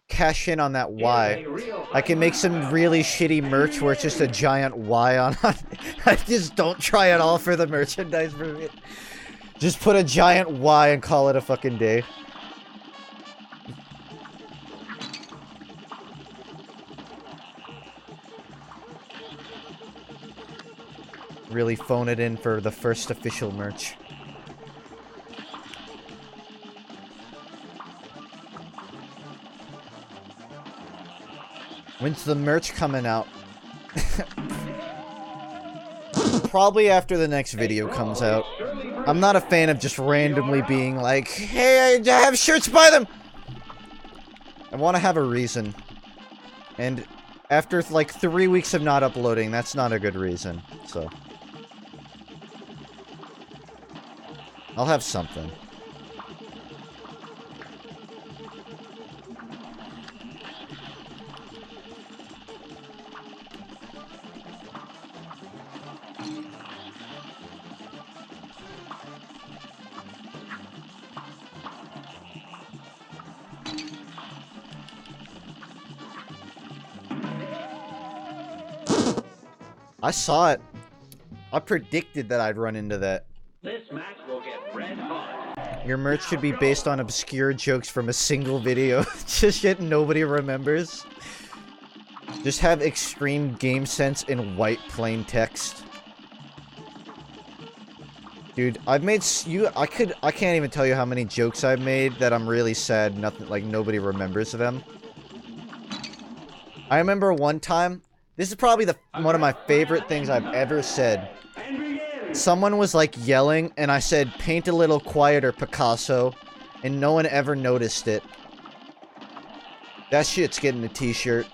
Cash in on that Y. I can make some really shitty merch where it's just a giant Y on it. I just don't try at all for the merchandise for it. Just put a giant Y and call it a fucking day. Really phone it in for the first official merch. When's the merch coming out? Probably after the next video comes out. I'm not a fan of just randomly being like, hey, I have shirts, buy them! I want to have a reason. And after, like, 3 weeks of not uploading, that's not a good reason, so. I'll have something. I saw it. I predicted that I'd run into that. This match will get red hot. Your merch should be based on obscure jokes from a single video. Just shit nobody remembers. Just have extreme game sense in white plain text. Dude, I've made I can't even tell you how many jokes I've made that I'm really sad nothing, like, nobody remembers them. I remember one time, this is probably one of my favorite things I've ever said. Someone was, like, yelling, and I said, "Paint a little quieter, Picasso," and no one ever noticed it. That shit's getting a t-shirt.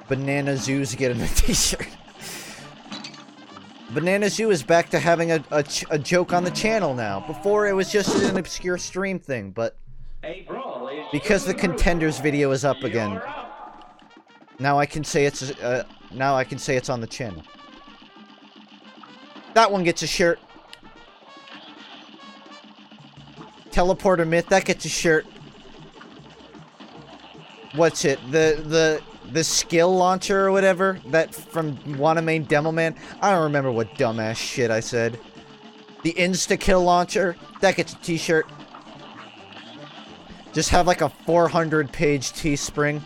Banana Zoo's getting a t-shirt. Banana Zoo is back to having a joke on the channel now. Before, it was just an obscure stream thing, but because the Contenders video is up again, now I can say it's on the channel. That one gets a shirt. Teleporter Myth, that gets a shirt. What's it? The skill launcher or whatever, that from Wanna Main Demo Man. I don't remember what dumbass shit I said. The insta-kill launcher, that gets a t-shirt. Just have like a 400-page Teespring.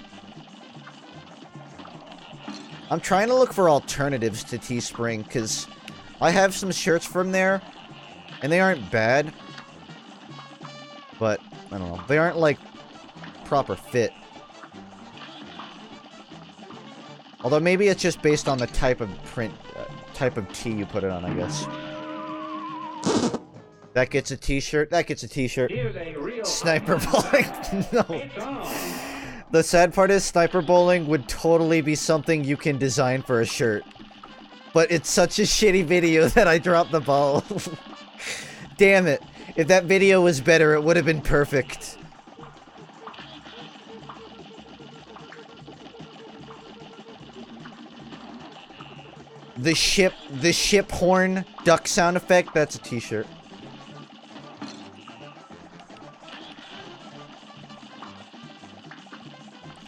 I'm trying to look for alternatives to Teespring, because I have some shirts from there, and they aren't bad. But, I don't know, they aren't like proper fit. Although maybe it's just based on the type of print, type of tee you put it on, I guess. That gets a t-shirt. That gets a t-shirt. Sniper bowling. No. The sad part is sniper bowling would totally be something you can design for a shirt. But it's such a shitty video that I dropped the ball. Damn it. If that video was better, it would have been perfect. The ship horn duck sound effect, that's a t-shirt.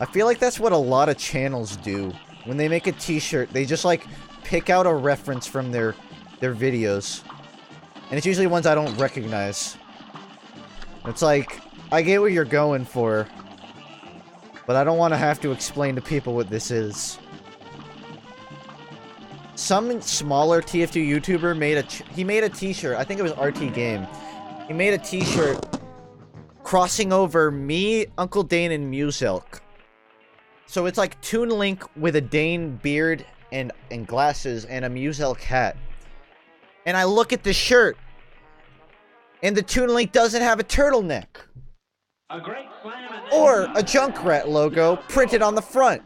I feel like that's what a lot of channels do. When they make a t-shirt, they just like pick out a reference from their videos. And it's usually ones I don't recognize. It's like, I get what you're going for, but I don't want to have to explain to people what this is. Some smaller TF2 YouTuber made a t-shirt. I think it was RT Game. He made a t-shirt crossing over me, Uncle Dane, and Muselk. So it's like Toon Link with a Dane beard and glasses and a Muselk hat. And I look at the shirt, and the Toon Link doesn't have a turtleneck. Or a Junkrat logo printed on the front.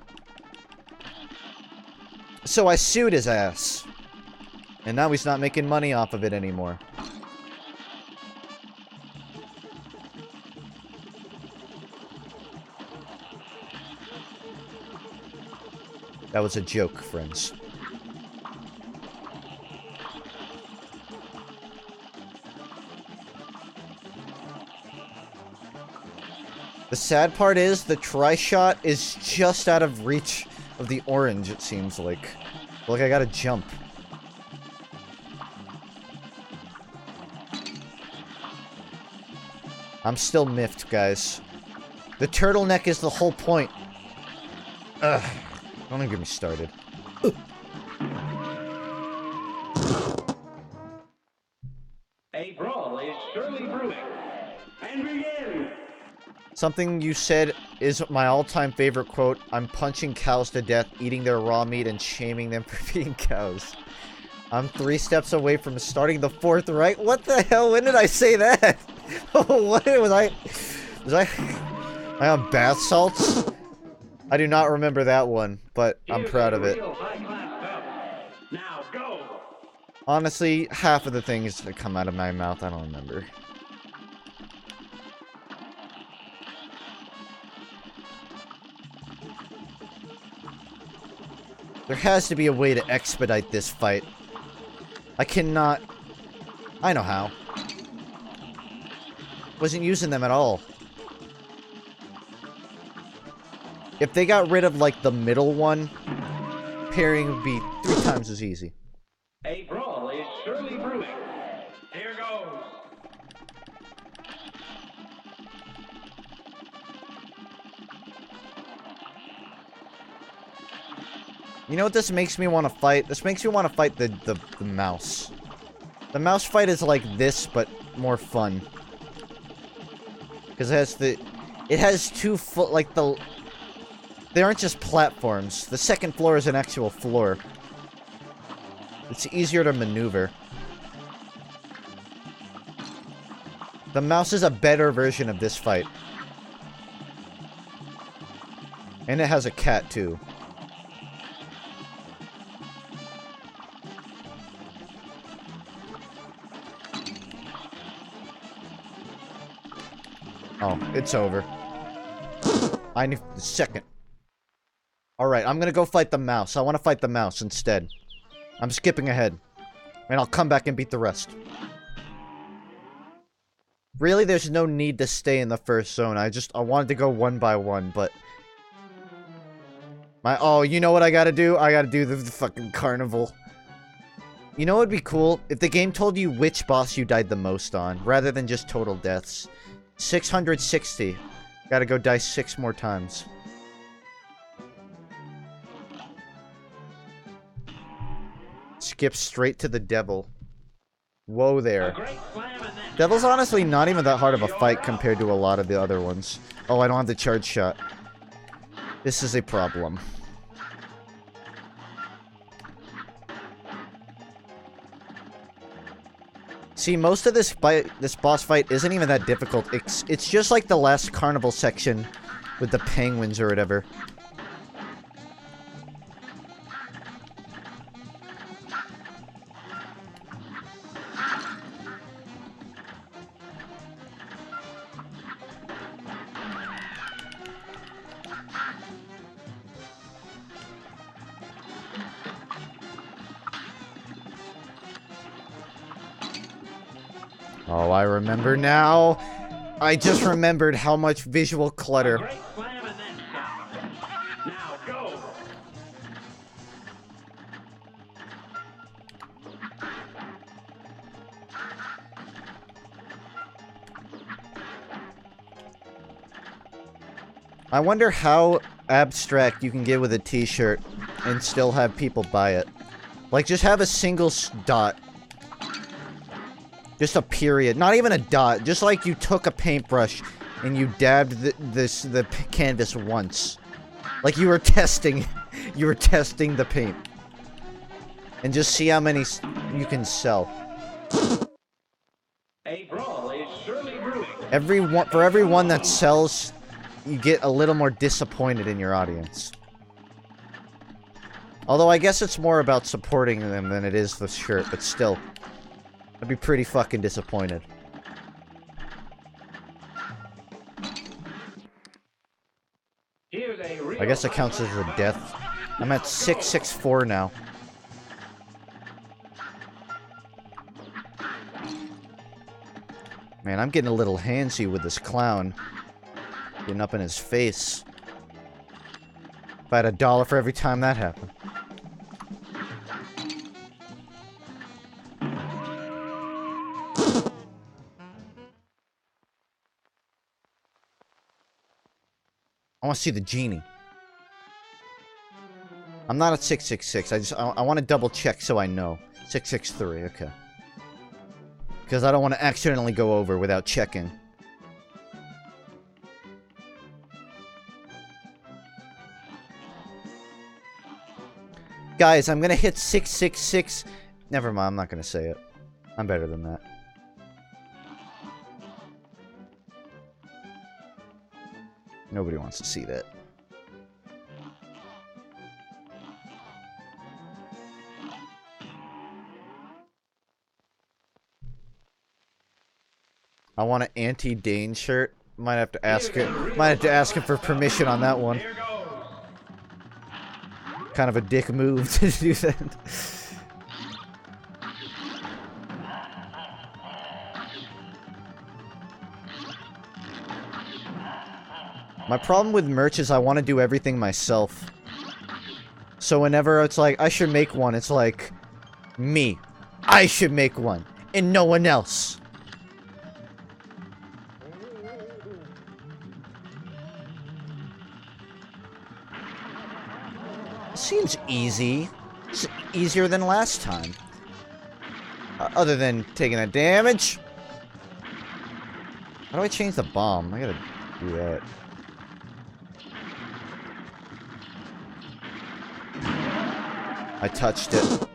So I sued his ass. And now he's not making money off of it anymore. That was a joke, friends. The sad part is the tri-shot is just out of reach of the orange, it seems like. Look, I gotta jump. I'm still miffed, guys. The turtleneck is the whole point. Ugh. Don't even get me started. A brawl is surely brewing. And begin! Something you said is my all-time favorite quote. I'm punching cows to death, eating their raw meat, and shaming them for being cows. I'm 3 steps away from starting the 4th right. What the hell? When did I say that? What was I? Was I on bath salts? I do not remember that one, but I'm proud of it. Now go. Honestly, half of the things that come out of my mouth, I don't remember. There has to be a way to expedite this fight. I cannot... I know how. Wasn't using them at all. If they got rid of, like, the middle one, parrying would be 3 times as easy. A brawl is surely brewing. Here goes. You know what this makes me want to fight? This makes me want to fight the mouse. The mouse fight is like this, but more fun. Because it has 2 foot, like they aren't just platforms. The 2nd floor is an actual floor. It's easier to maneuver. The mouse is a better version of this fight. And it has a cat, too. Oh, it's over. I need the 2nd. Alright, I'm gonna go fight the mouse. I want to fight the mouse instead. I'm skipping ahead. And I'll come back and beat the rest. Really, there's no need to stay in the first zone. I wanted to go one by one, but... Oh, you know what I gotta do? I gotta do the fucking carnival. You know what would be cool? If the game told you which boss you died the most on, rather than just total deaths. 660. Gotta go die 6 more times. Skip straight to the devil. Whoa there. Devil's honestly not even that hard of a fight compared to a lot of the other ones. Oh, I don't have the charge shot. This is a problem. See, most of this boss fight isn't even that difficult. It's just like the last carnival section with the penguins or whatever. Oh, I remember now. I just remembered how much visual clutter. Great slam and then stop. Now go. I wonder how abstract you can get with a t-shirt and still have people buy it. Like, just have a single dot. Just a period. Not even a dot. Just like you took a paintbrush and you dabbed the canvas once. Like you were testing. You were testing the paint. And just see how many you can sell. A brawl is surely brewing. For every one that sells, you get a little more disappointed in your audience. Although I guess it's more about supporting them than it is the shirt, but still. I'd be pretty fucking disappointed. I guess it counts as a death. I'm at 664 now. Man, I'm getting a little handsy with this clown. Getting up in his face. If I had $1 for every time that happened. I want to see the genie. I'm not at 666. I want to double check so I know. 663, okay. Because I don't want to accidentally go over without checking. Guys, I'm gonna hit 666. Never mind, I'm not gonna say it. I'm better than that. Nobody wants to see that. I want an anti-Dane shirt. Might have to ask it. Might have to ask him for permission on that one. Here goes. Kind of a dick move to do that. My problem with merch is I want to do everything myself. So whenever it's like, I should make one, it's like, me. I should make one. And no one else. Seems easy. It's easier than last time. Other than taking that damage. How do I change the bomb? I gotta do that. I touched it.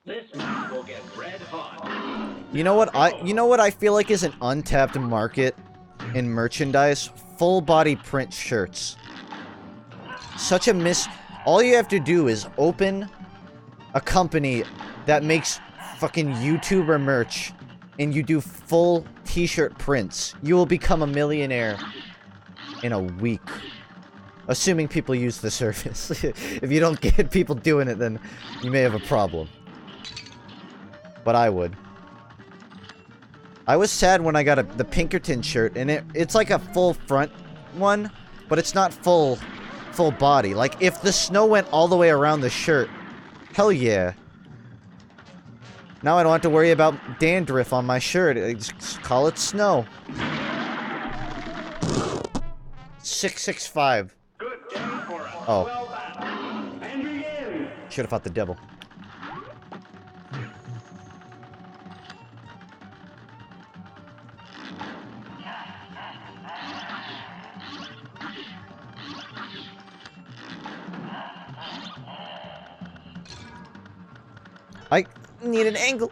This match will get red hot. You know what I feel like is an untapped market in merchandise? Full body print shirts. Such a miss. All you have to do is open a company that makes fucking YouTuber merch and you do full t-shirt prints. You will become a millionaire in a week. Assuming people use the service. If you don't get people doing it, then you may have a problem. But I would. I was sad when I got the Pinkerton shirt, and it's like a full front one, but it's not full body. Like, if the snow went all the way around the shirt, hell yeah. Now I don't have to worry about dandruff on my shirt. I just call it snow. 665. Good day for a Oh. well battle. And begin. Should have fought the devil. I need an angle.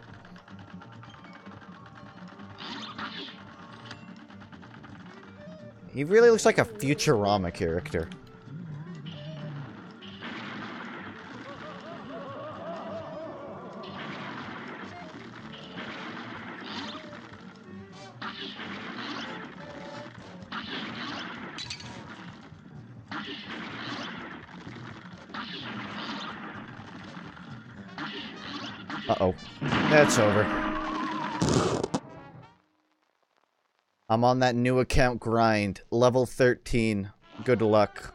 He really looks like a Futurama character. Uh-oh. That's over. I'm on that new account grind. Level 13. Good luck.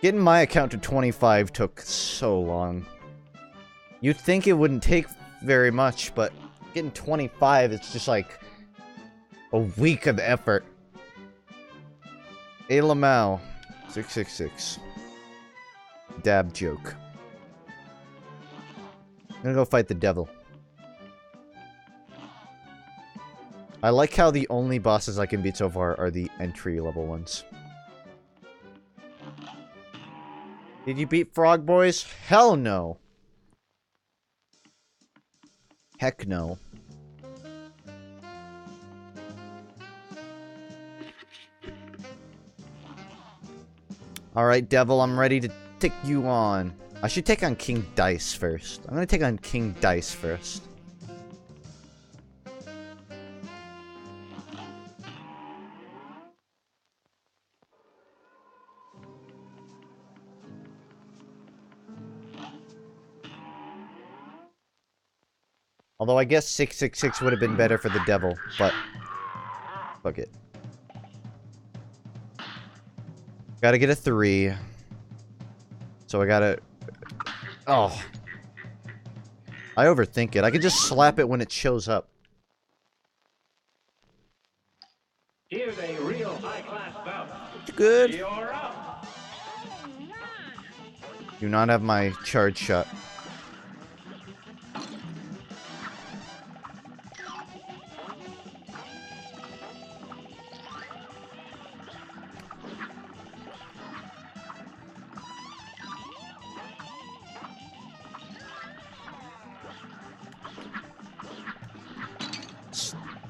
Getting my account to 25 took so long. You'd think it wouldn't take very much, but getting 25, it's just like a week of effort. A Lamau. 666. Dab joke. I'm gonna go fight the devil. I like how the only bosses I can beat so far are the entry level ones. Did you beat Frog Boys? Hell no. Heck no. Alright, devil, I'm ready to take you on. I should take on King Dice first. I'm gonna take on King Dice first. Although I guess 666 would have been better for the devil, but fuck it. Gotta get a 3. So I gotta... Oh. I overthink it. I could just slap it when it shows up. Here's a real high-class bout. Good. You're up. Do not have my charge shot.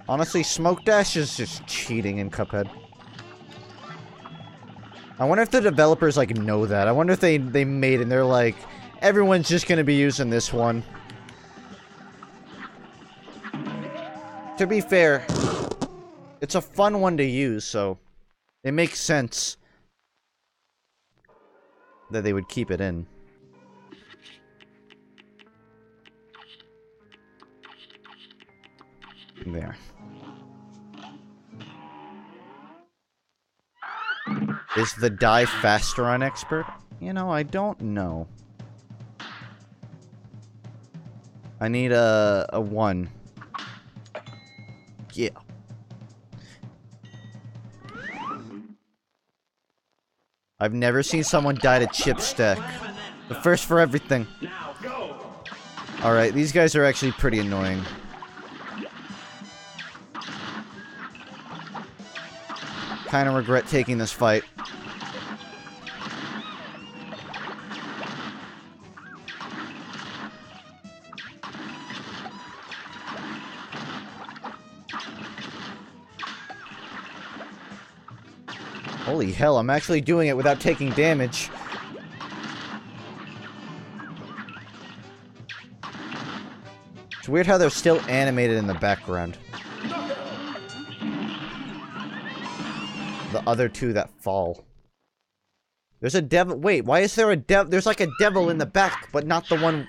Honestly, Smoke Dash is just cheating in Cuphead. I wonder if the developers, like, know that. I wonder if they made it and they're like, everyone's just gonna be using this one. To be fair, it's a fun one to use, so it makes sense that they would keep it in. There. Is the die faster on expert? You know, I don't know. I need a 1. Yeah. I've never seen someone die to chip stack. The first for everything. Now go. Alright, these guys are actually pretty annoying. Kinda regret taking this fight. Holy hell, I'm actually doing it without taking damage. It's weird how they're still animated in the background. The other two that fall. There's a devil. Wait, why is there a devil? There's like a devil in the back, but not the one.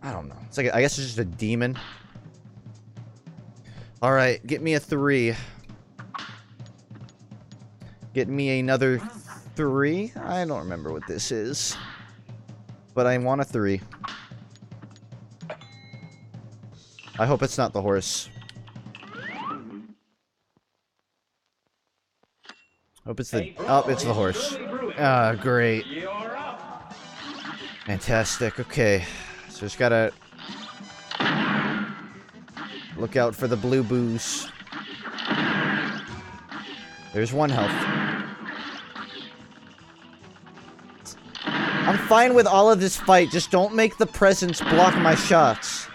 I don't know. It's like, I guess it's just a demon. Alright, get me a 3. Get me another 3. I don't remember what this is. But I want a 3. I hope it's not the horse. Hope it's the... Oh, it's the horse. Ah, great. You're up. Fantastic. Okay. So just gotta... look out for the blue boos. There's 1 health. I'm fine with all of this fight. Just don't make the presents block my shots.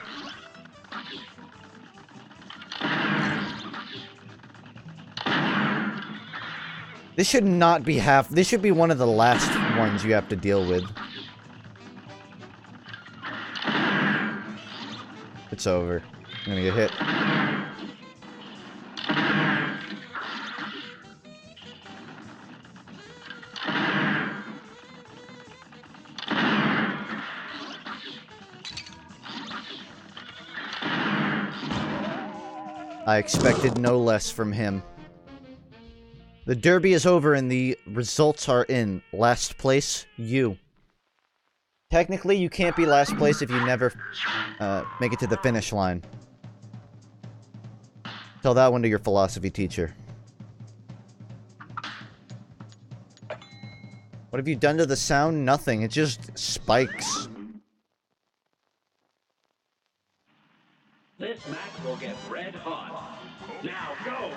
This should not be half. This should be one of the last ones you have to deal with. It's over. I'm gonna get hit. I expected no less from him. The derby is over and the results are in. Last place, you. Technically, you can't be last place if you never make it to the finish line. Tell that one to your philosophy teacher. What have you done to the sound? Nothing. It just spikes. This match will get red hot. Now go.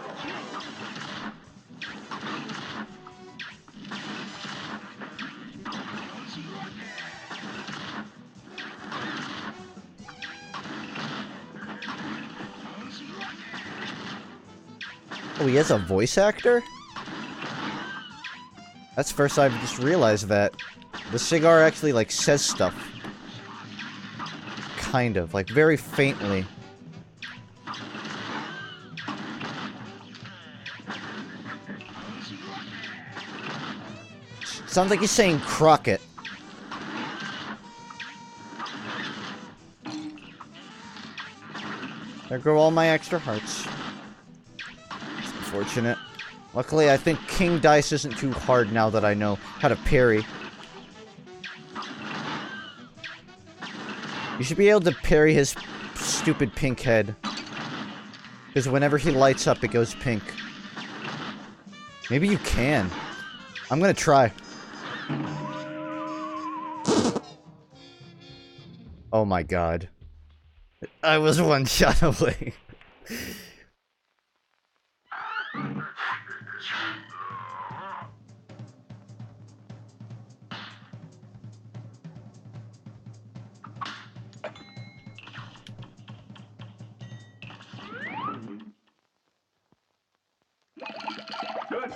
Oh, he has a voice actor? That's first I've just realized that. The cigar actually, like, says stuff. Kind of, like, very faintly. Sounds like he's saying Crockett. There go all my extra hearts. It's unfortunate. Luckily, I think King Dice isn't too hard now that I know how to parry. You should be able to parry his stupid pink head. Because whenever he lights up, it goes pink. Maybe you can. I'm gonna try. Oh my god. I was 1 shot away.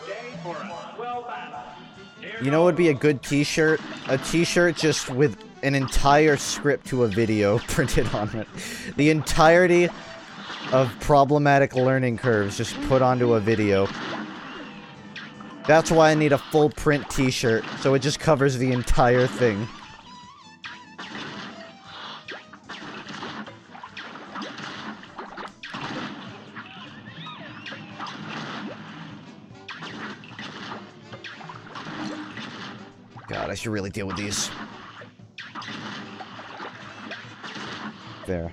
day for a swell battle. You know what would be a good t-shirt? A t-shirt just with an entire script to a video printed on it. The entirety of problematic learning curves just put onto a video. That's why I need a full print t-shirt, so it just covers the entire thing. God, I should really deal with these. There.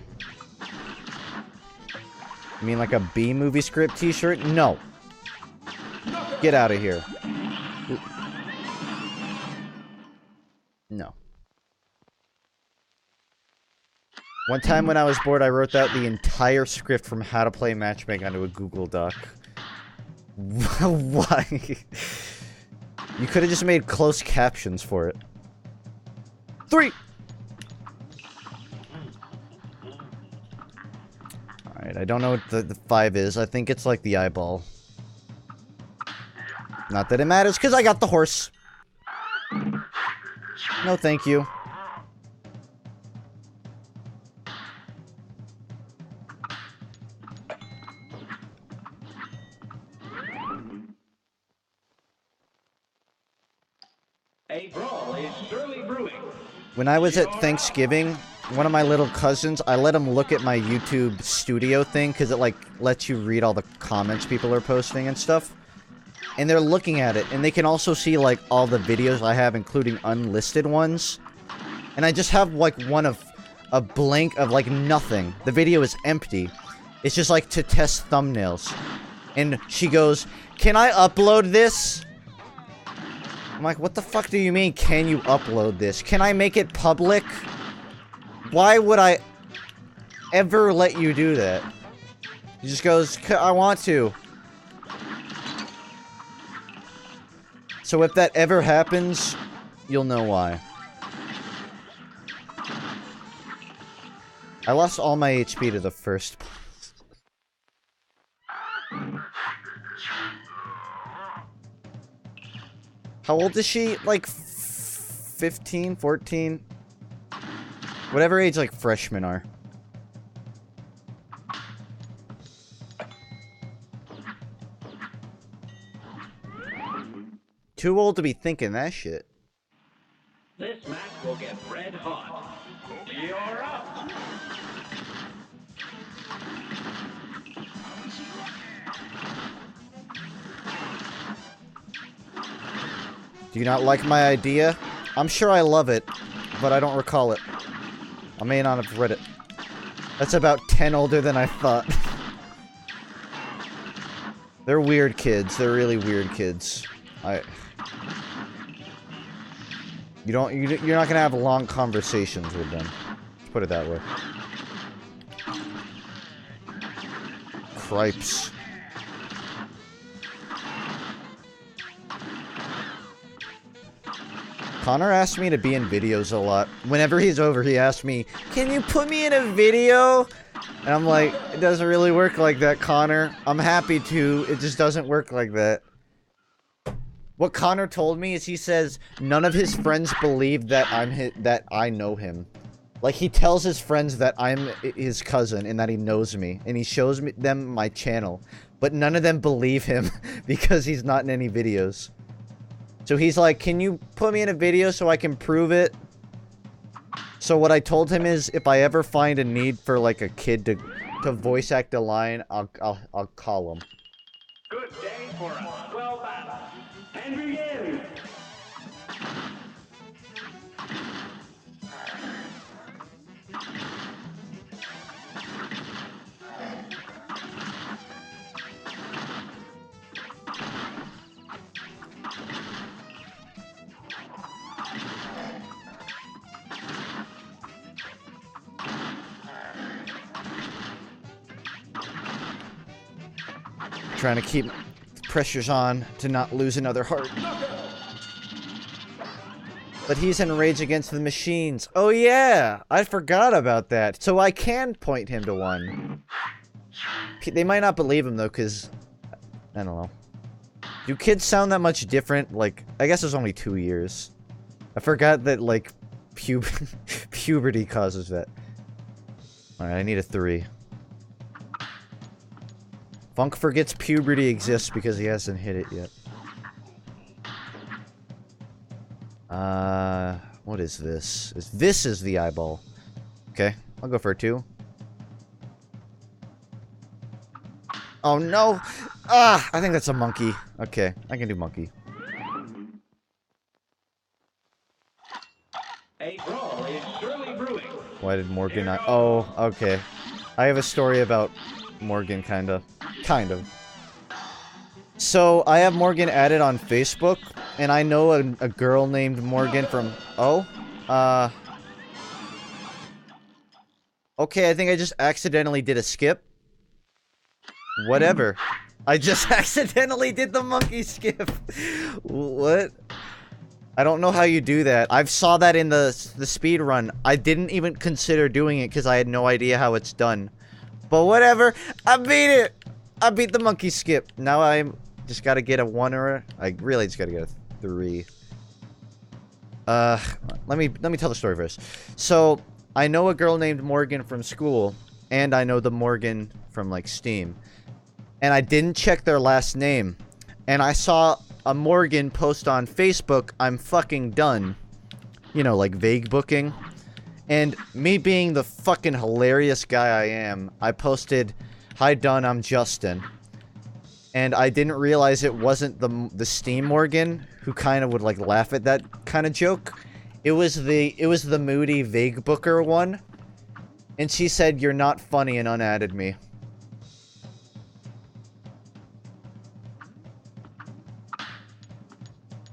You mean like a B-movie script t-shirt? No. Get out of here. No. One time when I was bored, I wrote out the entire script from How to Play Matchmaking onto a Google Doc. Why? You could have just made closed captions for it. 3! Alright, I don't know what the 5 is. I think it's like the eyeball. Not that it matters, because I got the horse. No, thank you. A brawl is surely brewing. When I was at Thanksgiving, one of my little cousins, I let him look at my YouTube studio thing, because it, like, lets you read all the comments people are posting and stuff. And they're looking at it, and they can also see, like, all the videos I have, including unlisted ones. And I just have, like, one of a blank of, like, nothing. The video is empty. It's just, like, to test thumbnails. And she goes, "Can I upload this?" I'm like, what the fuck do you mean, can you upload this? Can I make it public? Why would I ever let you do that? He just goes, I want to. So if that ever happens, you'll know why. I lost all my HP to the first. How old is she? Like 15, 14? Whatever age, like, freshmen are. Too old to be thinking that shit. This match will get red hot. You're up. Do you not like my idea? I'm sure I love it, but I don't recall it. I may not have read it. That's about 10 older than I thought. They're weird kids. They're really weird kids. You're not gonna have long conversations with them. Let's put it that way. Cripes. Connor asked me to be in videos a lot. Whenever he's over, he asks me, "Can you put me in a video?" And I'm like, it doesn't really work like that, Connor. I'm happy to. It just doesn't work like that. What Connor told me is he says none of his friends believe that that I know him. Like, he tells his friends that I'm his cousin and that he knows me, and he shows them my channel, but none of them believe him because he's not in any videos. So he's like, "Can you put me in a video so I can prove it?" So what I told him is, if I ever find a need for, like, a kid to voice act a line, I'll call him. Good day for a swell battle. And begin. Trying to keep pressures on to not lose another heart. But he's in Rage Against the Machines. Oh yeah, I forgot about that. So I can point him to one. They might not believe him though, because I don't know. Do kids sound that much different? Like, I guess it's only 2 years. I forgot that, like, puberty causes that. Alright, I need a 3. Funk forgets puberty exists because he hasn't hit it yet. What is this? This is the eyeball. Okay, I'll go for a 2. Oh no! Ah! I think that's a monkey. Okay, I can do monkey. A brawl is surely brewing. Why did Morgan not— oh, okay. I have a story about Morgan, kinda. Kind of. So, I have Morgan added on Facebook, and I know a girl named Morgan from— oh? Okay, I think I just accidentally did a skip. Whatever. I just accidentally did the monkey skip. What? I don't know how you do that. I've saw that in the speed run. I didn't even consider doing it because I had no idea how it's done. But whatever. I beat it. I beat the monkey skip. Now I'm just gotta get a 1 or a— I really just gotta get a 3. Let me tell the story first. So, I know a girl named Morgan from school, and I know the Morgan from, like, Steam. And I didn't check their last name. And I saw a Morgan post on Facebook, "I'm fucking done." You know, like vague booking. And me being the fucking hilarious guy I am, I posted, "Hi Done, I'm Justin." And I didn't realize it wasn't the Steam Morgan who kind of would like laugh at that kind of joke. It was the moody vague booker one. And she said, "You're not funny," and unadded me.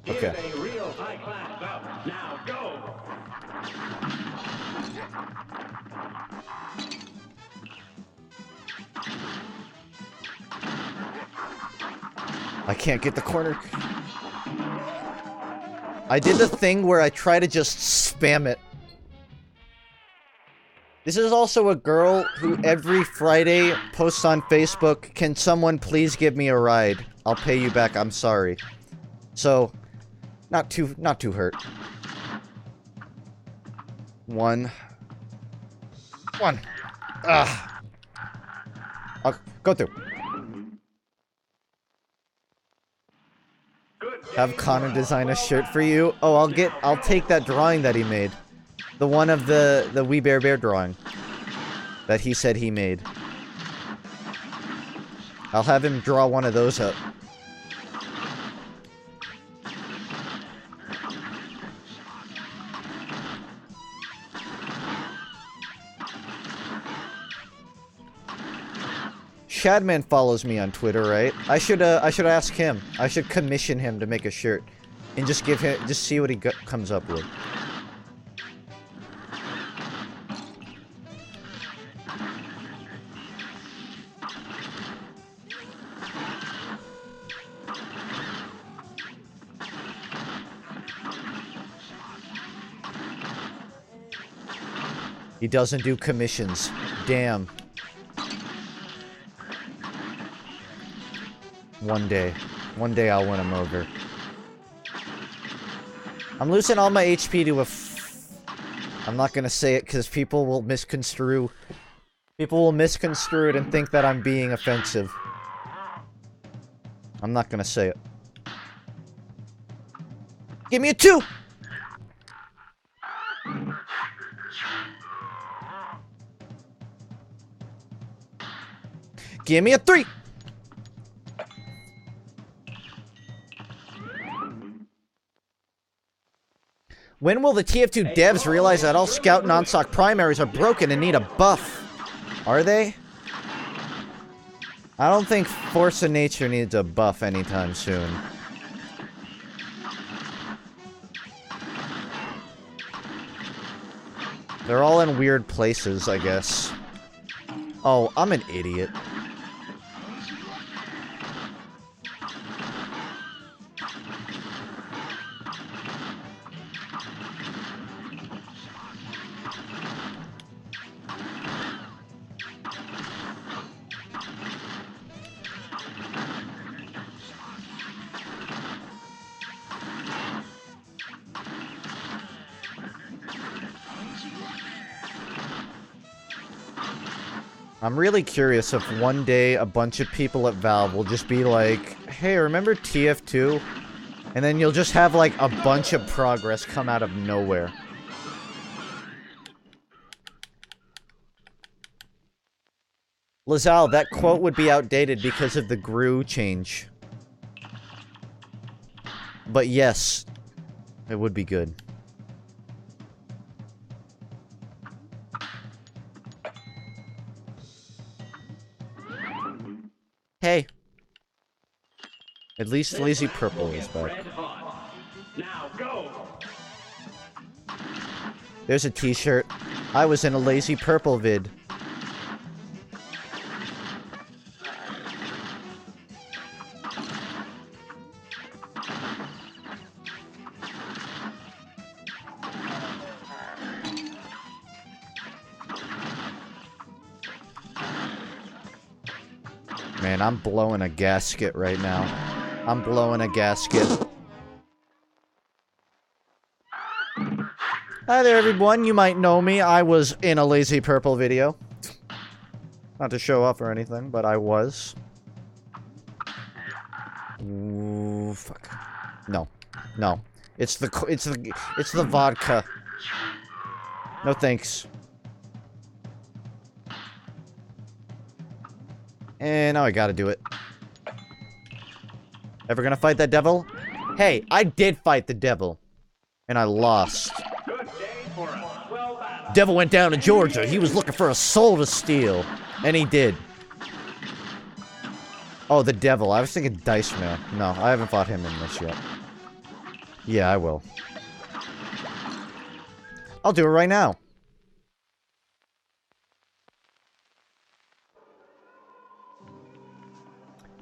Okay. Here's a real high-class bout. Now go. I can't get the corner. I did the thing where I try to just spam it. This is also a girl who every Friday posts on Facebook, "Can someone please give me a ride? I'll pay you back, I'm sorry." So, not too hurt. 1. Ugh. I'll go through. Have Connor design a shirt for you. Oh, I'll take that drawing that he made. The one of the We Bear Bear drawing. That he said he made. I'll have him draw one of those up. Shadman follows me on Twitter, right? I should ask him. I should commission him to make a shirt, and just see what he comes up with. He doesn't do commissions. Damn. One day I'll win him over. I'm losing all my HP to I'm not gonna say it because people will misconstrue. People will misconstrue it and think that I'm being offensive. I'm not gonna say it. Give me a 2! Give me a 3! When will the TF2 devs realize that all Scout non-stock primaries are broken and need a buff? Are they? I don't think Force of Nature needs a buff anytime soon. They're all in weird places, I guess. Oh, I'm an idiot. I'm really curious if one day a bunch of people at Valve will just be like, hey, remember TF2? And then you'll just have, like, a bunch of progress come out of nowhere. Lazal, that quote would be outdated because of the GRU change. But yes, it would be good. Hey. At least Lazy Purple is back. Now go. There's a t-shirt. I was in a Lazy Purple vid. Man, I'm blowing a gasket right now. I'm blowing a gasket. Hi there, everyone. You might know me. I was in a Lazy Purple video. Not to show off or anything, but I was. Ooh, fuck. No. No. It's the vodka. No thanks. And now I gotta do it. Ever gonna fight that devil? Hey, I did fight the devil. And I lost. Good day for us. Well battled. Devil went down to Georgia. He was looking for a soul to steal. And he did. Oh, the devil. I was thinking Dice Man. No, I haven't fought him in this yet. Yeah, I will. I'll do it right now.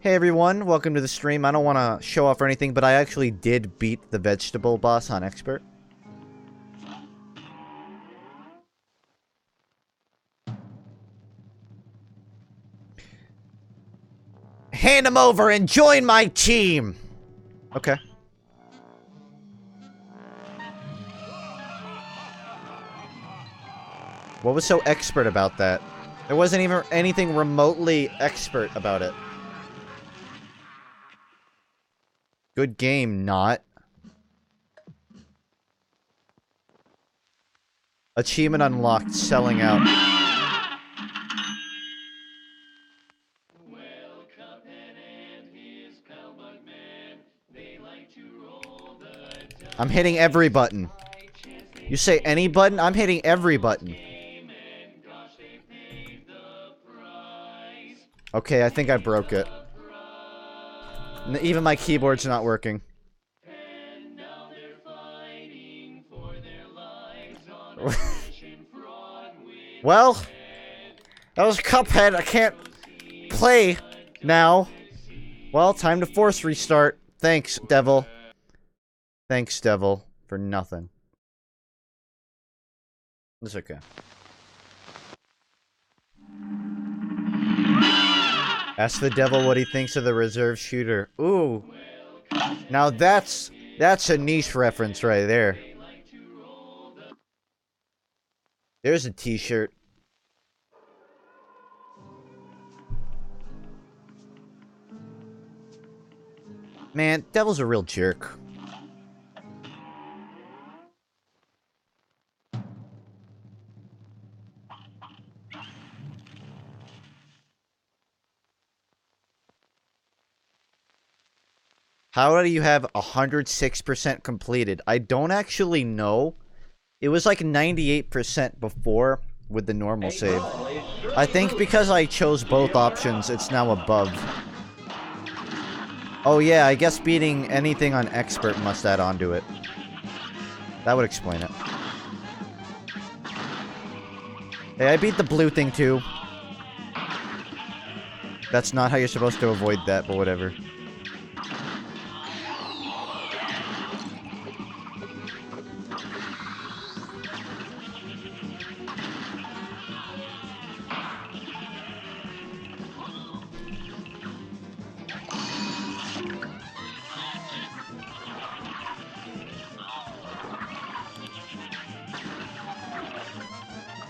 Hey everyone, welcome to the stream. I don't want to show off or anything, but I actually did beat the vegetable boss on Expert. Hand him over and join my team! Okay. What was so expert about that? There wasn't even anything remotely expert about it. Good game, not. Achievement unlocked, selling out. Well, Cuphead and his pal Bugman, they like to roll the dice. I'm hitting every button. You say any button? I'm hitting every button. And gosh, they paid the price. Okay, I think I broke it. Even my keyboard's not working. And now they're fighting for their lives on Operation Fraud with Well, that was Cuphead. I can't play now. Well, time to force restart. Thanks, Devil. Thanks, Devil, for nothing. It's okay. Ask the devil what he thinks of the reserve shooter. Ooh. Now that's a niche reference right there. There's a t-shirt. Man, devil's a real jerk. How do you have 106% completed? I don't actually know. It was like 98% before with the normal save. I think because I chose both options, it's now above. Oh yeah, I guess beating anything on expert must add on to it. That would explain it. Hey, I beat the blue thing too. That's not how you're supposed to avoid that, but whatever.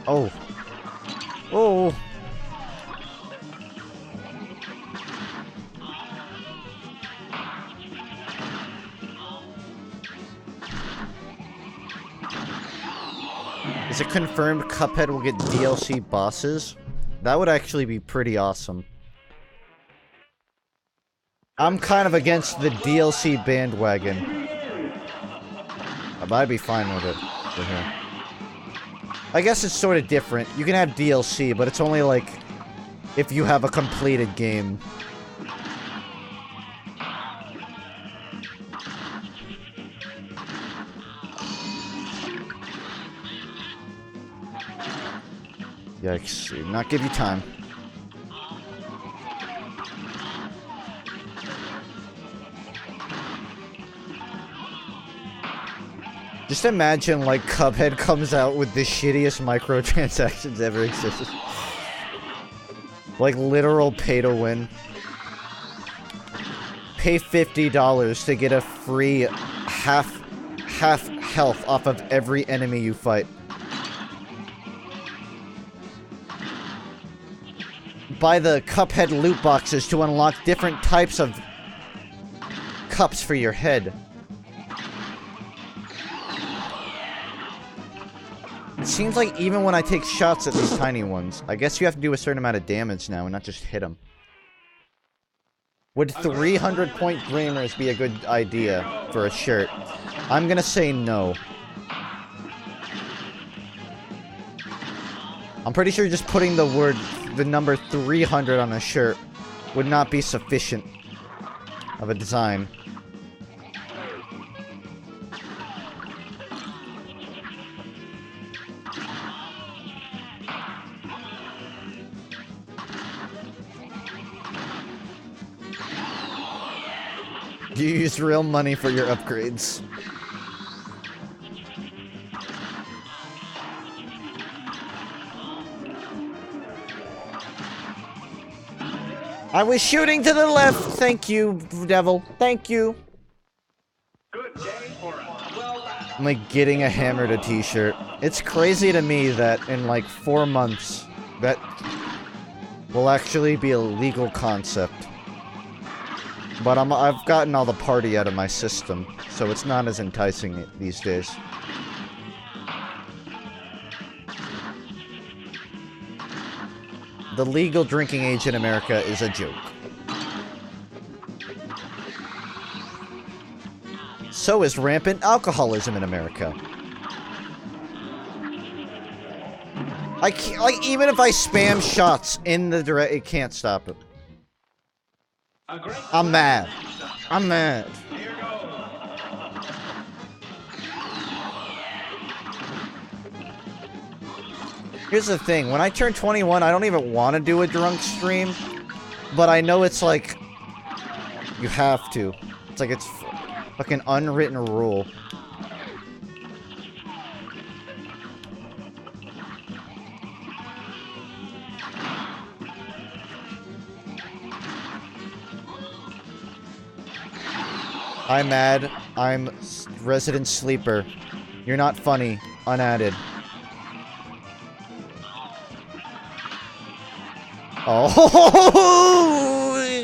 Oh. Oh. Is it confirmed Cuphead will get DLC bosses? That would actually be pretty awesome. I'm kind of against the DLC bandwagon. But I'd be fine with it. For here. I guess it's sort of different. You can have DLC, but it's only like if you have a completed game. Yikes, did not give you time. Just imagine, like, Cuphead comes out with the shittiest microtransactions ever existed. Like, literal pay-to-win. Pay $50 to get a free half health off of every enemy you fight. Buy the Cuphead loot boxes to unlock different types of cups for your head. It seems like even when I take shots at these tiny ones, I guess you have to do a certain amount of damage now and not just hit them. Would 300-point dreamers be a good idea for a shirt? I'm gonna say no. I'm pretty sure just putting the number 300 on a shirt would not be sufficient of a design. You use real money for your upgrades. I was shooting to the left. Thank you, devil. Thank you. Good day for us. Well, I'm like getting a hammered a t-shirt. It's crazy to me that in like 4 months, that will actually be a legal concept. But I've gotten all the party out of my system, so it's not as enticing these days. The legal drinking age in America is a joke. So is rampant alcoholism in America. I can't, like, even if I spam shots in the direct, it can't stop it. I'm mad. I'm mad. Here's the thing, when I turn 21, I don't even want to do a drunk stream, but I know it's like, you have to. It's like it's like an unwritten rule. I'm mad. I'm resident sleeper. You're not funny. Unadded. Oh,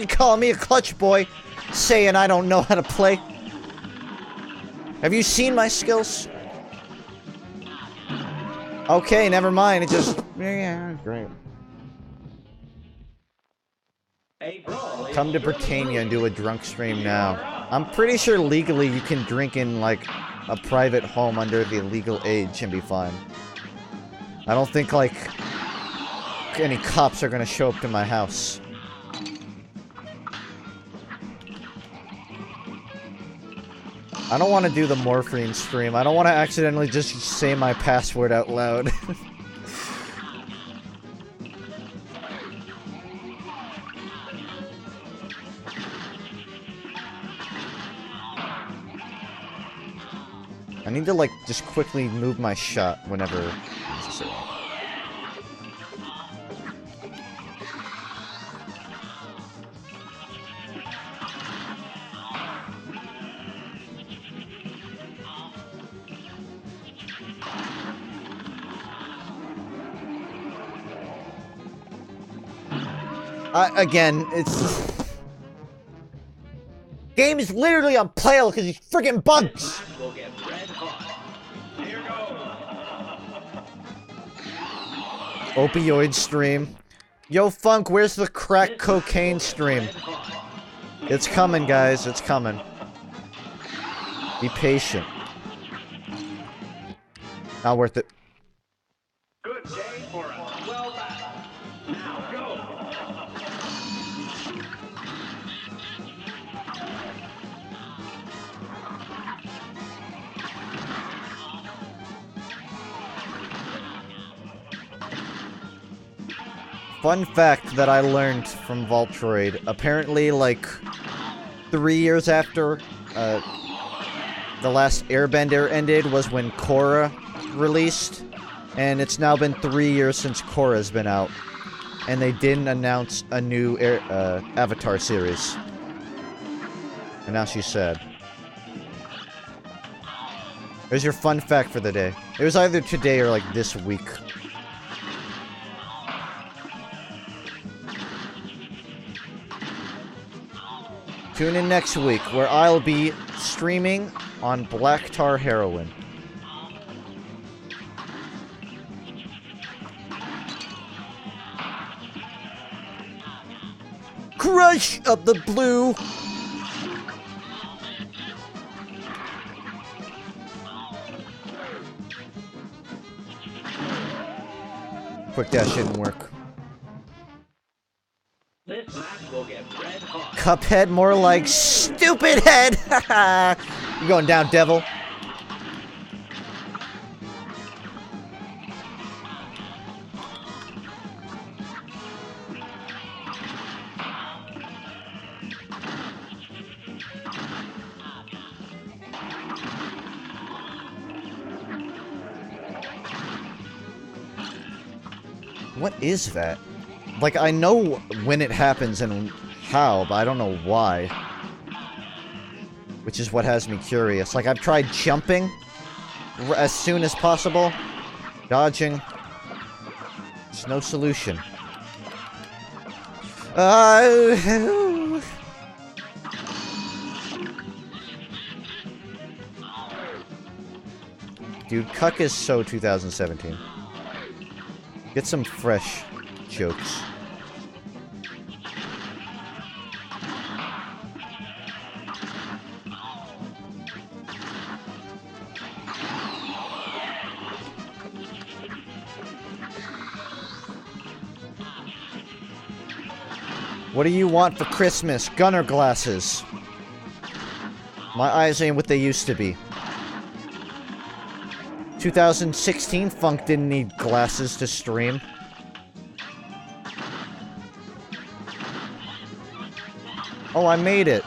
call me a clutch boy, saying I don't know how to play. Have you seen my skills? Okay, never mind. It just, yeah, great. Come to Britannia and do a drunk stream now. I'm pretty sure legally you can drink in, like, a private home under the legal age and be fine. I don't think, like, any cops are gonna show up to my house. I don't want to do the morphine stream. I don't want to accidentally just say my password out loud. I need to, like, just quickly move my shot whenever necessary. Again, it's... Game is literally unplayable because these freaking bugs! Opioid stream. Yo, Funk, where's the crack cocaine stream? It's coming, guys. It's coming. Be patient. Not worth it. Good day for a well battle. Now go. Fun fact that I learned from Voltroid. Apparently, like, 3 years after the last Airbender ended was when Korra released. And it's now been 3 years since Korra's been out. And they didn't announce a new Avatar series. And now she's sad. There's your fun fact for the day. It was either today or, like, this week. Tune in next week, where I'll be streaming on Black Tar Heroin. Crush of the blue! Quick dash didn't work. This match will get red hot. Cuphead, more like stupid head! You going down, devil? What is that? Like, I know when it happens and how, but I don't know why. Which is what has me curious. Like, I've tried jumping as soon as possible. Dodging. There's no solution. Dude, Cuck is so 2017. Get some fresh jokes. What do you want for Christmas? Gunner glasses. My eyes ain't what they used to be. 2016, Funk didn't need glasses to stream. Oh, I made it.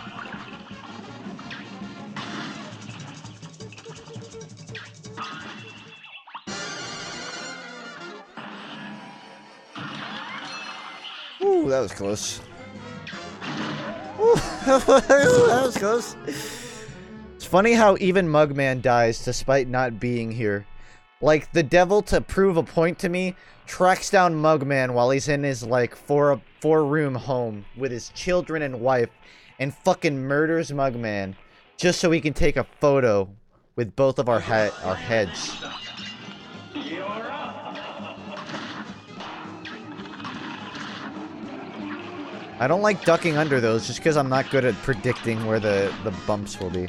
Ooh, that was close. Ooh, that was close. It's funny how even Mugman dies despite not being here. Like, the devil, to prove a point to me, tracks down Mugman while he's in his, like, four-room home with his children and wife and fucking murders Mugman just so he can take a photo with both of our heads. You're up. I don't like ducking under those just because I'm not good at predicting where the bumps will be.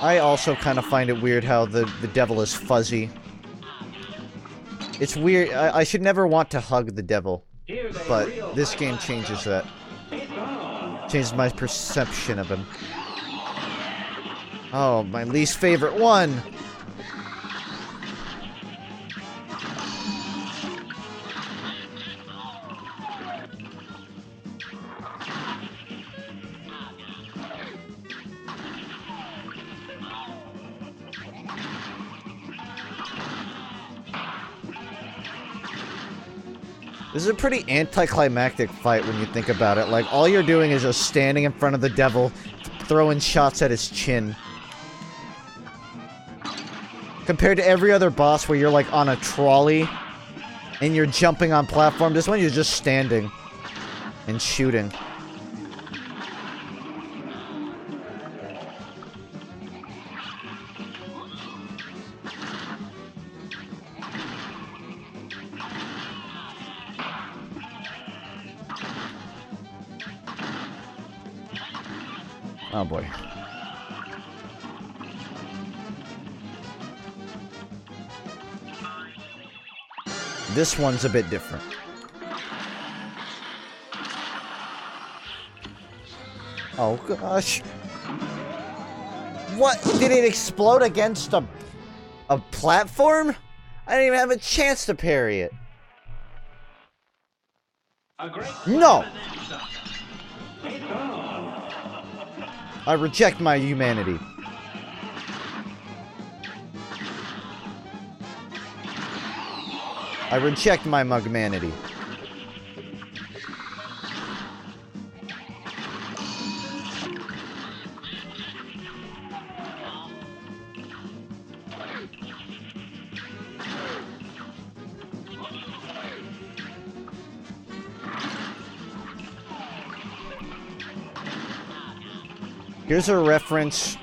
I also kind of find it weird how the devil is fuzzy. It's weird. I should never want to hug the devil. But this game changes that. Changes my perception of him. Oh, my least favorite one! This is a pretty anticlimactic fight when you think about it. Like, all you're doing is just standing in front of the devil, throwing shots at his chin. Compared to every other boss where you're, like, on a trolley, and you're jumping on platform, this one you're just standing and shooting. Oh boy. This one's a bit different. Oh gosh. What? Did it explode against a platform? I didn't even have a chance to parry it. No! I reject my humanity. I reject my mugmanity. Here's a reference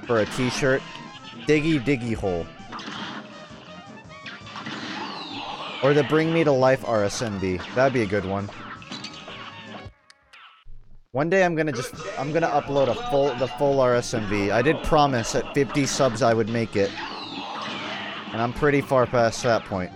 for a t-shirt. Diggy Diggy Hole. Or the Bring Me to Life RSMV. That'd be a good one. One day I'm gonna upload the full RSMV. I did promise at 50 subs I would make it. And I'm pretty far past that point.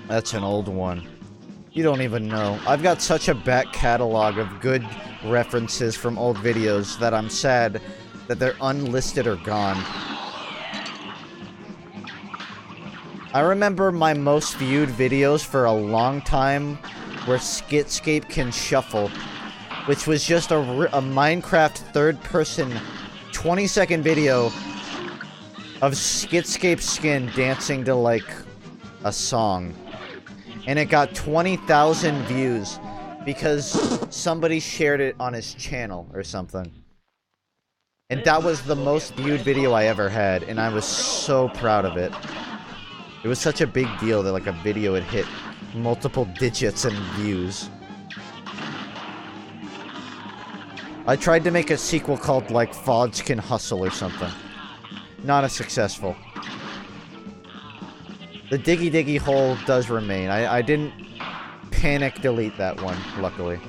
That's an old one. You don't even know. I've got such a back catalog of good references from old videos that I'm sad that they're unlisted or gone. I remember my most viewed videos for a long time were Skitscape Can Shuffle, which was just a Minecraft third-person 20-second video of Skitscape Skin dancing to, like, a song. And it got 20,000 views because somebody shared it on his channel or something. And that was the most viewed video I ever had, and I was so proud of it. It was such a big deal that, like, a video had hit multiple digits and views. I tried to make a sequel called, like, VODs Can Hustle or something. Not as successful. The Diggy Diggy Hole does remain. I didn't panic delete that one, luckily.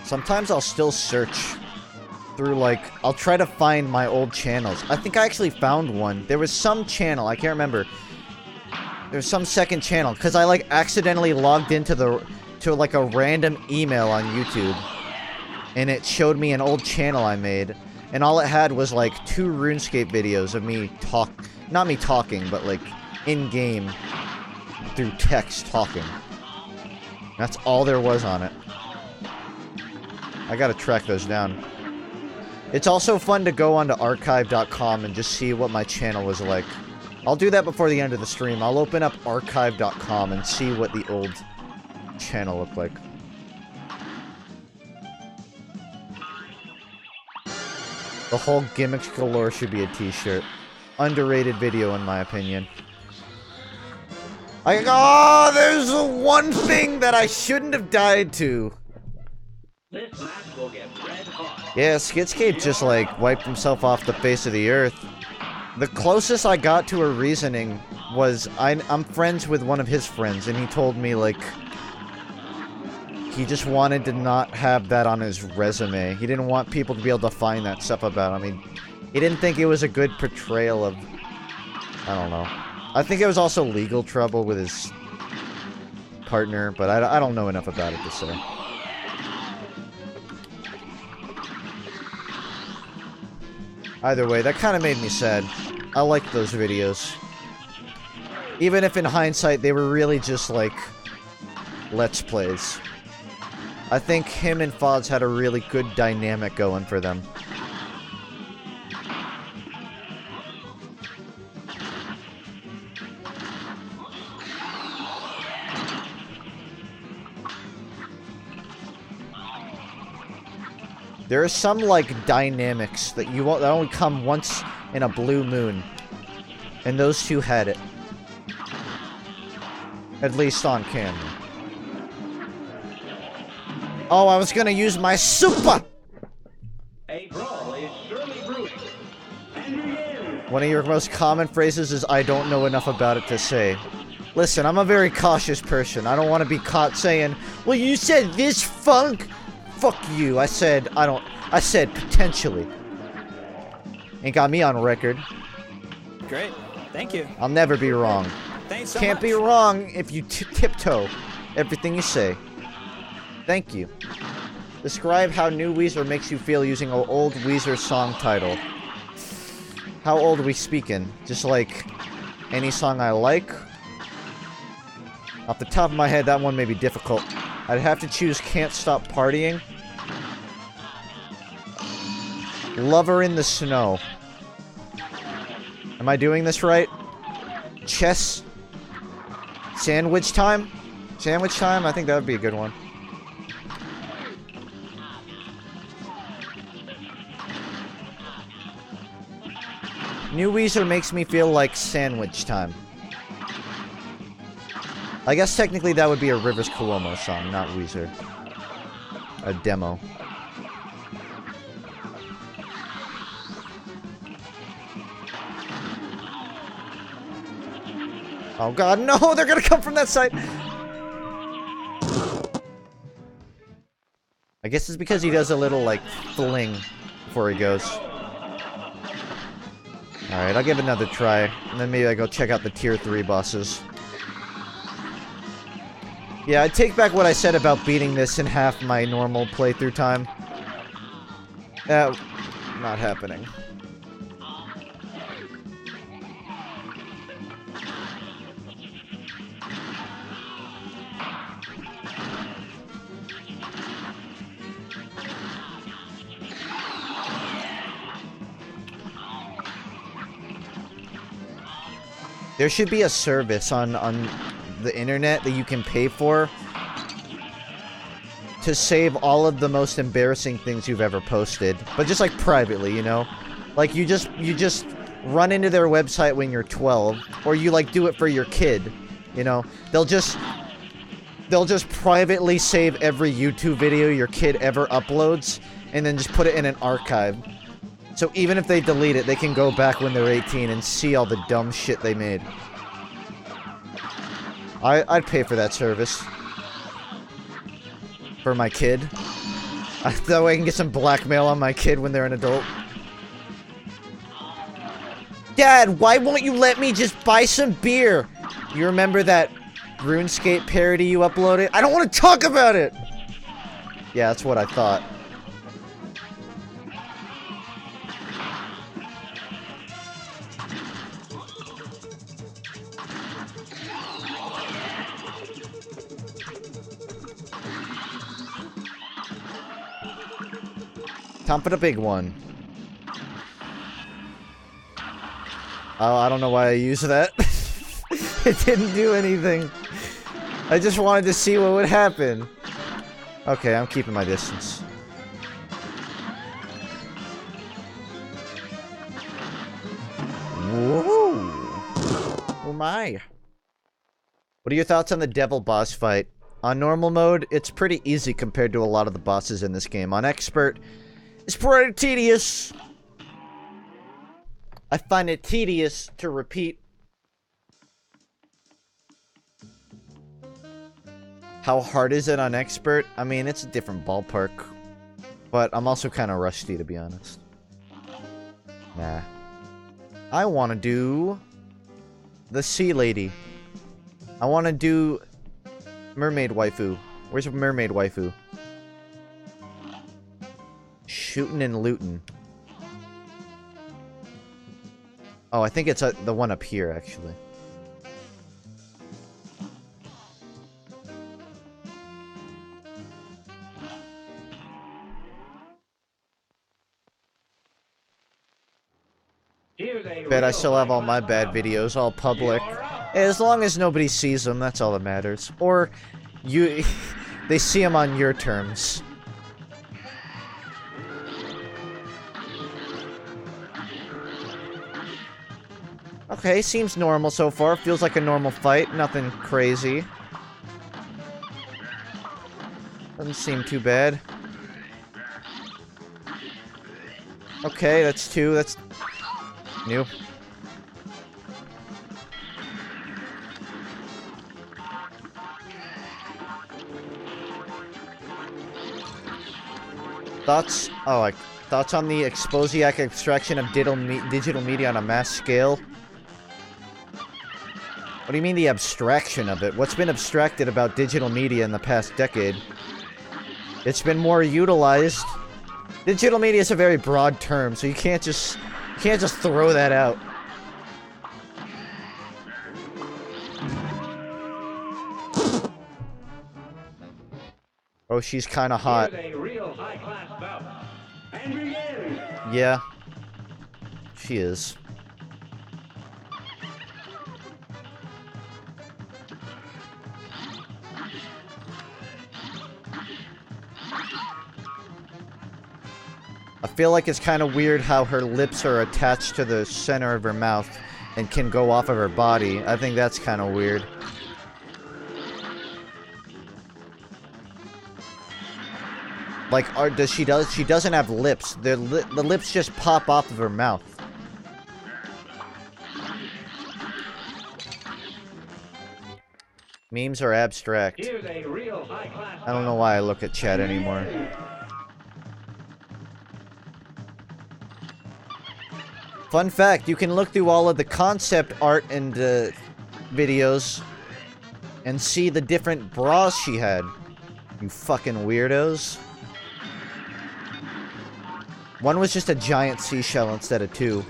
Sometimes I'll still search through, like, I'll try to find my old channels. I think I actually found one. There was some channel, I can't remember. There was some second channel, because I, like, accidentally logged into like, a random email on YouTube. And it showed me an old channel I made. And all it had was, like, 2 RuneScape videos of me not me talking, but, like, in-game, through text talking. That's all there was on it. I gotta track those down. It's also fun to go onto archive.com and just see what my channel was like. I'll do that before the end of the stream. I'll open up archive.com and see what the old channel looked like. The whole Gimmicks Galore should be a t-shirt. Underrated video in my opinion. Oh, there's one thing that I shouldn't have died to. This match will get red hot. Yeah, Skitscape just, like, wiped himself off the face of the earth. The closest I got to a reasoning was, I'm friends with one of his friends, and he told me, like, he just wanted to not have that on his resume. He didn't want people to be able to find that stuff about him. I mean, he didn't think it was a good portrayal of... I don't know. I think it was also legal trouble with his partner, but I don't know enough about it to say. Either way, that kind of made me sad. I liked those videos. Even if in hindsight they were really just like Let's Plays. I think him and Fods had a really good dynamic going for them. There are some, like, dynamics that that only come once in a blue moon. And those two had it. At least on camera. Oh, I was gonna use my super! A brawl is surely brewing. And begin. One of your most common phrases is, I don't know enough about it to say. Listen, I'm a very cautious person. I don't want to be caught saying, well, you said this funk? Fuck you. I said potentially. Ain't got me on record. Great. Thank you. I'll never be wrong. Thanks so Can't much. be wrong if you tiptoe everything you say. Thank you. Describe how new Weezer makes you feel using an old Weezer song title. How old are we speaking? Just like any song I like? Off the top of my head, that one may be difficult. I'd have to choose Can't Stop Partying. Lover in the Snow. Am I doing this right? Chess. Sandwich Time? Sandwich Time? I think that would be a good one. New Weezer makes me feel like Sandwich Time. I guess technically that would be a Rivers Cuomo song, not Weezer. A demo. Oh god, no! They're gonna come from that side! I guess it's because he does a little, like, fling before he goes. Alright, I'll give it another try. And then maybe I go check out the tier 3 bosses. Yeah, I take back what I said about beating this in half my normal playthrough time. Not happening. There should be a service on the internet that you can pay for to save all of the most embarrassing things you've ever posted, but just like privately, you know? Like you just run into their website when you're 12, or you like do it for your kid, you know? They'll just privately save every YouTube video your kid ever uploads and then just put it in an archive. So even if they delete it, they can go back when they're 18 and see all the dumb shit they made. I'd pay for that service. For my kid. That way I can get some blackmail on my kid when they're an adult. Dad, why won't you let me just buy some beer? You remember that RuneScape parody you uploaded? I don't want to talk about it! Yeah, that's what I thought. Time for the big one. Oh, I don't know why I used that. It didn't do anything. I just wanted to see what would happen. Okay, I'm keeping my distance. Whoa! Oh my. What are your thoughts on the devil boss fight? On normal mode, it's pretty easy compared to a lot of the bosses in this game. On expert, it's pretty tedious. I find it tedious to repeat. How hard is it on expert? I mean, it's a different ballpark. But I'm also kind of rusty, to be honest. Nah. I want to do the sea lady. I want to do mermaid waifu. Where's mermaid waifu? Shootin' and lootin'. Oh, I think it's the one up here, actually. Bet I still have all my bad videos all public. As long as nobody sees them, that's all that matters. Or, they see them on your terms. Okay, seems normal so far. Feels like a normal fight. Nothing crazy. Doesn't seem too bad. Okay, that's 2. That's new. Thoughts? Oh, like, thoughts on the exposiac extraction of digital media on a mass scale? What do you mean the abstraction of it? What's been abstracted about digital media in the past decade? It's been more utilized. Digital media is a very broad term, so you can't just throw that out. Oh, she's kind of hot. Here's a real high-class bout. And begin. Yeah. She is. I feel like it's kind of weird how her lips are attached to the center of her mouth and can go off of her body. I think that's kind of weird. Like, she doesn't have lips. The lips just pop off of her mouth. Memes are abstract. Here's a real high-class I don't know why I look at chat anymore. Fun fact, you can look through all of the concept art and videos and see the different bras she had. You fucking weirdos. One was just a giant seashell instead of 2.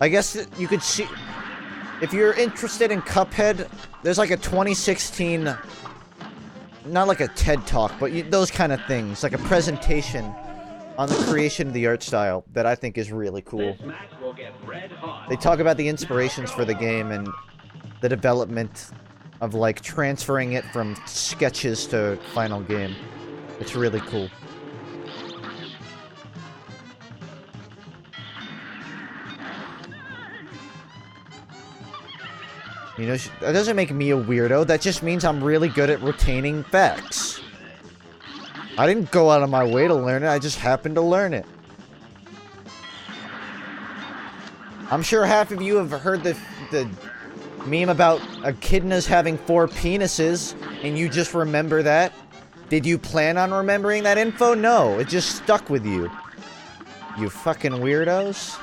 I guess you could see... If you're interested in Cuphead, there's like a 2016... Not like a TED Talk, but those kind of things. Like a presentation on the creation of the art style that I think is really cool. This match will get red hot. They talk about the inspirations for the game and the development of, like, transferring it from sketches to final game. It's really cool. You know, that doesn't make me a weirdo. That just means I'm really good at retaining facts. I didn't go out of my way to learn it. I just happened to learn it. I'm sure half of you have heard the meme about echidnas having 4 penises, and you just remember that. Did you plan on remembering that info? No, it just stuck with you. You fucking weirdos.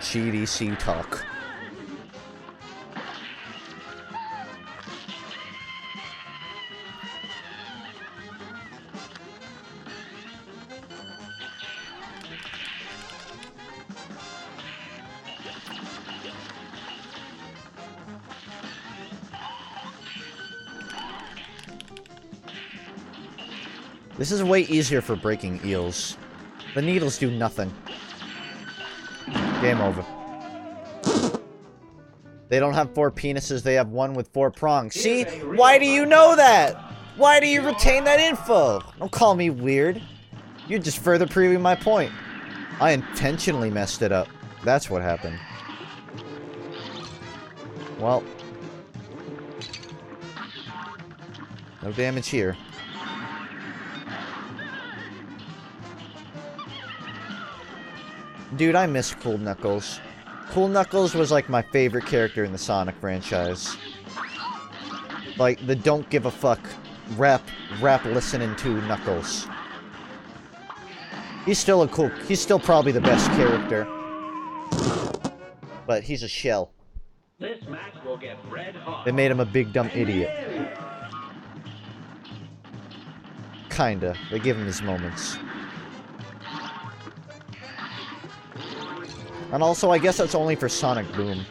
GDC talk. This is way easier for breaking eels. The needles do nothing. Game over. They don't have 4 penises, they have 1 with 4 prongs. See? Why do you know that? Why do you retain that info? Don't call me weird. You're just further proving my point. I intentionally messed it up. That's what happened. Well. No damage here. Dude, I miss Cool Knuckles. Cool Knuckles was like my favorite character in the Sonic franchise. Like, the don't give a fuck rap listening to Knuckles. He's still probably the best character. But he's a shell. This match will get red hot. They made him a big dumb idiot. Kinda. They give him his moments. And also, I guess that's only for Sonic Boom.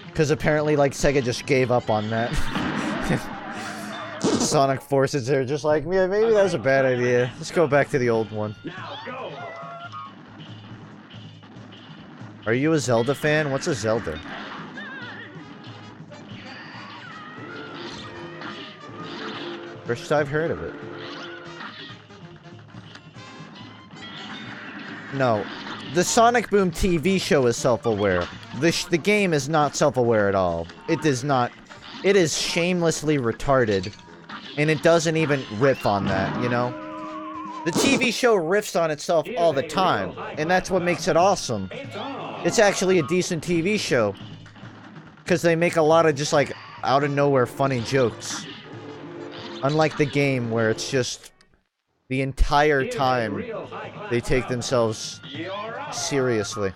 Because apparently, like, Sega just gave up on that. Sonic Forces, they're just like, yeah, maybe that was a bad idea. Let's go back to the old one. Now go. Are you a Zelda fan? What's a Zelda? First I've heard of it. No. The Sonic Boom TV show is self-aware. The game is not self-aware at all. It does not. It is shamelessly retarded. And it doesn't even riff on that, you know? The TV show riffs on itself all the time. And that's what makes it awesome. It's actually a decent TV show. Because they make a lot of just like out of nowhere funny jokes. Unlike the game where it's just the entire time they take themselves seriously.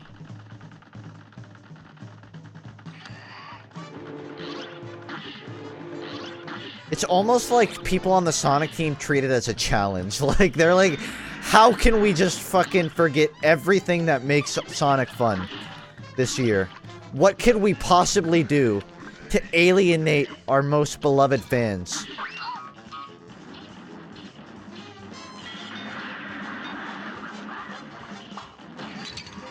It's almost like people on the Sonic team treat it as a challenge. Like, they're like, how can we just fucking forget everything that makes Sonic fun this year? What could we possibly do to alienate our most beloved fans?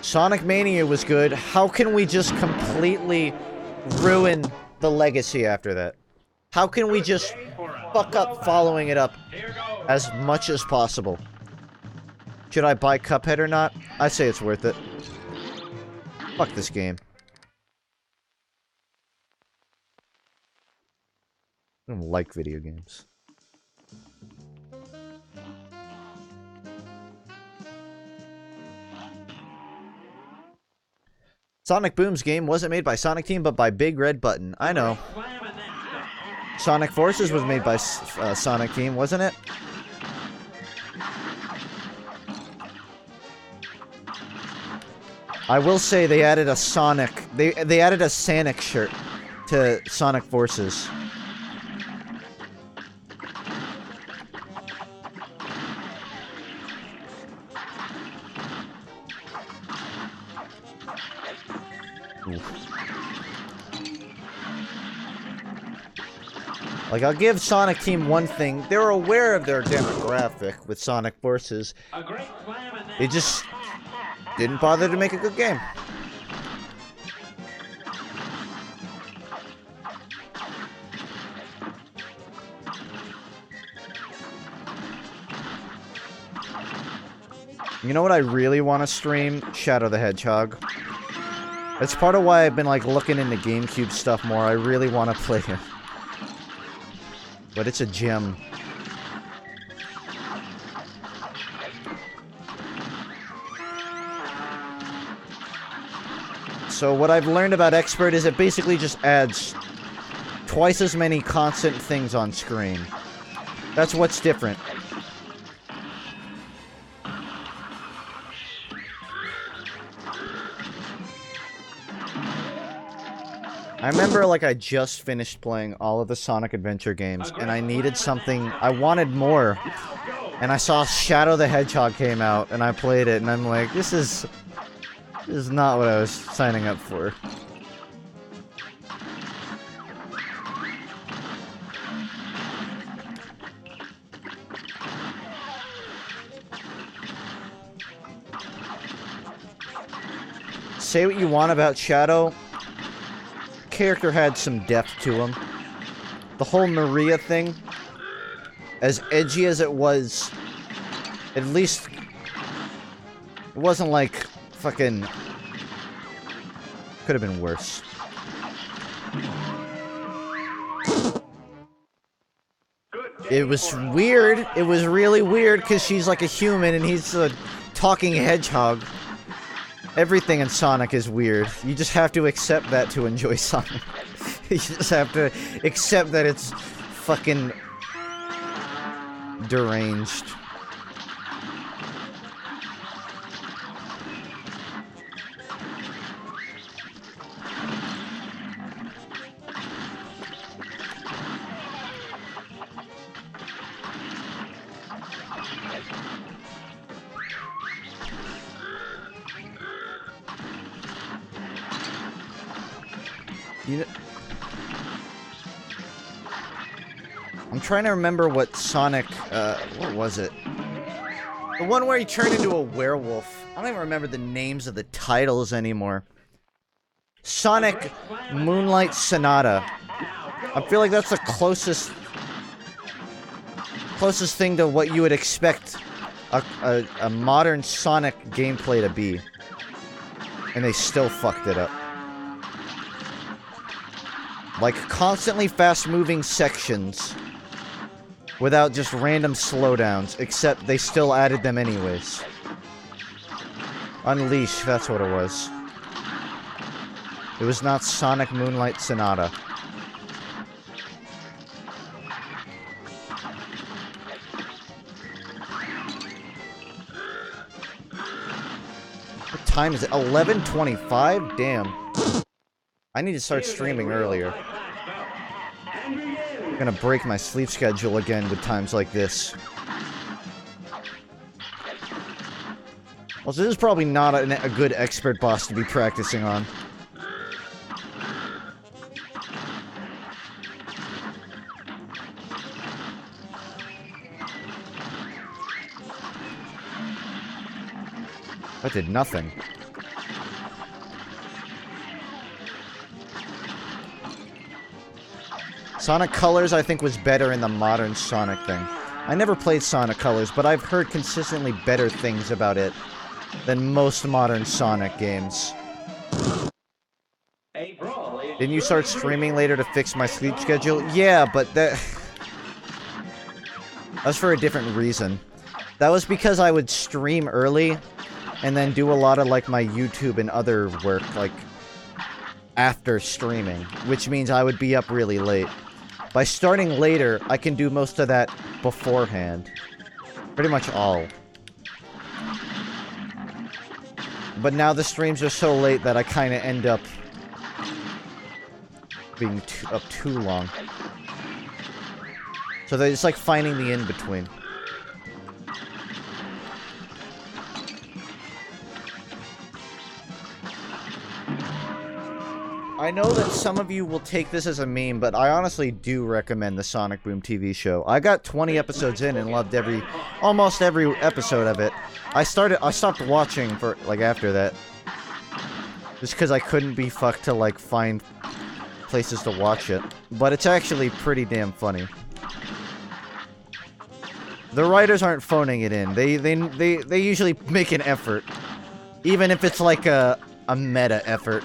Sonic Mania was good. How can we just completely ruin the legacy after that? How can we just fuck up following it up as much as possible? Should I buy Cuphead or not? I say it's worth it. Fuck this game. I don't like video games. Sonic Boom's game wasn't made by Sonic Team, but by Big Red Button. I know. Sonic Forces was made by Sonic Team, wasn't it? I will say they added a Sonic... They added a Sonic shirt to Sonic Forces. Like, I'll give Sonic Team one thing. They're aware of their demographic with Sonic Forces. They just didn't bother to make a good game. You know what I really want to stream? Shadow the Hedgehog. That's part of why I've been, like, looking into GameCube stuff more. I really want to play it. But it's a gem. So what I've learned about Expert is it basically just adds twice as many constant things on screen. That's what's different. I remember, like, I just finished playing all of the Sonic Adventure games, and I needed something, I wanted more, and I saw Shadow the Hedgehog came out, and I played it, and I'm like, this is not what I was signing up for. Say what you want about Shadow. Character had some depth to him. The whole Maria thing, as edgy as it was, at least it wasn't like fucking could have been worse. It was weird. It was really weird because she's like a human and he's a talking hedgehog. Everything in Sonic is weird. You just have to accept that to enjoy Sonic. You just have to accept that it's fucking deranged. You know, I'm trying to remember what Sonic, what was it? The one where he turned into a werewolf. I don't even remember the names of the titles anymore. Sonic Moonlight Sonata. I feel like that's the closest thing to what you would expect a modern Sonic gameplay to be. And they still fucked it up. Like, constantly fast-moving sections without just random slowdowns, except they still added them anyways. Unleash, that's what it was. It was not Sonic Moonlight Sonata. What time is it? 11:25? Damn. I need to start streaming earlier. I'm gonna break my sleep schedule again with times like this. Also, this is probably not a good expert boss to be practicing on. That did nothing. Sonic Colors, I think, was better in the modern Sonic thing. I never played Sonic Colors, but I've heard consistently better things about it than most modern Sonic games. Didn't you start streaming later to fix my sleep schedule? Yeah, but that was for a different reason. That was because I would stream early and then do a lot of, like, my YouTube and other work, like, after streaming, which means I would be up really late. By starting later, I can do most of that beforehand. Pretty much all. But now the streams are so late that I kind of end up being up too long. So it's like finding the in-between. I know that some of you will take this as a meme, but I honestly do recommend the Sonic Boom TV show. I got 20 episodes in and loved almost every episode of it. I stopped watching for, like, after that. Just because I couldn't be fucked to, like, find places to watch it. But it's actually pretty damn funny. The writers aren't phoning it in. They usually make an effort. Even if it's like a meta effort.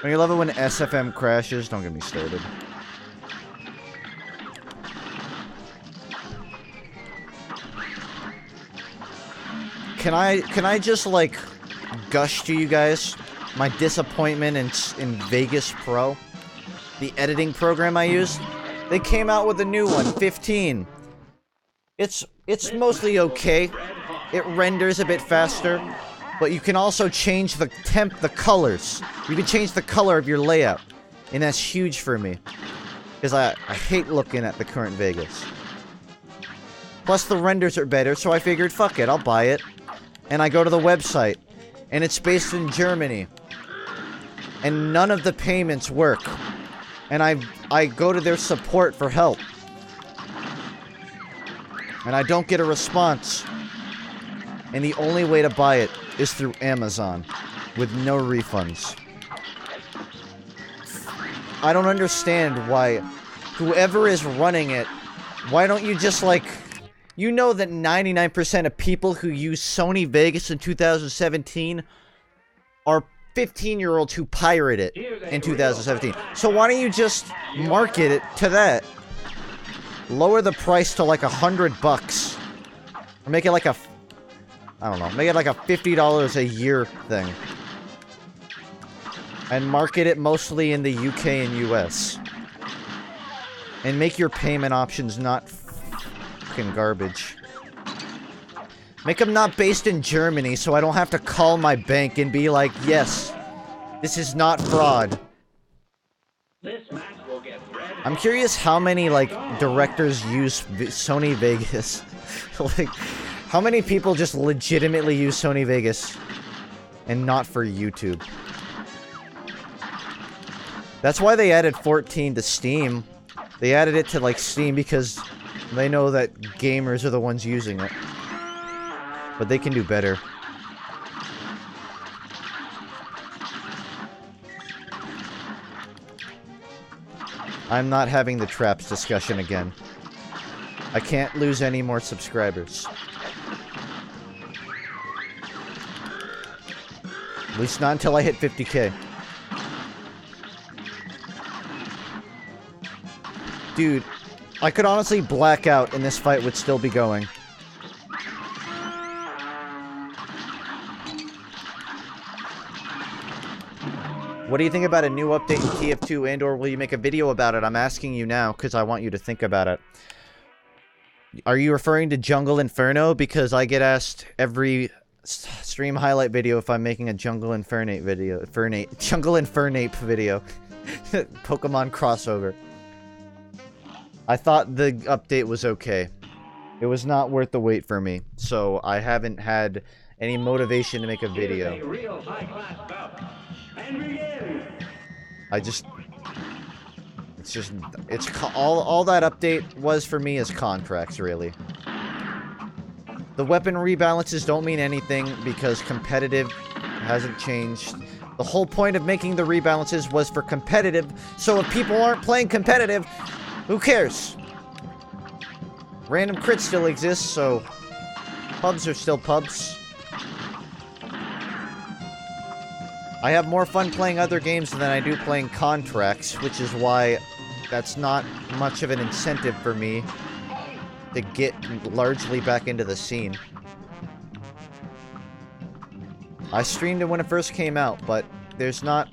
Don't you love it when SFM crashes? Don't get me started. Can I just, like, gush to you guys my disappointment in Vegas Pro? The editing program I use? They came out with a new one, 15. It's mostly okay. It renders a bit faster. But you can also change the colors. You can change the color of your layout. And that's huge for me. Because I hate looking at the current Vegas. Plus the renders are better, so I figured, fuck it, I'll buy it. And I go to the website. And it's based in Germany. And none of the payments work. And I go to their support for help. And I don't get a response. And the only way to buy it is through Amazon, with no refunds. I don't understand why whoever is running it, why don't you just, like, you know that 99% of people who use Sony Vegas in 2017 are 15-year-olds who pirate it in 2017. So why don't you just market it to that? Lower the price to like $100. Or make it like a, I don't know, make it like a $50 a year thing. And market it mostly in the UK and US. And make your payment options not fucking garbage. Make them not based in Germany so I don't have to call my bank and be like, yes, this is not fraud. I'm curious how many, like, directors use Sony Vegas. Like, how many people just legitimately use Sony Vegas and not for YouTube? That's why they added 14 to Steam. They added it to, like, Steam because they know that gamers are the ones using it. But they can do better. I'm not having the traps discussion again. I can't lose any more subscribers. At least not until I hit 50K. Dude, I could honestly black out and this fight would still be going. What do you think about a new update in TF2 and or will you make a video about it? I'm asking you now because I want you to think about it. Are you referring to Jungle Inferno? Because I get asked every stream highlight video if I'm making a Jungle Infernate video. Jungle Infernate video. Pokemon crossover. I thought the update was okay. It was not worth the wait for me. So I haven't had any motivation to make a video. All that update was for me is contracts, really. The weapon rebalances don't mean anything because competitive hasn't changed. The whole point of making the rebalances was for competitive, so if people aren't playing competitive, who cares? Random crits still exists, so pubs are still pubs. I have more fun playing other games than I do playing contracts, which is why that's not much of an incentive for me to get largely back into the scene. I streamed it when it first came out, but there's not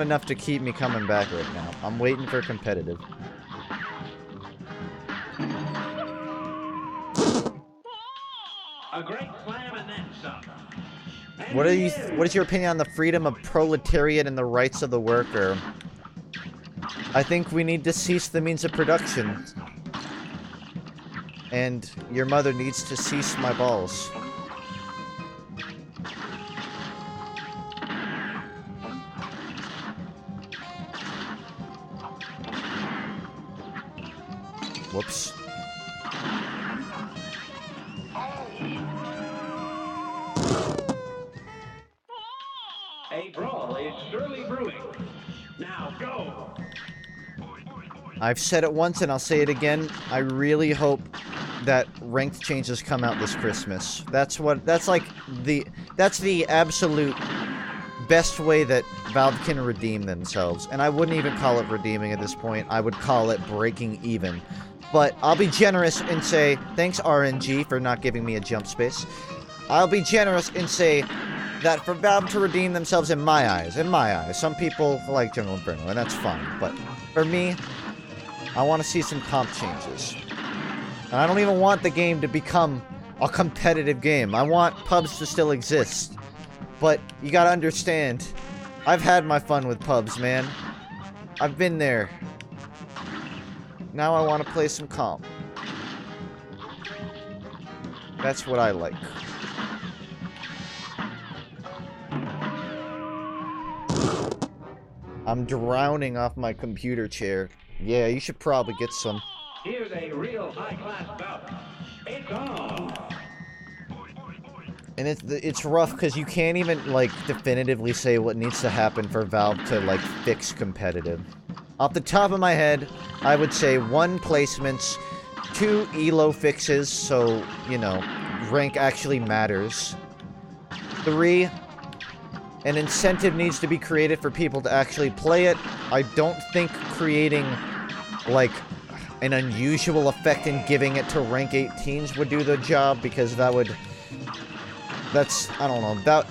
enough to keep me coming back right now. I'm waiting for competitive. A great slam and then some. What is your opinion on the freedom of proletariat and the rights of the worker? I think we need to cease the means of production. And your mother needs to cease my balls. Whoops. A brawl is surely brewing. Now go. I've said it once and I'll say it again. I really hope that ranked changes come out this Christmas. That's the absolute best way that Valve can redeem themselves. And I wouldn't even call it redeeming at this point. I would call it breaking even. But I'll be generous and say, thanks RNG for not giving me a jump space. I'll be generous and say that for Valve to redeem themselves in my eyes, some people like Jungle Inferno, and that's fine. But for me, I want to see some comp changes. And I don't even want the game to become a competitive game. I want pubs to still exist. But you gotta understand, I've had my fun with pubs, man. I've been there. Now I want to play some comp. That's what I like. I'm drowning off my computer chair. Yeah, you should probably get some. Here's a real high-class bout. It's on. And it's rough because you can't even, like, definitively say what needs to happen for Valve to, like, fix competitive. Off the top of my head, I would say 1, placements, 2, elo fixes, so, you know, rank actually matters. 3, an incentive needs to be created for people to actually play it. I don't think creating, like, an unusual effect in giving it to rank 18s would do the job, because that would... I don't know, that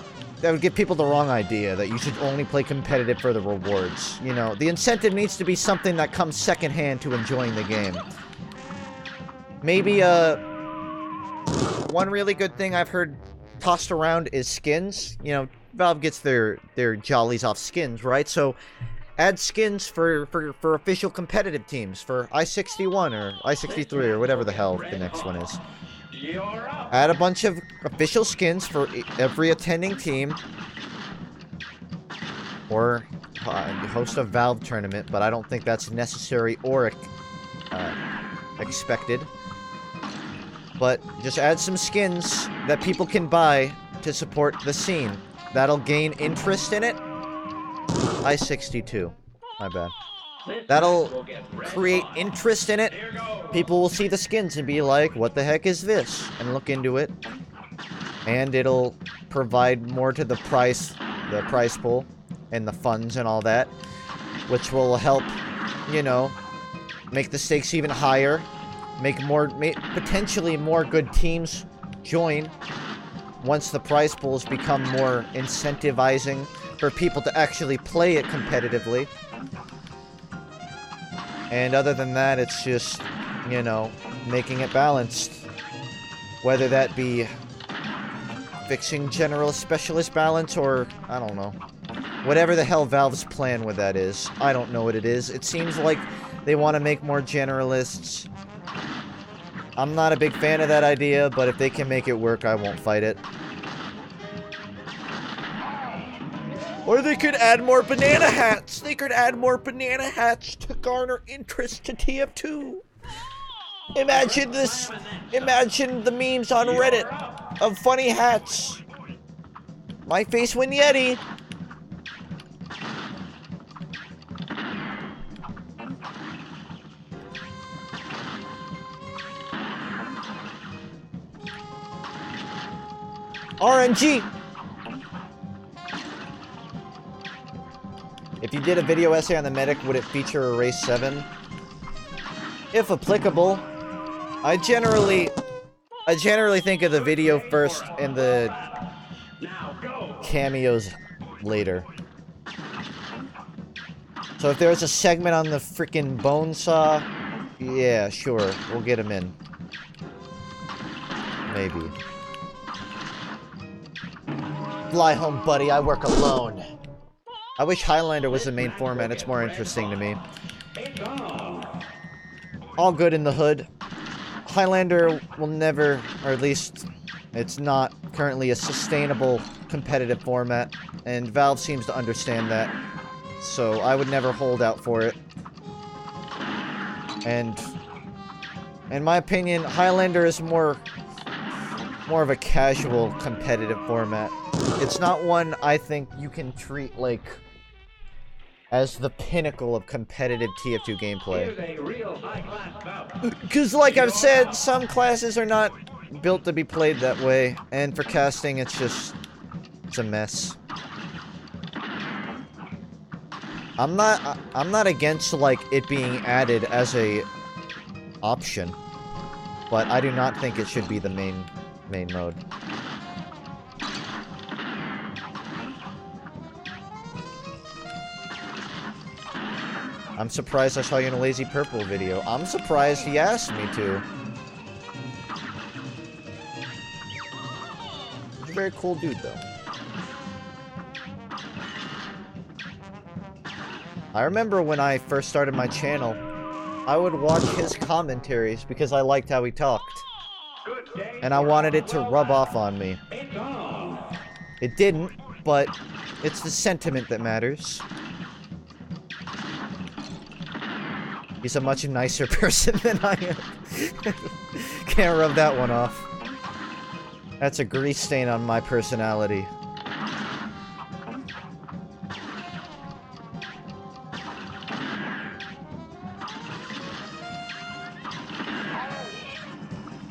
would give people the wrong idea, that you should only play competitive for the rewards. You know, the incentive needs to be something that comes secondhand to enjoying the game. Maybe, one really good thing I've heard tossed around is skins. You know, Valve gets their jollies off skins, right? So, add skins for official competitive teams, for I-61 or I-63 or whatever the hell the next one is. Add a bunch of official skins for every attending team. Or host a Valve tournament, but I don't think that's necessary or expected. But just add some skins that people can buy to support the scene. That'll gain interest in it. I-62. My bad. That'll create interest in it. People will see the skins and be like, what the heck is this? And look into it. And it'll provide more to the price pool, and the funds and all that, which will help, you know, make the stakes even higher, make potentially more good teams join once the prize pools become more incentivizing for people to actually play it competitively. And other than that, it's just, you know, making it balanced. Whether that be fixing generalist specialist balance, or I don't know. Whatever the hell Valve's plan with that is. I don't know what it is. It seems like they want to make more generalists. I'm not a big fan of that idea, but if they can make it work, I won't fight it. Or they could add more banana hats! They could add more banana hats to garner interest to TF2! Imagine this! Imagine the memes on Reddit of funny hats! My face when Yeti! RNG! If you did a video essay on the medic, would it feature a race 7? If applicable. I generally think of the video first and the cameos later. So if there's a segment on the freaking bone saw, yeah, sure, we'll get him in. Maybe. Fly home, buddy, I work alone. I wish Highlander was the main format, it's more interesting to me. All good in the hood. Highlander will never, or at least it's not currently a sustainable competitive format, and Valve seems to understand that. So I would never hold out for it. And in my opinion, Highlander is more of a casual competitive format. It's not one I think you can treat like as the pinnacle of competitive TF2 gameplay. Because like I've said, some classes are not built to be played that way, and for casting it's a mess. I'm not against like it being added as a option, but I do not think it should be the main mode. I'm surprised I saw you in a Lazy Purple video. I'm surprised he asked me to. He's a very cool dude, though. I remember when I first started my channel, I would watch his commentaries because I liked how he talked. And I wanted it to rub off on me. It didn't, but it's the sentiment that matters. He's a much nicer person than I am. Can't rub that one off. That's a grease stain on my personality.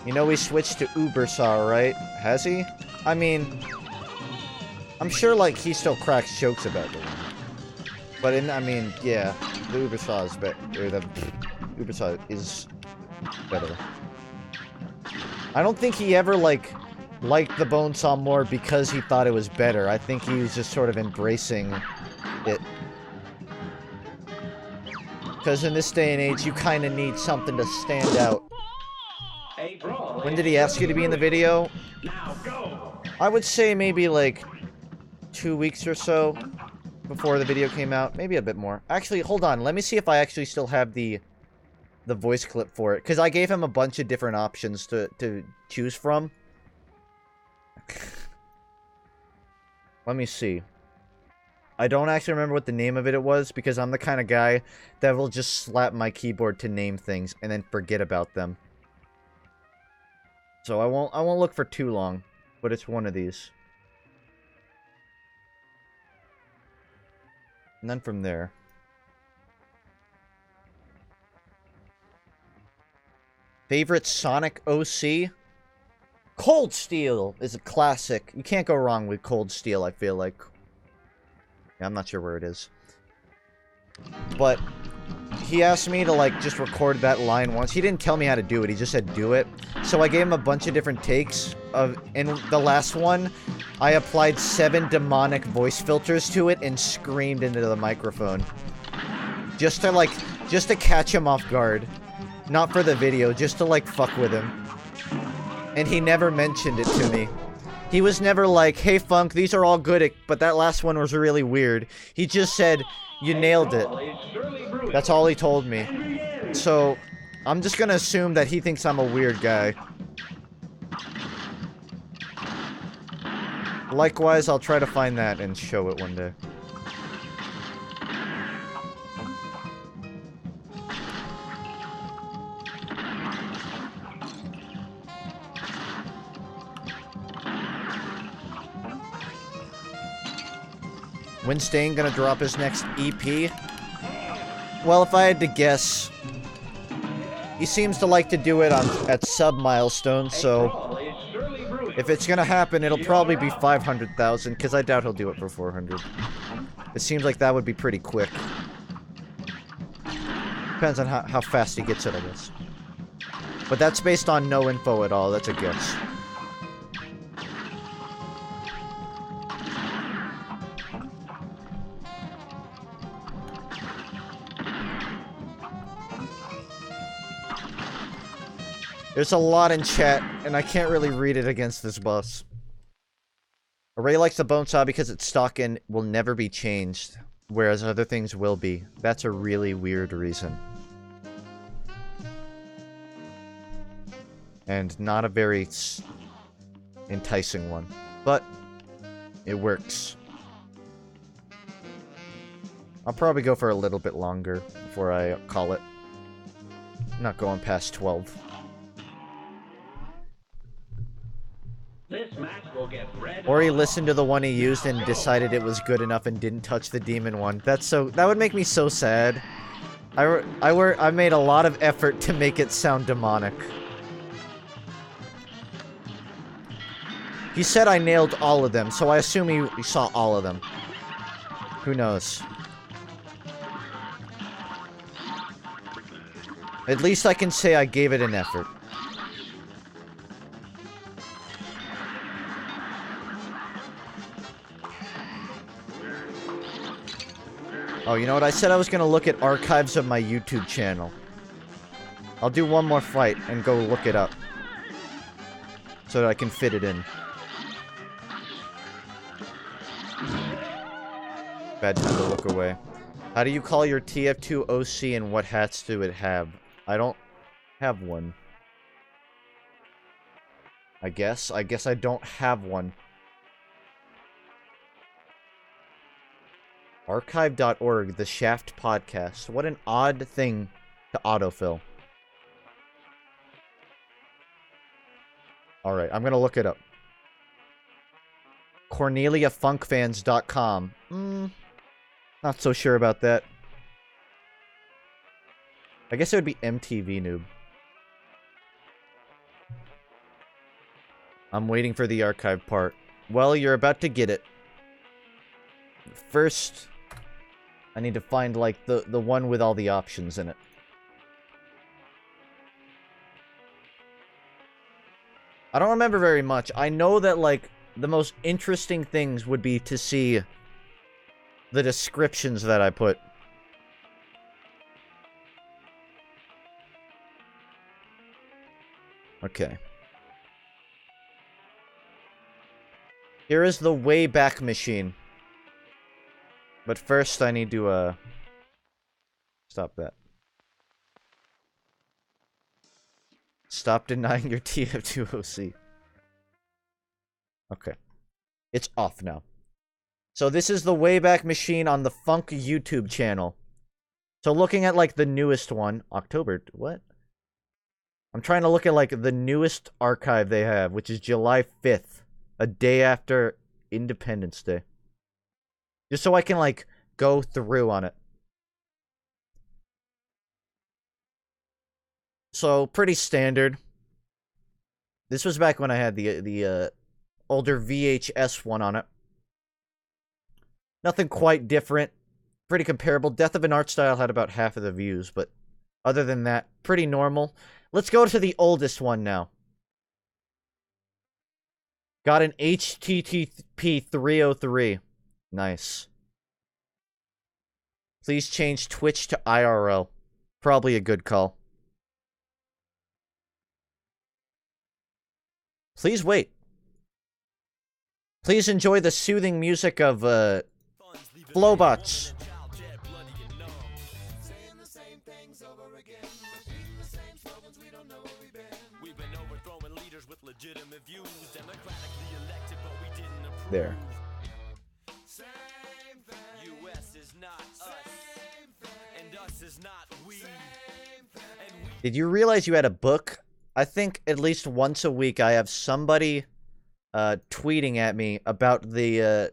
You know he switched to Ubersaw, right? Has he? I mean, I'm sure, like, he still cracks jokes about the one. But I mean, yeah, the Ubersaw is better. The Ubersaw is better. I don't think he ever, like, liked the Bonesaw more because he thought it was better. I think he was just sort of embracing it. Because in this day and age, you kind of need something to stand out. When did he ask you to be in the video? I would say maybe, like, 2 weeks or so before the video came out. Maybe a bit more. Actually, hold on. Let me see if I actually still have the voice clip for it. Because I gave him a bunch of different options to choose from. Let me see. I don't actually remember what the name of it was, because I'm the kind of guy that will just slap my keyboard to name things and then forget about them. So I won't look for too long, but it's one of these. And then from there. Favorite Sonic OC? Cold Steel is a classic. You can't go wrong with Cold Steel, I feel like. Yeah, I'm not sure where it is. But he asked me to, like, just record that line once. He didn't tell me how to do it. He just said do it. So I gave him a bunch of different takes. In the last one, I applied 7 demonic voice filters to it and screamed into the microphone. Just to catch him off guard. Not for the video, just to, like, fuck with him. And he never mentioned it to me. He was never like, hey, Funk, these are all good, but that last one was really weird. He just said, you nailed it. That's all he told me. So, I'm just gonna assume that he thinks I'm a weird guy. Likewise, I'll try to find that and show it one day. When's Stain gonna drop his next EP? Well, if I had to guess, he seems to like to do it at sub-milestones, so if it's gonna happen, it'll probably be 500,000, because I doubt he'll do it for 400. It seems like that would be pretty quick. Depends on how fast he gets it, I guess. But that's based on no info at all, that's a guess. There's a lot in chat, and I can't really read it against this bus. Ray likes the bone saw because it's stock and will never be changed, whereas other things will be. That's a really weird reason. And not a very enticing one. But, it works. I'll probably go for a little bit longer before I call it. Not going past 12. This match will get red. Or he listened to the one he used and decided it was good enough and didn't touch the demon one. That would make me so sad. I made a lot of effort to make it sound demonic. He said I nailed all of them, so I assume he saw all of them. Who knows? At least I can say I gave it an effort. Oh, you know what? I said I was gonna look at archives of my YouTube channel. I'll do one more fight and go look it up. So that I can fit it in. Bad time to look away. How do you call your TF2 OC and what hats do it have? I don't have one. I guess I don't have one. Archive.org, the Shaft podcast. What an odd thing to autofill. Alright, I'm gonna look it up. CorneliaFunkFans.com. Not so sure about that. I guess it would be MTV Noob. I'm waiting for the archive part. Well, you're about to get it. First, I need to find, like, the one with all the options in it. I don't remember very much. I know that, like, the most interesting things would be to see the descriptions that I put. Okay. Here is the Wayback Machine. But first I need to, stop that. Stop denying your TF2OC. Okay. It's off now. So this is the Wayback Machine on the FUNKe YouTube channel. So looking at, like, the newest one, October, what? I'm trying to look at, like, the newest archive they have, which is July 5th, a day after Independence Day. Just so I can, like, go through on it. So, pretty standard. This was back when I had the older VHS one on it. Nothing quite different. Pretty comparable. Death of an Art Style had about half of the views, but other than that, pretty normal. Let's go to the oldest one now. Got an HTTP 303. Nice. Please change Twitch to IRL. Probably a good call. Please wait. Please enjoy the soothing music of, Flowbots. There. Did you realize you had a book? I think at least once a week I have somebody tweeting at me about the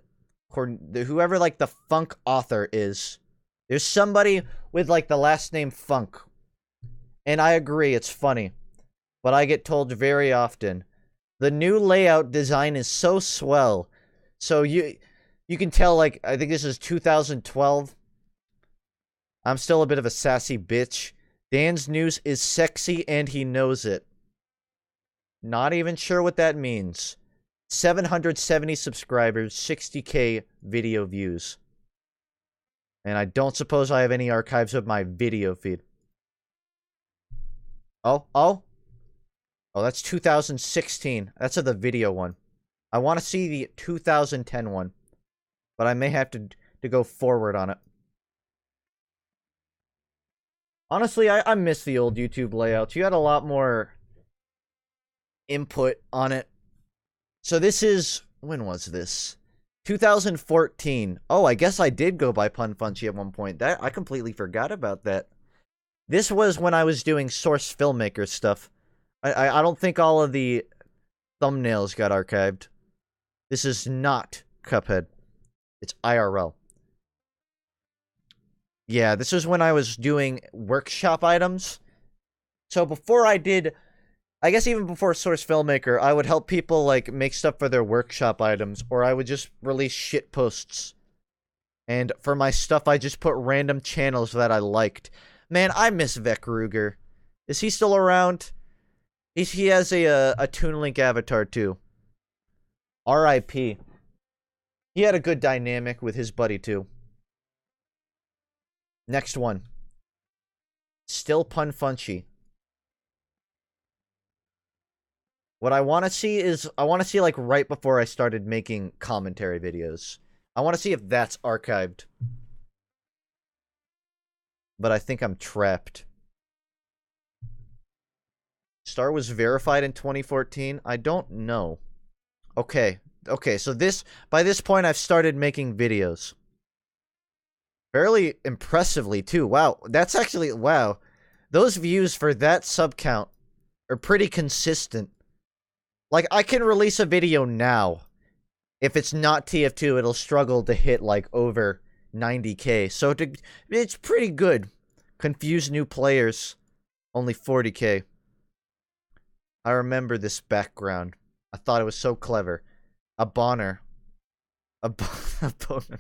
whoever like the Funk author is. There's somebody with like the last name Funk. And I agree, it's funny. But I get told very often, the new layout design is so swell. So you can tell, like, I think this is 2012. I'm still a bit of a sassy bitch. Dan's news is sexy and he knows it. Not even sure what that means. 770 subscribers, 60k video views. And I don't suppose I have any archives of my video feed. Oh, that's 2016. That's of the video one. I want to see the 2010 one. But I may have to go forward on it. Honestly, I miss the old YouTube layouts. You had a lot more input on it. So this is... When was this? 2014. Oh, I guess I did go by FUNKe at one point. I completely forgot about that. This was when I was doing Source Filmmaker stuff. I don't think all of the thumbnails got archived. This is not Cuphead. It's IRL. Yeah, this is when I was doing workshop items. So before I did... I guess even before Source Filmmaker, I would help people, like, make stuff for their workshop items, or I would just release shit posts. And for my stuff, I just put random channels that I liked. Man, I miss Vec Ruger. Is he still around? He has a Toon Link avatar, too. R.I.P. He had a good dynamic with his buddy, too. Next one. Still FUNKe. What I want to see is, like, right before I started making commentary videos. I want to see if that's archived. But I think I'm trapped. Star was verified in 2014? I don't know. Okay, so by this point, I've started making videos. Fairly impressively, too. Wow, that's actually, wow. Those views for that sub count are pretty consistent. Like, I can release a video now. If it's not TF2, it'll struggle to hit, like, over 90k. So, it's pretty good. Confuse new players. Only 40k. I remember this background. I thought it was so clever. A Bonner. A Bonner.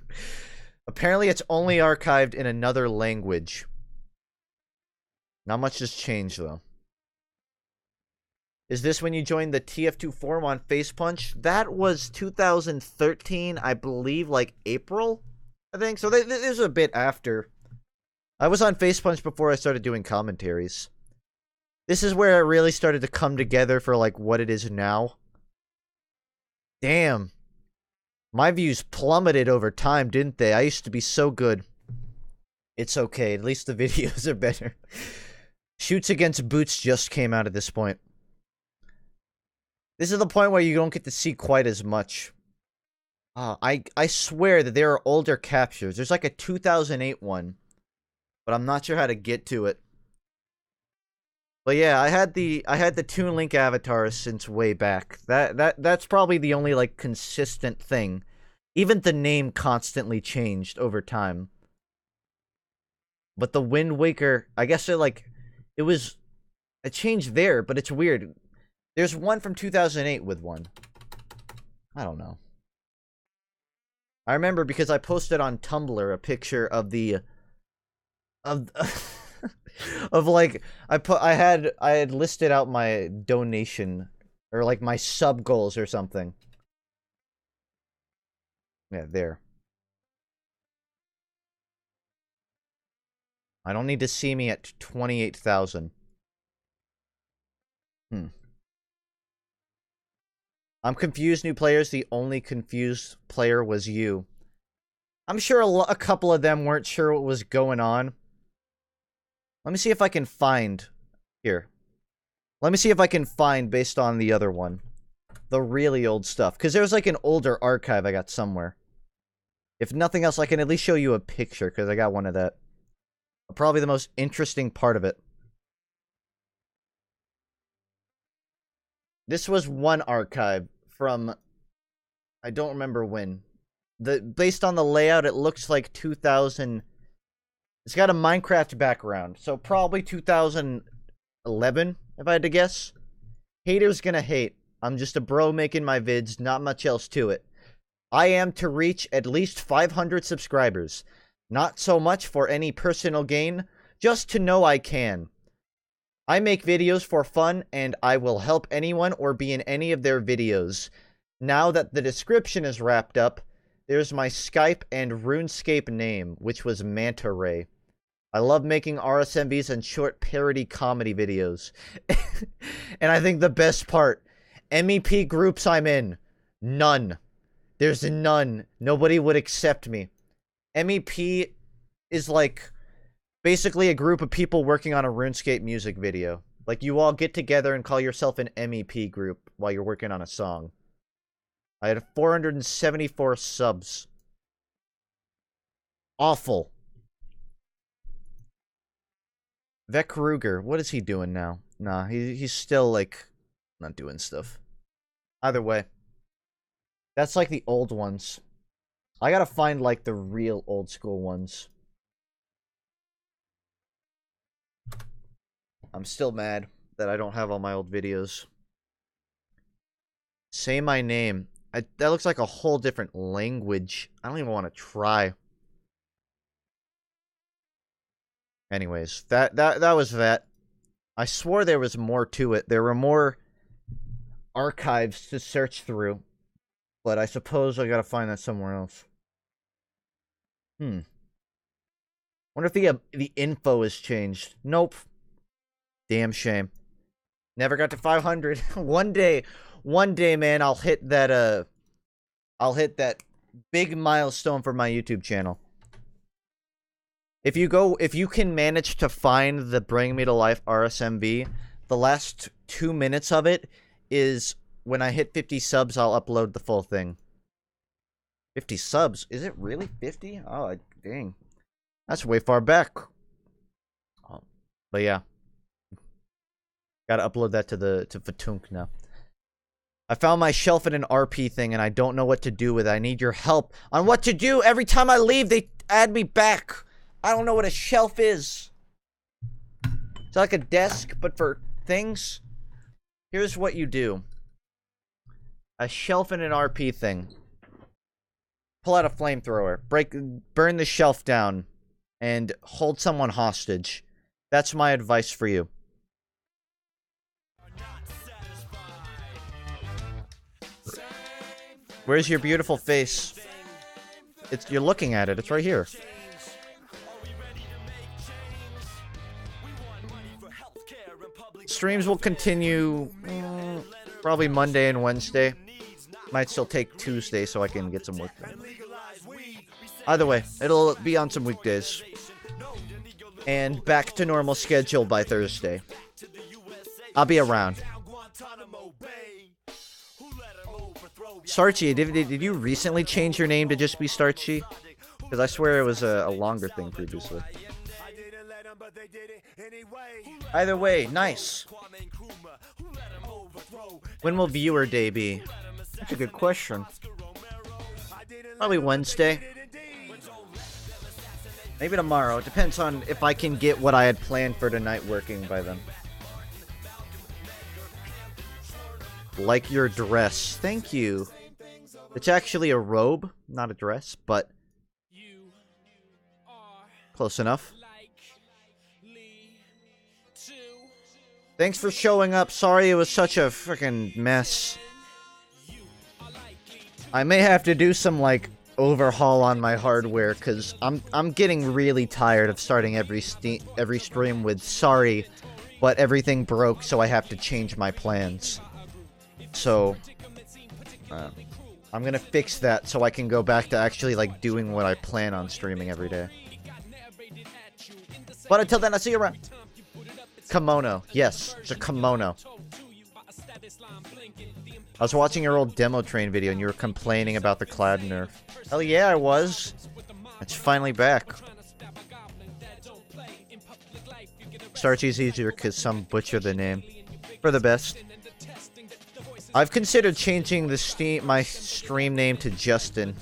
Apparently, it's only archived in another language. Not much has changed, though. Is this when you joined the TF2 forum on FacePunch? That was 2013, I believe, like April, I think. So this is a bit after. I was on FacePunch before I started doing commentaries. This is where it really started to come together for, like, what it is now. Damn. My views plummeted over time, didn't they? I used to be so good. It's okay. At least the videos are better. Shoots Against Boots just came out at this point. This is the point where you don't get to see quite as much. I swear that there are older captures. There's like a 2008 one. But I'm not sure how to get to it. But yeah, I had the Toon Link avatar since way back. That's probably the only, like, consistent thing. Even the name constantly changed over time. But the Wind Waker, I guess it was I changed there, but it's weird. There's one from 2008 with one. I don't know. I remember because I posted on Tumblr a picture of the of of like I had listed out my donation or like my sub goals or something. Yeah, there. I don't need to see me at 28,000. I'm confused, new players. The only confused player was you. I'm sure a couple of them weren't sure what was going on. Let me see if I can find... Here. Let me see if I can find based on the other one. The really old stuff. Because there's like an older archive I got somewhere. If nothing else, I can at least show you a picture, because I got one of that. Probably the most interesting part of it. This was one archive from... I don't remember when. Based on the layout, it looks like 2000... It's got a Minecraft background, so probably 2011, if I had to guess. Haters gonna hate. I'm just a bro making my vids, not much else to it. I am to reach at least 500 subscribers. Not so much for any personal gain, just to know I can. I make videos for fun, and I will help anyone or be in any of their videos. Now that the description is wrapped up, there's my Skype and RuneScape name, which was Manta Ray. I love making RSMVs and short parody comedy videos. And I think the best part, MEP groups I'm in, none. There's none. Nobody would accept me. MEP is like basically a group of people working on a RuneScape music video. Like you all get together and call yourself an MEP group while you're working on a song. I had 474 subs. Awful. Vec Ruger, what is he doing now? Nah, he's still, like, not doing stuff. Either way. That's, like, the old ones. I gotta find, like, the real old school ones. I'm still mad that I don't have all my old videos. Say my name. That looks like a whole different language. I don't even want to try. Anyways, that was that. I swore there was more to it. There were more archives to search through. But I suppose I gotta find that somewhere else. Wonder if the info has changed. Nope. Damn shame. Never got to 500. One day, man, I'll hit that big milestone for my YouTube channel. If you can manage to find the Bring Me to Life RSMV, the last 2 minutes of it is when I hit 50 subs, I'll upload the full thing. 50 subs? Is it really 50? Oh, dang. That's way far back. Oh, but yeah. Gotta upload that to FUNKe now. I found my shelf in an RP thing and I don't know what to do with it. I need your help on what to do. Every time I leave, they add me back. I don't know what a shelf is. It's like a desk, but for things. Here's what you do. A shelf in an RP thing. Pull out a flamethrower. Burn the shelf down. And hold someone hostage. That's my advice for you. Where's your beautiful face? You're looking at it. It's right here. Streams will continue probably Monday and Wednesday. Might still take Tuesday so I can get some work done. Either way, it'll be on some weekdays. And back to normal schedule by Thursday. I'll be around. Starchy, did you recently change your name to just be Starchy? Because I swear it was a longer thing previously. Either way, nice. When will viewer day be? That's a good question. Probably Wednesday. Maybe tomorrow. It depends on if I can get what I had planned for tonight working by then. Like your dress. Thank you. It's actually a robe, not a dress, but close enough. Thanks for showing up. Sorry it was such a freaking mess. I may have to do some, like, overhaul on my hardware, because I'm getting really tired of starting every stream with, sorry, but everything broke, so I have to change my plans. So, I'm gonna fix that so I can go back to actually, like, doing what I plan on streaming every day. But until then, I'll see you around. Kimono. Yes, it's a kimono. I was watching your old demo train video and you were complaining about the clad nerf. Hell yeah, I was. It's finally back. Starchy's easier because some butcher the name. For the best. I've considered changing the my stream name to Justin.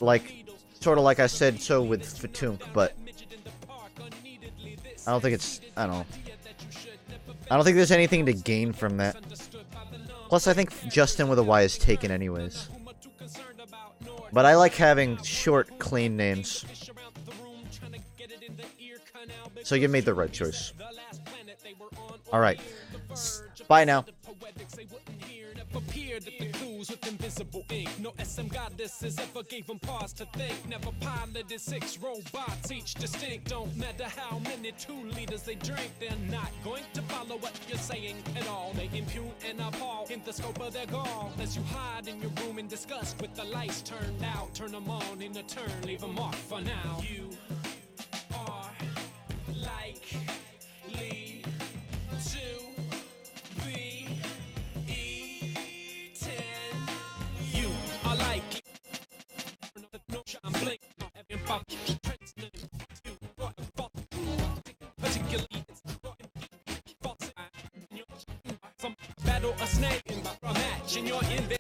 Like, sort of like I said so with FUNKe, but I don't think it's, I don't know. I don't think there's anything to gain from that. Plus, I think Justin with a Y is taken anyways. But I like having short, clean names. So you made the right choice. Alright. Bye now. Appeared at the clues with invisible ink. No SM goddesses ever gave them pause to think. Never piloted 6 robots, each distinct. Don't matter how many 2 liters they drink, they're not going to follow what you're saying at all. They impute and appall in the scope of their gall. As you hide in your room in disgust with the lights turned out, turn them on in a turn, leave them off for now. You are likely to battle a snake, a match, and you're in there.